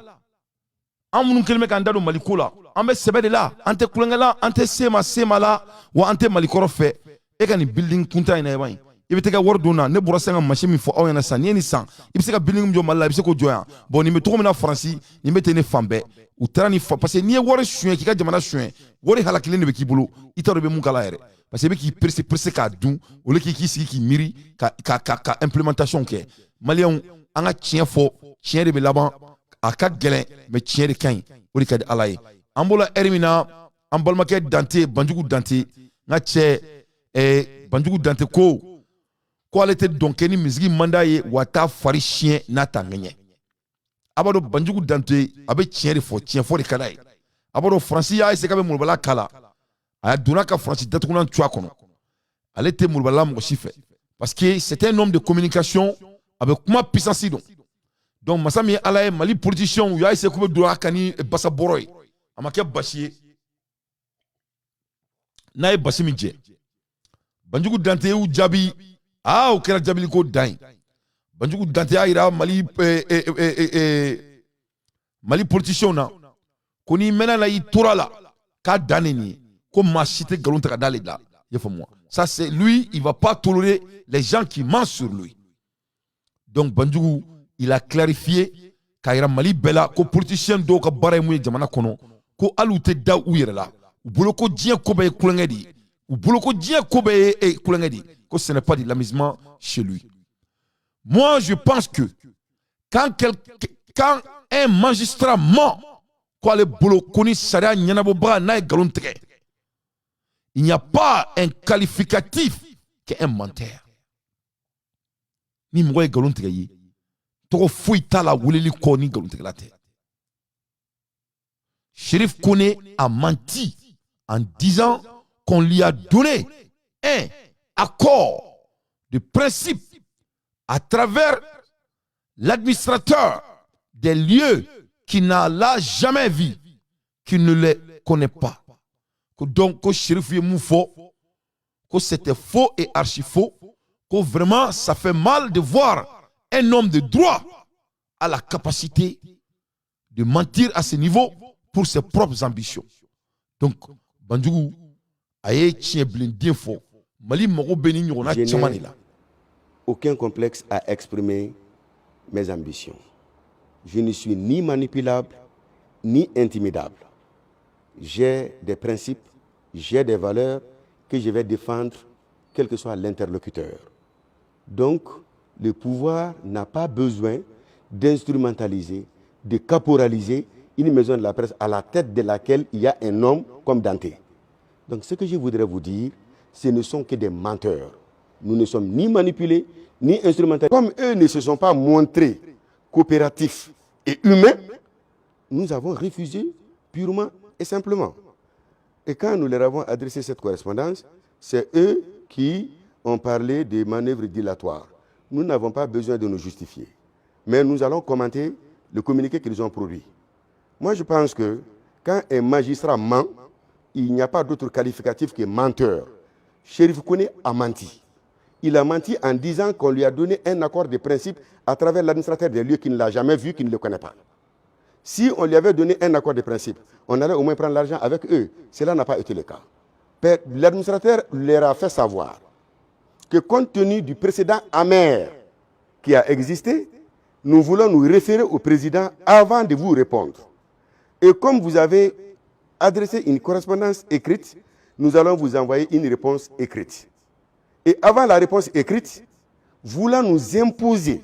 A: an munun kelme kan dado maliko la an be sebe de la an te kulenge la an te sema la wa an te malikoro fe e ka ni building kunta ina ybai i be te ka wordo na ne bura sanga machine mi fo aw yana san ni san i be se ka building jo malla i be se ko joya bon ni me to mina franci ni me te ne fambe ou tara ni fa parce que ni wori chuen ki ka jamana chuen wori halakile ne be ki bulu itaro be mun kala yere parce que qui presse ka dun ou qui miri ka implémentation ke malien an ga tien fo tien de be laban aka gelen mais tien de kan o de ka di alaye ambola ermina ambalma ke dante banjugu dante nga che banjugu dante ko ale te donc ni musique mandaye wata fari chien na tangenye abado banjugu dante abe tien de kalaye abado francia ese ka be mulbala kala a donna ka France datuna tua kono ale était mulbala mo sife parce que c'était un homme de communication avec kuma puissance donc masami alaye mali politicien ya ese ko do akani basa boroy amake bashie na e basimi je banjugu dante u jabi o kera jabi ko dain banjugu dante ira mali mali politicien na koni mena la i turala ka daneni comme ma cité galon ta dalé là moi ça c'est lui il va pas tolérer les gens qui mentent sur lui donc Banjugu il a clarifié kaira mali bela ko politicien do ka bare mu jamana kono ko alute da uyere la u boloko dien ko be kulengedi u boloko dien ko be kulengedi ko ce n'est pas de l'amusement chez lui. Moi je pense que quand un magistrat ment ko le boloko ni sharia nyanabo bra na galon tege, il n'y a pas un qualificatif qu'un menteur. Ni moué galon tege Toko fouita la wuleli koni galunteglate. Chérif Koné a menti en disant qu'on lui a donné un accord de principe à travers l'administrateur des lieux qui n'a l'a jamais vu, qui ne les connaît pas. Donc, que Chérif Moufo, que c'était faux et archi faux, que vraiment ça fait mal de voir un homme de droit à la capacité de mentir à ce niveau pour ses propres ambitions. Donc, Bandjougou, aye tient blindé faux. Mali Moro Beni Nyona Tchamanila.
F: Aucun complexe à exprimer mes ambitions. Je ne suis ni manipulable, ni intimidable. J'ai des principes, j'ai des valeurs que je vais défendre, quel que soit l'interlocuteur. Donc, le pouvoir n'a pas besoin d'instrumentaliser, de caporaliser une maison de la presse à la tête de laquelle il y a un homme comme Dante. Donc, ce que je voudrais vous dire, ce ne sont que des menteurs. Nous ne sommes ni manipulés, ni instrumentalisés. Comme eux ne se sont pas montrés coopératifs et humains, nous avons refusé purement et simplement. Et quand nous leur avons adressé cette correspondance, c'est eux qui ont parlé des manœuvres dilatoires. Nous n'avons pas besoin de nous justifier. Mais nous allons commenter le communiqué qu'ils ont produit. Moi, je pense que quand un magistrat ment, il n'y a pas d'autre qualificatif que menteur. Chérif Koné a menti. Il a menti en disant qu'on lui a donné un accord de principe à travers l'administrateur des lieux qui ne l'a jamais vu, qui ne le connaît pas. Si on lui avait donné un accord de principe, on allait au moins prendre l'argent avec eux. Cela n'a pas été le cas. L'administrateur leur a fait savoir que compte tenu du précédent amer qui a existé, nous voulons nous référer au président avant de vous répondre. Et comme vous avez adressé une correspondance écrite, nous allons vous envoyer une réponse écrite. Et avant la réponse écrite, voulant nous imposer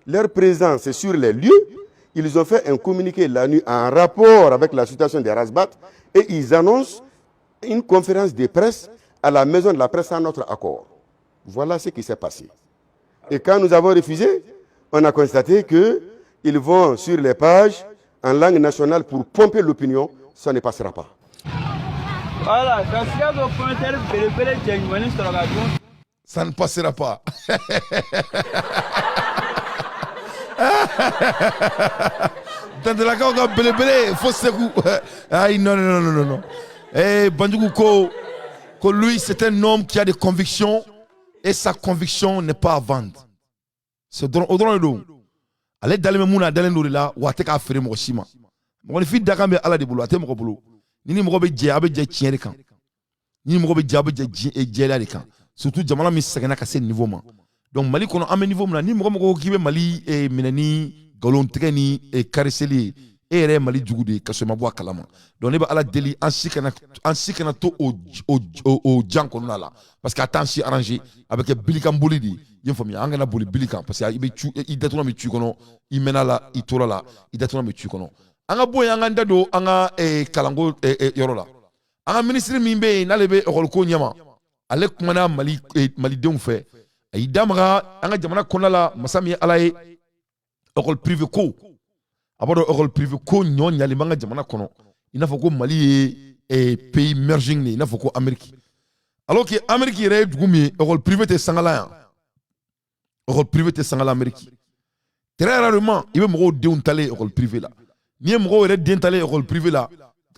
F: leur présence sur les lieux, ils ont fait un communiqué la nuit en rapport avec la situation des Rasbat et ils annoncent une conférence de presse à la maison de la presse sans notre accord. Voilà ce qui s'est passé. Et quand nous avons refusé, on a constaté qu'ils vont sur les pages en langue nationale pour pomper l'opinion, ça ne passera pas.
G: Voilà,
A: ça ne passera pas. Non. Eh, Bandjougou, lui, c'est un homme qui a des convictions et sa conviction n'est pas à vendre. C'est au droit de l'eau. Allez dans le monde, dans le monde là, ou à te faire mon chima. Mon fils d'Agambe à la déboulot, à te mon boulot. Ni mo be dje abe dje tiere kan. Ni mo be dje abe dje dje la kan. Surtout jamana mi sagana ka se niveau man. Donc Mali kono ame niveau man ni mo kibe Mali e minani galon treni e kariseli e re Mali jugude ka so mabwa kalama. Donc ne ba ala deli ansikana to o janko la parce que attention arrangé avec Bilikan Bolidi. Yen fami angana boli Bilikan parce que ibe tu i datuna mi tu kono i menala i tora la i datuna mi tu kono. Anga boy anga ndado anga kalango yorola anga ministre mimbe nalebe ekolko nyama ale kumana mali denw fe ay damara anga jamana konala masami alaye ekol privé ko abado ekol privé ko nyon nyali manga jamana kono ina foko Mali e pays emerging ni ina foko Amérique alors que Amérique re dugumi ekol privé te sangala ya ekol privé te sangala Amérique très rarement ibe mo deun tale ekol privé là ni mo re dentale école privée là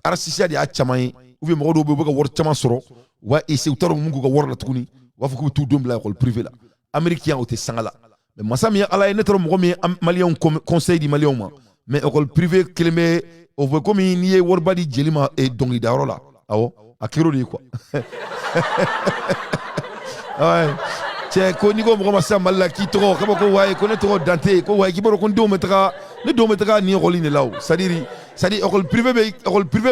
A: arasisia di a chamaye ou bien mo do be wor chama soro wa ese utaro mungu ga wor la tukuni wa fuku tout dom la école privée là américain o te sangala mais masami ala e netro mo mi malien conseil di malien ma mais école privée kelme o veut comme ni wor badi jelima e dongi daro là awo akiro di quoi ouais tiens ko ni ko mo masa malla ki to ko ko way ko ne to Dante ko way ki boro ko do metra ni roline là c'est-à-dire école privée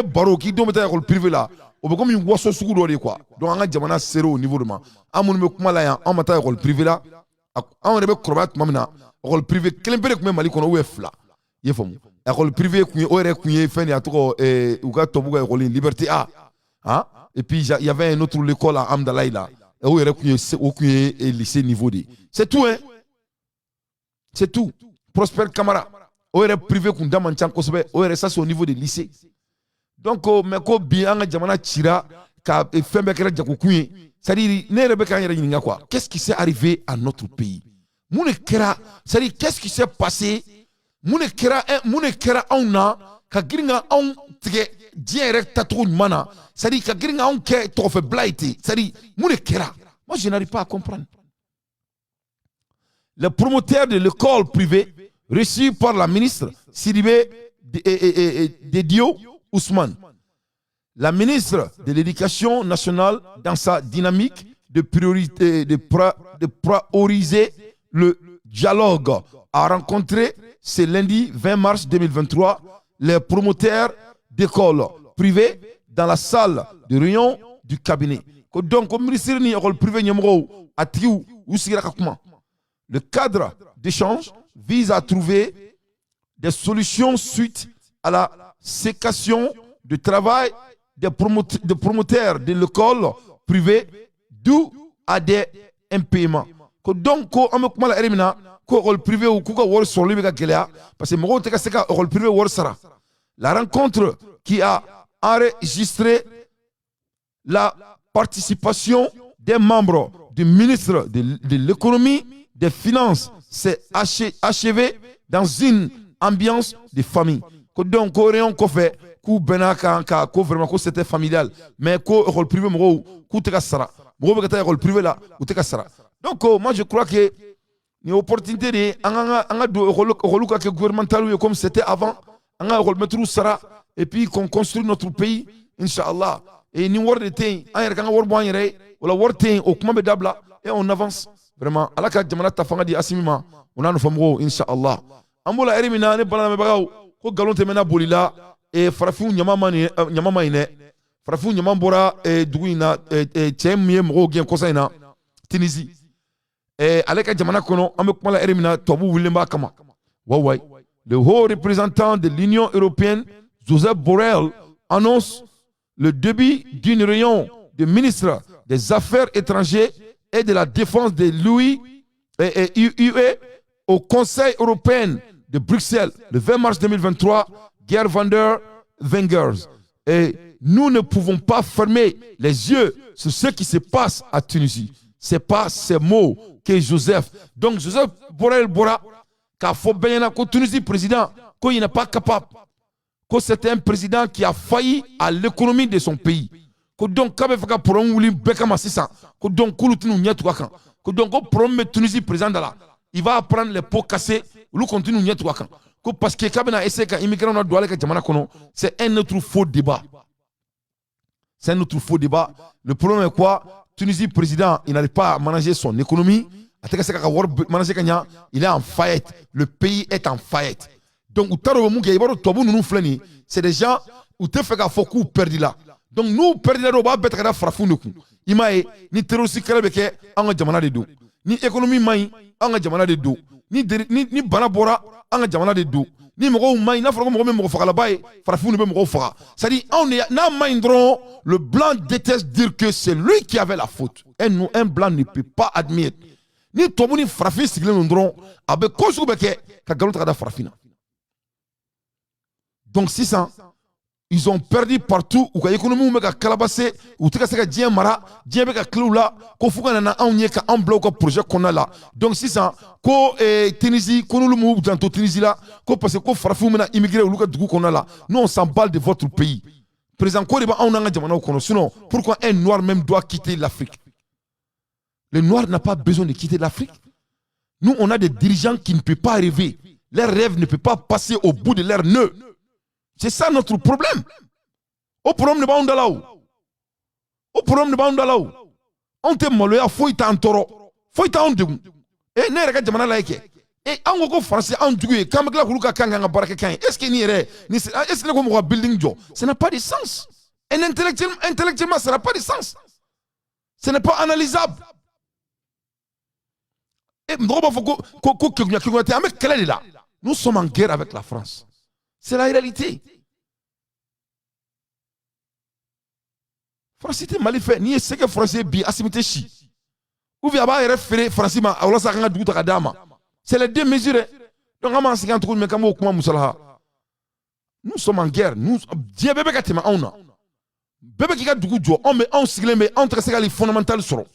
A: baro ki do metra école privée là o be comme une waso sugu do quoi donc anga jamana zéro au niveau de ma amun me kuma la ya en mata école privée là on rebe crobat mamina école privée kelempere ko Mali kono wef là yefom école privée ku o re ku fe ni atoko ou ga to buga école liberté A hein et puis il y avait un autre l'école à Amdalaï là au lycée niveau D. C'est tout, hein. C'est tout. Prosper Camara o yɛrɛ privé kun da man ca kosɛbɛ o yɛrɛ ça c'est au niveau des lycées donc mais ko bi an ka jamana cira ka fɛn bɛɛ kɛra jagokun ye c'est-à-dire ne yɛrɛ bɛ k'an yɛrɛ ɲininka quoi qu'est-ce qui s'est arrivé à notre pays mun de kɛra c'est-à-dire qu'est-ce qui s'est passé mun de kɛra anw na ka girin ka anw tigɛ diɲɛ yɛrɛ tacogo ɲuman na c'est-à-dire ka girin ka anw kɛ tɔgɔfɛbila ye ten c'est-à-dire mun de kɛra moi je n'arrive pas à comprendre. Le promoteur de l'école privée reçu par la ministre Sidibé Dedio Ousmane, la ministre de l'Éducation nationale, dans sa dynamique de prioriser le dialogue, a rencontré ce lundi 20 mars 2023 les promoteurs d'écoles privées dans la salle de réunion du cabinet. Donc, le ministre de l'école privée a dit le cadre d'échange vise à trouver des solutions suite à la séquestration de travail des promoteurs de l'école privée dû à des impaiements. Donc, on a l'école privée ou parce que privé la rencontre qui a enregistré la participation des membres du ministre de l'économie, des finances s'est achevée dans une ambiance de famille. Donc, c'était familial. Mais l'école privée, donc, moi, je crois que une opportunité de gouvernemental comme c'était avant, et puis qu'on construit notre pays, Inch'Allah. Et nous avons des et on avance. Vraiment, Allah ka jamana tafanga di asimima, on a nos fameux, Inch'Allah. Ambola erimina ne bala me bagaw, ko galon temena bolila, et farafu nyamama ine, farafu nyamambora duguina, tchemie mro gen kosaina, Tunisie. Et Allah ka jamana kono, amekmala erimina, tobu wilemba kama. Wawai. Le haut représentant de l'Union européenne, Joseph Borrell, annonce le début d'une réunion de ministres des Affaires étrangères et de la défense de l'UE au Conseil européen de Bruxelles le 20 mars 2023, Geert Wilders. Et nous ne pouvons pas fermer les yeux sur ce qui se passe à Tunisie. Ce n'est pas ces mots que Joseph. Donc Joseph Borrell Bora, car faut bien que Tunisie président, qu'il n'est pas capable, que c'est un président qui a failli à l'économie de son pays. Donc, quand Tunisie président il va prendre les pots cassés, parce que c'est un autre faux débat. C'est un autre faux débat. Le problème est quoi? Tunisie président, il n'arrive pas à manager son économie. Il est en faillite. Le pays est en faillite. Donc, c'est des gens où tu fais que perdu là. Donc nous perdons la roba bête kada frafu neku imae ni terroriste kala beke anga jamana de do ni économie mai anga jamana de do ni bana bora anga jamana de do ni mogo mai na frogo mogo me fakala bae frafu ne be mogo faka ça dit on est na maindron le blanc déteste dire que c'est lui qui avait la faute un blanc ne peut pas admettre ni tomuni frafi sigle ndron abe kosu beke ka galota kada frafina donc 600 ils ont perdu partout où l'économie est calabassée, où tout est bien mara, bien avec clou là, qu'on fout un bloc au projet qu'on a là. Donc si ça, qu'on Tunisie, qu'on nous move dans Tunisie là, qu'on parce qu'on fera fou maintenant immigrer au Lucas du coup qu'on a là. Nous on s'emballe de votre pays. Président Koriba, on a un diamant au sinon pourquoi un noir même doit quitter l'Afrique? Le noir n'a pas besoin de quitter l'Afrique. Nous on a des dirigeants qui ne peuvent pas rêver. Leur rêve ne peut pas passer au bout de leur nœud. C'est ça notre problème. Au problème de Baoundalaou. Au problème de Baoundalaou. On te moloya foita en toro. Foita en dégou. Et ne regarde jamana laïke. Et en gros français en dégou. Quand me gla kanga baraka kan. Est-ce qu'il n'y est ce que comme building job? Ça n'a pas de sens. Et intellectuellement ça n'a pas de sens. Ce n'est pas analysable. Et nous sommes en guerre avec la France. C'est la réalité. France était mal fait. Ni ce que français bi asimité chi. Ou bien ba référé français ma awla sa nga douta kadama. C'est les deux mesures. Donc nous sommes en guerre. Nous Dieu bébé ka tema on a. Bébé qui ka dugu jo, on mais on sigle mais on trace les fondamentales soro.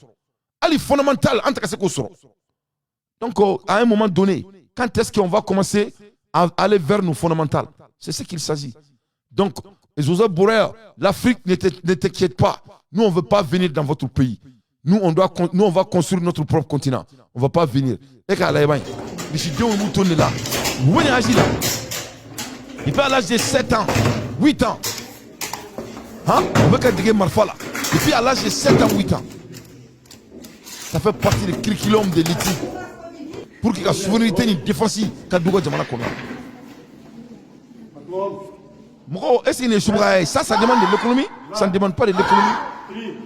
A: Ali fondamental on trace ko soro. Donc à un moment donné, quand est-ce qu'on va commencer à aller vers nos fondamentales? C'est ce qu'il s'agit. Donc les autres bourreurs, l'Afrique ne t'inquiète pas. Nous on veut pas venir dans votre pays. Nous on va construire notre propre continent. On va pas venir. Et qu'à la yeba, les chidons nous tournent là. Vous venez agir là. Il peut à l'âge de 7 ans, 8 ans. Hein? On veut qu'il y ait Marfala. Et puis à l'âge de 7 ans, 8 ans. Ça fait partie du curriculum de l'éthique. Pour qu'il y ait la souveraineté défensive. Est-ce qu'il y a ça demande de l'économie? Ça ne demande pas de l'économie.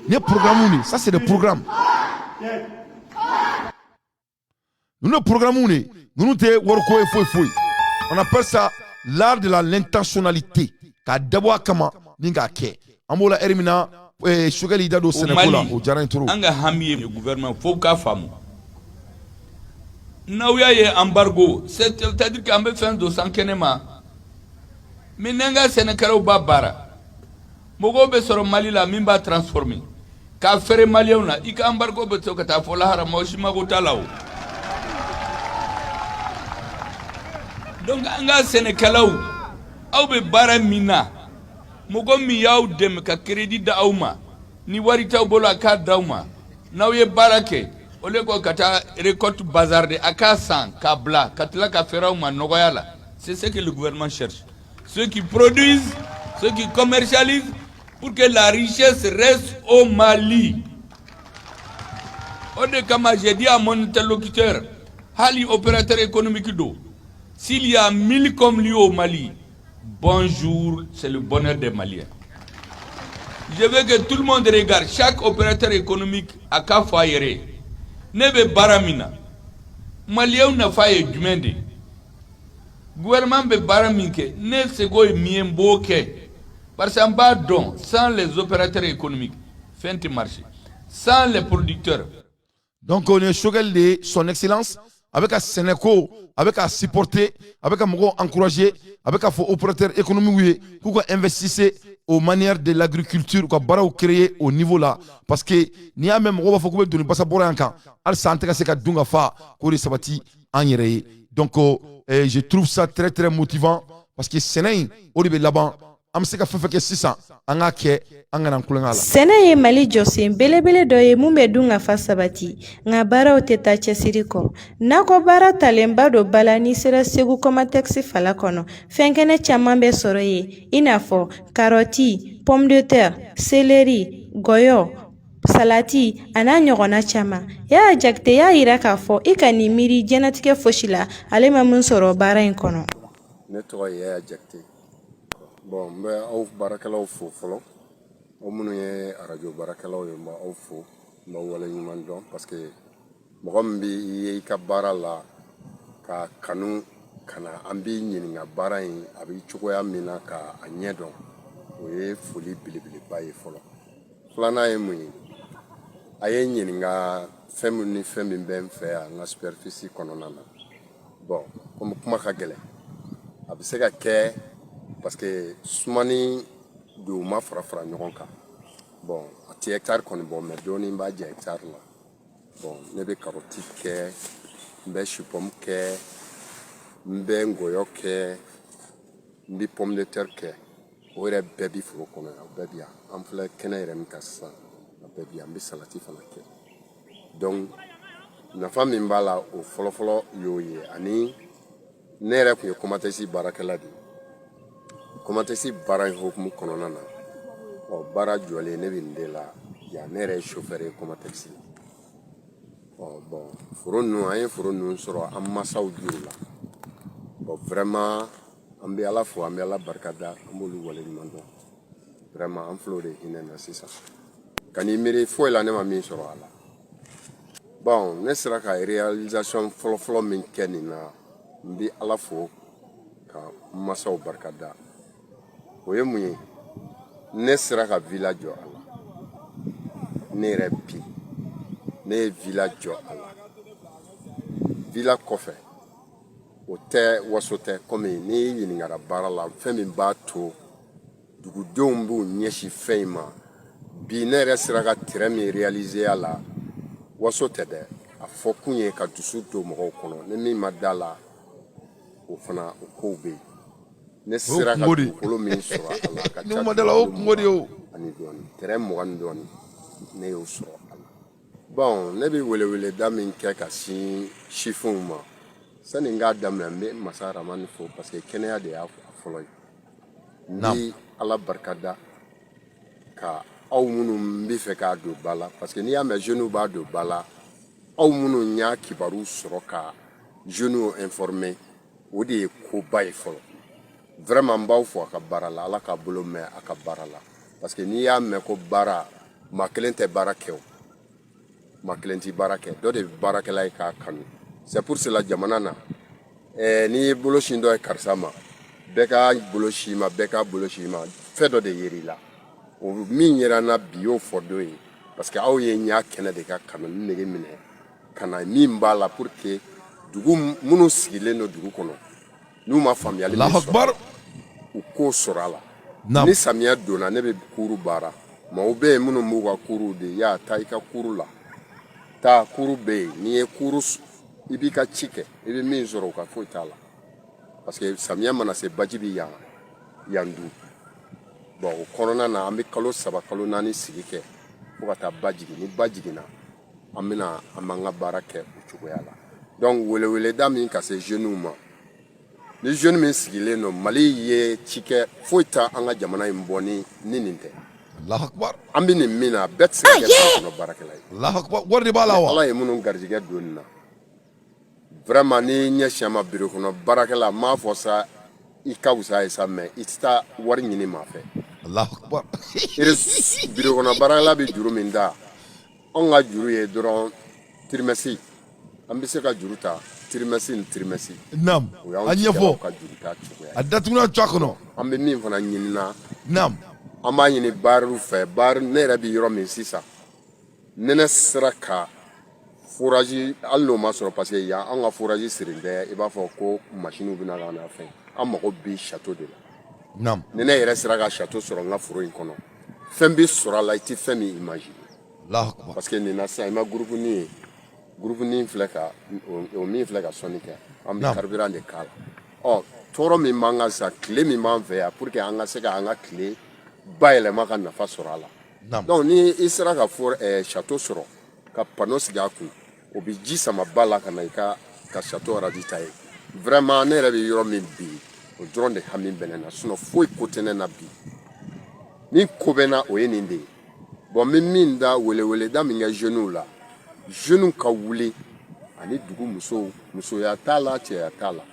A: Les programmes, ça c'est des programmes. Nous le programmes, nous on appelle ça l'art de l'intentionnalité. Ka d'abord kama ninga ke. Amola erimina sugali dado Sénégal au jaran turu.
U: Anga hamiye le gouvernement faut ka famu. Nawya ye embargo, c'est-à-dire qu'on veut faire de sankenema. Mais nenga Sénégal au babara. Mogo be soro Mali la mimba transformer. Ka fere Maliona, ika embargo be to kata fola harama oshima go talao. Donc anga Sénégalais aw be bara mina mogo mi yaw dem ka crédit da awma ni wari taw bolo aka dawma naw ye barake ole ko kata récolte bazarde aka 100 ka bla katla ka ferawma nogoyala. C'est ce que le gouvernement cherche, ceux qui produisent, ceux qui commercialisent, pour que la richesse reste au Mali. Ode kama j'ai dit à mon interlocuteur hali opérateur économique do, s'il y a 1000 comme lui au Mali, bonjour, c'est le bonheur des Maliens. Je veux que tout le monde regarde, chaque opérateur économique a qu'à faire. Nebe baramina. Malien n'a faye du mende. Gouvernement be baraminke, ne se goy miemboke. Parce qu'en bas donc, sans les opérateurs économiques, fin de marché, sans les producteurs.
A: Donc on est choqué de son excellence. Avec un Sénéco, avec un supporter, avec un encourager, avec un opérateur économique pour investir aux manières de l'agriculture, pour créer au niveau là. Parce que n'y a même pas faut de ne pas savoir encore. Al santé c'est qu'à dunga fa pour les sabati en yéré. Donc je trouve ça très très motivant parce que Séné au lieu là-bas, am se ka fait que 600 anga ke anga nan kulanga la.
H: Séné ye Mali josen belebele do ye mumbe dunga fa sabati nga bara o teta cesiri ko nako bara talemba do balani sera segu koma taxi fala kono fenkene caman be soro ye inafo karoti, pomme de terre, céleri, goyo, salati ana ɲɔgɔnna caman y'a jakite y'a yira k'a fɔ i ka nin miiri jɛnatigɛ fosi la ale ma mun sɔrɔ baara in kɔnɔ.
J: Ne tɔgɔ ye y'a jakite. Bon, n bɛ aw baarakɛlaw fo fɔlɔ aw minnu ye arajo baarakɛlaw ye n bɛ aw fo n bɛ wale ɲuman dɔn parce que mɔgɔ min bɛ ye i ka baara la ka kanu kana an b'i ɲininka baara in a bɛ cogoya min na ka a ɲɛ dɔn o ye foli belebeleba ye fɔlɔ. Filanan ye mun ye a ye ɲininka fɛn min ni fɛn min bɛ n fɛ yan n ka superficie kɔnɔna na. Bon, comme kuma ka gɛlɛn a bɛ se ka kɛ parce que sumani do ma fara ɲɔgɔn kan. Bon, a ti hectare kɔni bɔ mais dɔɔni b'a jɛ hectare la. Bon, ne bɛ carotte kɛ, n bɛ chou-pomme kɛ, n bɛ ngɔyɔ kɛ, n bɛ pomme de terre kɛ. O yɛrɛ bɛɛ bi foro kɔnɔ yan, o bɛɛ bi yan. An filɛ kɛnɛ yɛrɛ min kan sisan, a bɛɛ bi yan. N bɛ salati fana kɛ. Donc, nafa min b'a la o fɔlɔfɔlɔ y'o ye ani ne yɛrɛ tun ye Comatesi baarakɛla de ye. Comatesi baara in hokumu kɔnɔna na baara jɔlen ne bɛ nin de la yan ne yɛrɛ ye chauffeur ye Comatesi bon foro ninnu an ye foro ninnu sɔrɔ an masaw juru la bon vraiment an bɛ Ala fo an bɛ Ala barikada an b'olu wale ɲuman dɔn vraiment an filɛ o de hinɛ na sisan ka n'i miiri foyi la ne ma min sɔrɔ a la bon ne sera ka réalisation fɔlɔfɔlɔ min kɛ nin na n bɛ Ala fo ka n masaw barikada. O ye mun ye ne sera ka villa jɔ a la ne yɛrɛ bi ne ye villa jɔ a la villa kɔfɛ o tɛ waso tɛ komi n'i ɲiningara baara la fɛn min b'a to dugudenw b'u ɲɛsin fɛn in ma bi ne yɛrɛ sera ka terrain min réaliser a la waso tɛ dɛ a fɔ kun ye ka dusu don mɔgɔw kɔnɔ ni min ma da la o fana o kow bɛ yen ne sera ka dugukolo min sɔrɔ a la ka ca ani dɔɔni terrain 20 ni dɔɔni ne y'o sɔrɔ a la bon ne bɛ weleweleda min kɛ ka sin sifinw ma sani n k'a daminɛ n bɛ masa Ramani fo parce que kɛnɛya de y'a fɔlɔ ye n bɛ ala barikada ka aw minnu bɛ fɛ k'a don ba la parce que n'i y'a mɛn jeunes b'a don ba la aw minnu y'a kibaru sɔrɔ ka jeunes informer o de ye koba ye fɔlɔ vraiment n b'aw fo a ka baara la ala k'a bolo mɛn a ka baara la parce que n'i y'a mɛn ko baara maa kelen tɛ baara kɛ o maa kelen tɛ baara kɛ dɔ de bɛ baarakɛla ye k'a kanu c'est pour cela jamana na n'i ye boloci dɔ ye karisa ma bɛɛ ka boloci ma bɛɛ ka boloci ma fɛn dɔ de yer'i la o min yera n na bi y'o fɔ dɔ ye parce que aw ye ɲa kɛnɛ de ka kanu ni nege minɛ ka na min b'a la pour que dugu minnu sigilen don dugu kɔnɔ n'u ma faamuyali min sɔrɔ u k'o sɔrɔ a la ni samiya donna ne bɛ kuru baara maaw bɛ yen minnu b'u ka kuruw de y'a ta i ka kuru la taa kuru bɛ yen n'i ye kuru i b'i ka ci kɛ i bɛ min sɔrɔ o ka foyi t'a la parce que samiya mana se baji bɛ yan du bon o kɔnɔna na an bɛ kalo 3 kalo 4 sigi kɛ fo ka taa ba jigin ni ba jiginna an b'an ka baara kɛ o cogoya la donc weleweleda min ka se jeunes ma ni jeune min sigilen don Mali ye ci kɛ foyi t'a an ka jamana in bɔ ni nin tɛ
A: Allahu Akbar
J: an bɛ nin min na bɛɛ tɛ se ka kɛ kɔnɔ baarakɛla ye
A: Allahu Akbar wari de b'a la wa
J: ala ye minnu garijɛgɛ don nin na vraiment ni ɲɛsinya ma bureau kɔnɔ baarakɛla m'a fɔ sa i ka wusa ye sa mais i tɛ taa wari ɲini maa fɛ
A: Allahu Akbar
J: bureau kɔnɔ baarakɛla bɛ juru min da anw ka juru ye dɔrɔn trimestre an bɛ se ka juru ta trimestre ni trimestre
A: naam a ɲɛfɔ a datuguna cogoya kɔnɔ
J: an bɛ min fana ɲinina
A: naam
J: an b'a ɲini baariw fɛ baari ne yɛrɛ bɛ yɔrɔ min sisan ne sera ka forage hali n'o ma sɔrɔ parce que yan an ka forage sirilen tɛ i b'a fɔ ko machine bɛ na ka na fɛn an mago bɛ château de la
A: naam
J: ni ne yɛrɛ sera ka château sɔrɔ n ka foro in kɔnɔ fɛn bɛ sɔrɔ a la i tɛ fɛn min imaginer parce que nin na sisan i ma groupe ni ye groupe ni filɛ ka o min filɛ ka sɔnni kɛ an bɛ carburant de k'a la ɔ tɔɔrɔ min b'an kan sisan tile min b'an fɛ yan pour que an ka se ka an ka tile bayɛlɛma ka nafa sɔrɔ a la donc ni i sera ka château sɔrɔ ka panneau sigi a kun o bɛ ji sama ba la ka na i ka château radio ta ye vraiment ne yɛrɛ bɛ yɔrɔ min bi o dɔrɔn de hami bɛ ne na sinon foyi ko tɛ ne na bi ni ko bɛ n na o ye nin de ye bon n bɛ min da weleweleda min kɛ jeunes la jeunes ka wuli ani dugu musow musoya t'a la cɛya t'a la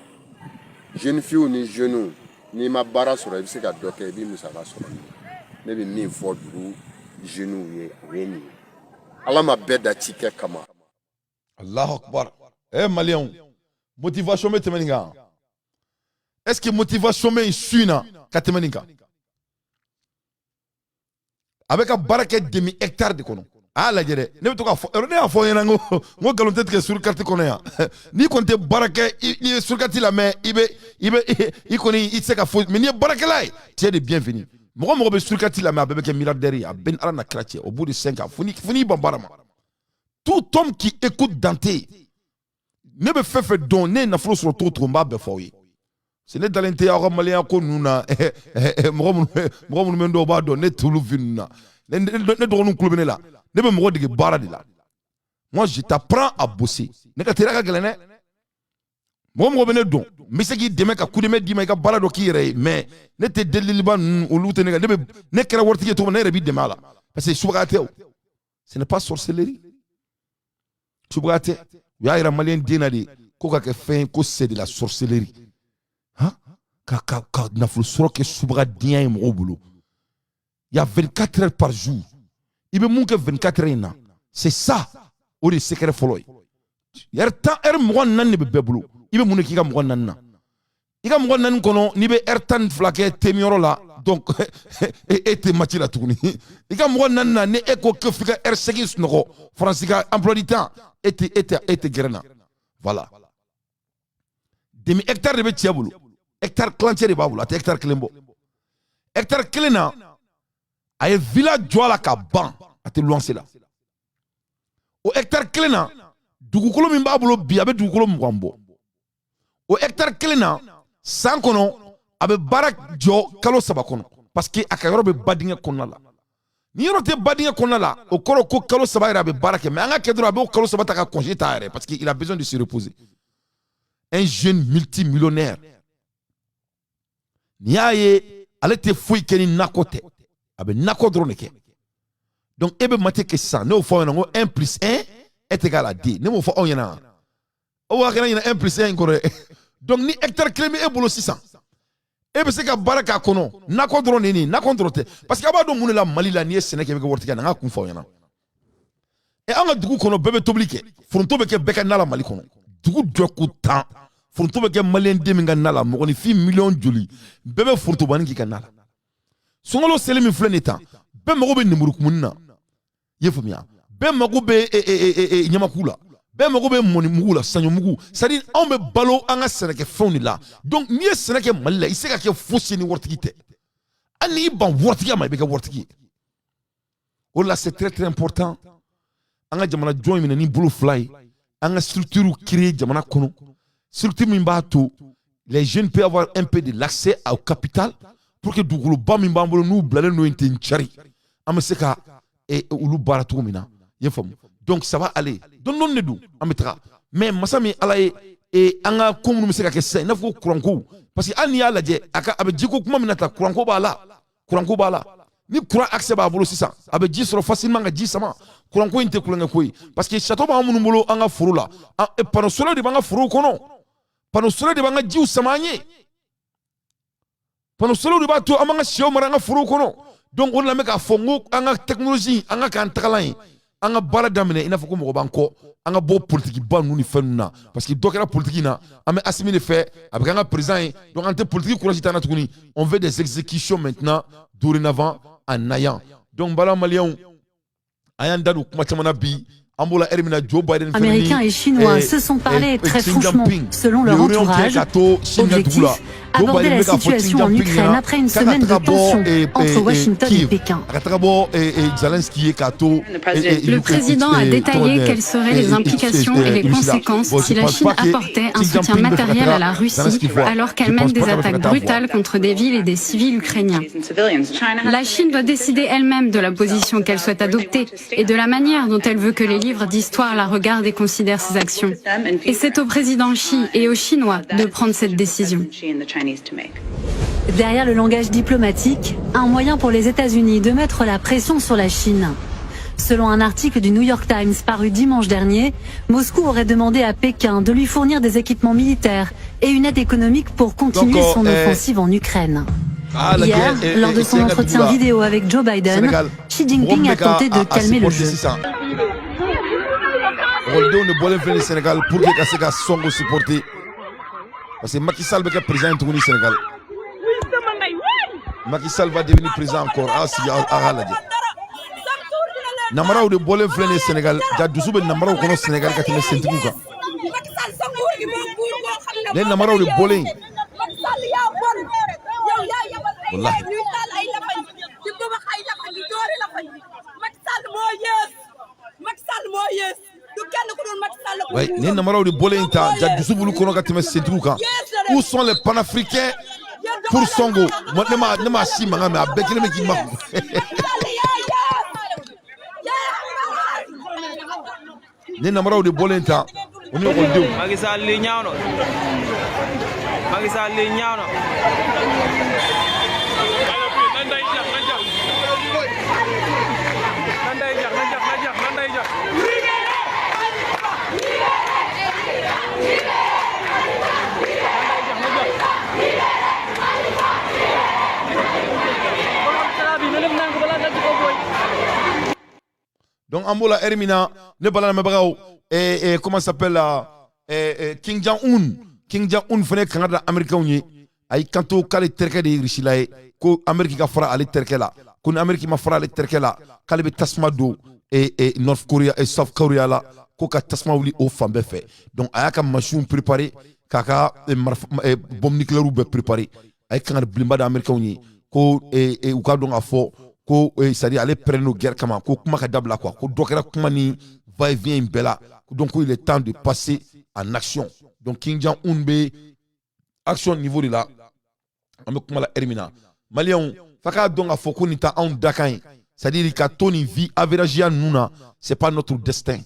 J: jeune filles ni jeunes n'i ma baara sɔrɔ i bɛ se ka dɔ kɛ i bɛ musaka sɔrɔ ne bɛ min fɔ dugu jeunes ye o ye nin ye ala ma bɛɛ da ci kɛ kama
A: Allahu Akbar maliyɛnw motivation bɛ tɛmɛ nin kan est-ce que motivation bɛ su in na ka tɛmɛ nin kan a bɛ ka baara kɛ demi hectare de kɔnɔ a y'a lajɛ dɛ ne bɛ to k'a fɔ ne y'a fɔ ɲɛna n ko nkalon tɛ tigɛ surukati kɔnɔ yan n'i kɔni tɛ baara kɛ n'i ye surukati lamɛn i kɔni i tɛ se ka foyi mais n'i ye baarakɛla ye tu es de bienvenu mɔgɔ bɛ surukati lamɛn a bɛɛ bɛ kɛ milliardaire ye a bɛɛ ni ala na kira cɛ au bout de 5 ans fo n'i ban baara ma tout homme qui écoute Dante ne bɛ fɛn fɛn dɔn ne ye nafolo sɔrɔ cogo o cogo n b'a bɛɛ fɔ aw ye c'est ne dalen tɛ aw ka maliyɛnya ko ninnu na mɔgɔ minnu bɛ dɔw b'a dɔn ne t'olu vu ninnu na ne dɔgɔninw tulo bɛ ne la ne bɛ mɔgɔ dege baara de la moi je t'apprends à bosser ne ka teriya ka gɛlɛn dɛ mɔgɔ bɛ ne dɔn n bɛ se k'i dɛmɛ ka kudɛmɛ d'i ma i ka baara dɔ k'i yɛrɛ ye mais ne tɛ deliliba ninnu olu tɛ ne kan ne kɛra waritigi ye cogo min na ne yɛrɛ b'i dɛmɛ a la parce que subaga tɛ o ce n'est pas sorcellerie subaga tɛ u y'a yira maliyɛn den na de ko ka kɛ fɛn ko c'est de la sorcellerie ka nafolo sɔrɔ kɛ subagadiya ye mɔgɔw bolo il y a 24 heures par jour i bɛ mun kɛ 24 heures in na c'est ça o de ye secret fɔlɔ ye heure 24 de bɛ bɛɛ bolo i bɛ mun de k'i ka 24 na i ka 24 kɔnɔ n'i bɛ heure 12 kɛ temiyɔrɔ la donc e tɛ match la tuguni i ka 24 na ni e ko ko f'i ka heure 8 sunɔgɔ faransi ka emploi du temps e tɛ gɛrɛ na voilà demi hectare de be cɛ bolo hectare kilancɛ de b'a bolo a tɛ hectare kelen bɔ hectare kelen na a ye villa jɔ a la ka ban a tɛ luwanse la o hectare kelen na dugukolo min b'a bolo bi a bɛ dugukolo 20 bɔ o hectare kelen na san kɔnɔ a bɛ baara jɔ kalo 3 kɔnɔ parce que a ka yɔrɔ bɛ badingɛ kɔnɔna la ni yɔrɔ tɛ badingɛ kɔnɔna la o kɔrɔ ko kalo 3 yɛrɛ a bɛ baara kɛ mais an ka kɛ dɔrɔn a bɛ kalo 3 ta ka congé ta yɛrɛ parce que il a besoin de se reposer un jeune multimillionnaire n'i y'a ye ale tɛ foyi kɛ ni nakɔ tɛ a bɛ nakɔ dɔrɔn de kɛ donc e bɛ mate kɛ sisan ne y'o fɔ aw ɲɛna ko 1 + 1 est égal à 2 ne m'o fɔ aw ɲɛna o waa kɛra ɲɛna 1 + 1 kɔrɔ donc ni hectare kelen bɛ e bolo sisan e bɛ se ka baara k'a kɔnɔ nakɔ dɔrɔn de ye nin nakɔ dɔrɔn tɛ parce que a b'a dɔn mun de la Mali la n'i ye sɛnɛ kɛ i bɛ kɛ waritigi ye na n ka kun fɔ aw ɲɛna an ka dugu kɔnɔ bɛɛ bɛ tobili kɛ foronto bɛ kɛ bɛɛ ka na la Mali kɔnɔ dugu jɔ ko 10 foronto bɛ kɛ maliyɛn den min ka na la mɔgɔninfin miliyɔn joli bɛɛ bɛ forontobani k'i ka na la sunkalo seli min filɛ nin tan bɛɛ mago bɛ nemurukumuni na i ye faamuya bɛɛ mago bɛ ɲamaku la bɛɛ mago bɛ mɔnimugu la saɲɔmugu c'est à dire anw bɛ balo an ka sɛnɛkɛfɛnw de la donc n'i ye sɛnɛ kɛ Mali la i se ka kɛ fosi ni waritigi tɛ hali n'i ban waritigiya ma i bɛ kɛ waritigi ye o de la c'est très très important an ka jamana jɔn minɛ ni bolo 2 ye an ka structure créer jamana kɔnɔ structure min b'a to les jeunes peuvent avoir un peu de l'accès au capital pour que dugukoloba min b'an bolo n'u bilalen n'o ye ten cari an bɛ se ka olu baara cogo min na i ye faamu donc ça va aller dɔɔni dɔɔni de don an bɛ taga mais masa min ala ye an ka ko minnu bɛ se ka kɛ sisan i n'a fɔ kuranko parce que hali n'i y'a lajɛ a bɛ jiko kuma min na ta kuranko b'a la ni kuran accès b'a bolo sisan a bɛ ji sɔrɔ facilement ka ji sama kuranko in tɛ kulonkɛ ko ye parce que château b'an minnu bolo an ka foro la panneau solaire de b'an ka forow kɔnɔ panneau solaire de b'an ka jiw sama an ye panneau solaire de b'a to an b'an ka sɛw mara an ka forow kɔnɔ donc o de la n bɛ k'a fɔ n ko an ka technologie an ka k'an tagalan ye an ka baara daminɛ i n'a fɔ ko mɔgɔ b'an kɔ an ka bɔ politique ba ninnu ni fɛn ninnu na parce que dɔ kɛra politique na an bɛ Assimi de fɛ a bɛ kɛ an ka président ye donc an tɛ politique courage t'an na tuguni on veut des exécutions maintenant dorénavant en ayant donc bala maliyɛnw an y'an da don kuma caman na bi.
I: Américains et Chinois se sont parlé très franchement, selon leur entourage. Objectif, aborder la situation en Ukraine après une semaine de tension entre Washington et Pékin. Le président a détaillé quelles seraient les implications et les conséquences si la Chine apportait un soutien matériel à la Russie alors qu'elle mène des attaques brutales contre des villes et des civils ukrainiens. La Chine doit décider elle-même de la position qu'elle souhaite adopter et de la manière dont elle veut que les livres d'histoire la regardent et considèrent ses actions. Et c'est au président Xi et aux Chinois de prendre cette décision. Derrière le langage diplomatique, un moyen pour les États-Unis de mettre la pression sur la Chine. Selon un article du New York Times paru dimanche dernier, Moscou aurait demandé à Pékin de lui fournir des équipements militaires et une aide économique pour continuer son offensive en Ukraine. Hier, lors de son entretien vidéo avec Joe Biden, Xi Jinping a tenté de calmer le jeu.
A: Parce que Macky Sall est président du Sénégal. Macky Sall va devenir président encore. Namara de Bolin Flené Sénégal, Jadoussou ben Namara au Sénégal qui est Sentibouka. Les Namara de Bolin. Oui, les Namara de Bolin, Jadoussou Boulou Konogatime Sentibouka. Où sont les panafricains pour Songo? Moi, ne m'a si manga, mais à Bekele me qui m'a. Ne namara de bolenta on est au deux.
G: Macky Sall li ñaaw na Macky Sall li ñaaw na
A: donc Ambola Hermina ne balana mabagaw comment s'appelle la Kim Jong-un fene Canada américain yi ay kanto kale terke de rishilaye ko Amerika ka fara ale terke la ko Amerika ma fara ale terke la kale be tasma do North Korea et South Korea la ko ka tasma wuli o fambe fe donc aya ka machine préparé kaka bombe nucléaire be préparé ay kan blimba d'américain ni ko u ka don afo ko c'est-à-dire aller prendre nos guerres kama ko kuma ka dabla quoi ko dokera kuma ni va et vient bela donc il est temps de passer en action donc Kim Jong-un be action niveau de là on me kuma la hermina malien faka don afo ko ni ta on dakan c'est-à-dire ka toni vie average ya nuna c'est pas notre destin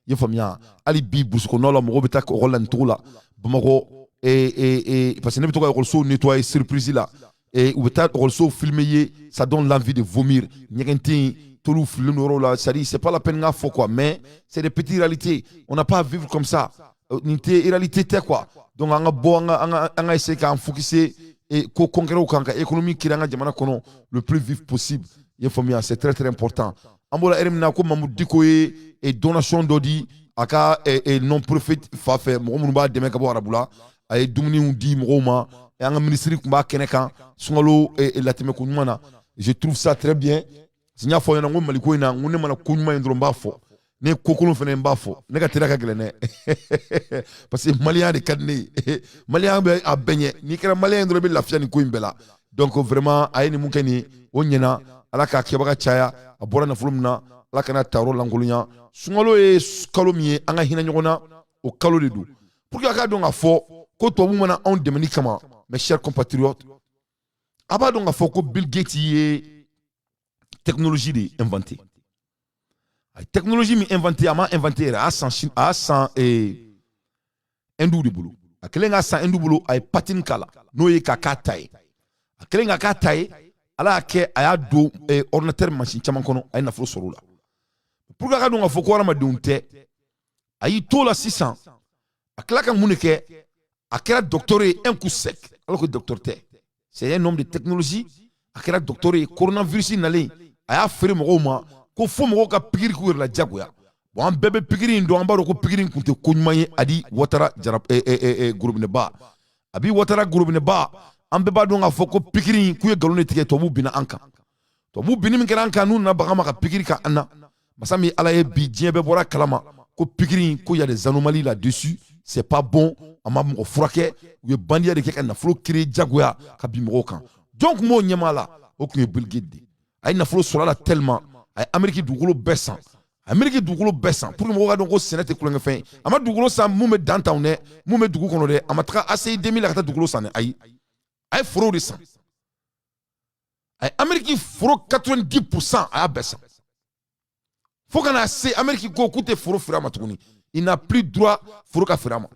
A: ye famia ali bi busko no la mo beta ko roland toula bamako parce que ne beta ko so nettoyer surprise là et ou beta ko so filmer ça donne l'envie de vomir nyenti tolu film là c'est pas la peine nga fo quoi mais c'est des petites réalités on n'a pas à vivre comme ça nité réalité té quoi donc anga bo anga essayer ka focuser et ko conquérir au kanka économie qui ranga jamana kono le plus vif possible ye famia c'est très très important ambola erimna ko mamu dikoye et donation dodi aka et non profit fa faire mo ba deme ka bo arabula ay dumni undi mo et un ministre qui m'a keneka sungalo et la teme kunmana je trouve ça très bien signa fo yana ngom maliko ina ngune mana kunma ndro mbafo ne kokolo fene mbafo ne ka tira ka glene parce que malien de kadne malien be abenye ni kera malien ndro be lafia ni ko imbela donc vraiment ayini munkeni onyena ala ka kebaka chaya abora na fulumna ala kana taro langolunya sungalo e kalomiye anga hina nyogona o kalo de du pour que aka donga fo ko to mu mana on demani kama mes chers compatriotes aba donga fo ko Bill Gates yi technologie de inventé ay technologie mi inventé ama inventé à 100 et endu de boulot akelenga 100 endu boulot ay patin kala no ye kaka tay akelenga ka tay ala ke aya do ordinateur machine chama kono ay na fo soro la pour ka donga fo ko wala ma dunte ay to la 600 akela kan munike akela doctoré un coup sec alors que docteur T c'est un homme de technologie akela doctoré coronavirus nalé aya fere mo ma ko fo mo ka pigiri ko la jagoya bon bébé pigiri ndo ambaro ko pigiri kunte kunymaye adi watara jarab groupe ne ba abi watara groupe ne ba ambe ba donga fo ko pigiri ku ye galone tike to bu bina anka to bu bini min kanka nun na ba ma ka pigiri ka anna masami ala ye bi diebe bora kalama ko pigiri ko ya des anomalies là dessus c'est pas bon ama mo frake ou ye bandia de keka na flo créer jagoya ka bi mo kan donc mo nyamala o ku Bill Gates ay na flo solala tellement ay Amérique dugolo bessan Amérique dugolo bessan pour mo ga don ko senete kulenga fin ama dugolo sa mu me downtown ne mu me dugu kono de ama tra assez 2000 ka dugolo sa ne ay fro de ça ay Amérique fro 90% ay bessan faut qu'on a assez Amérique ko coûter fro firama tukuni il n'a plus droit fro ka firama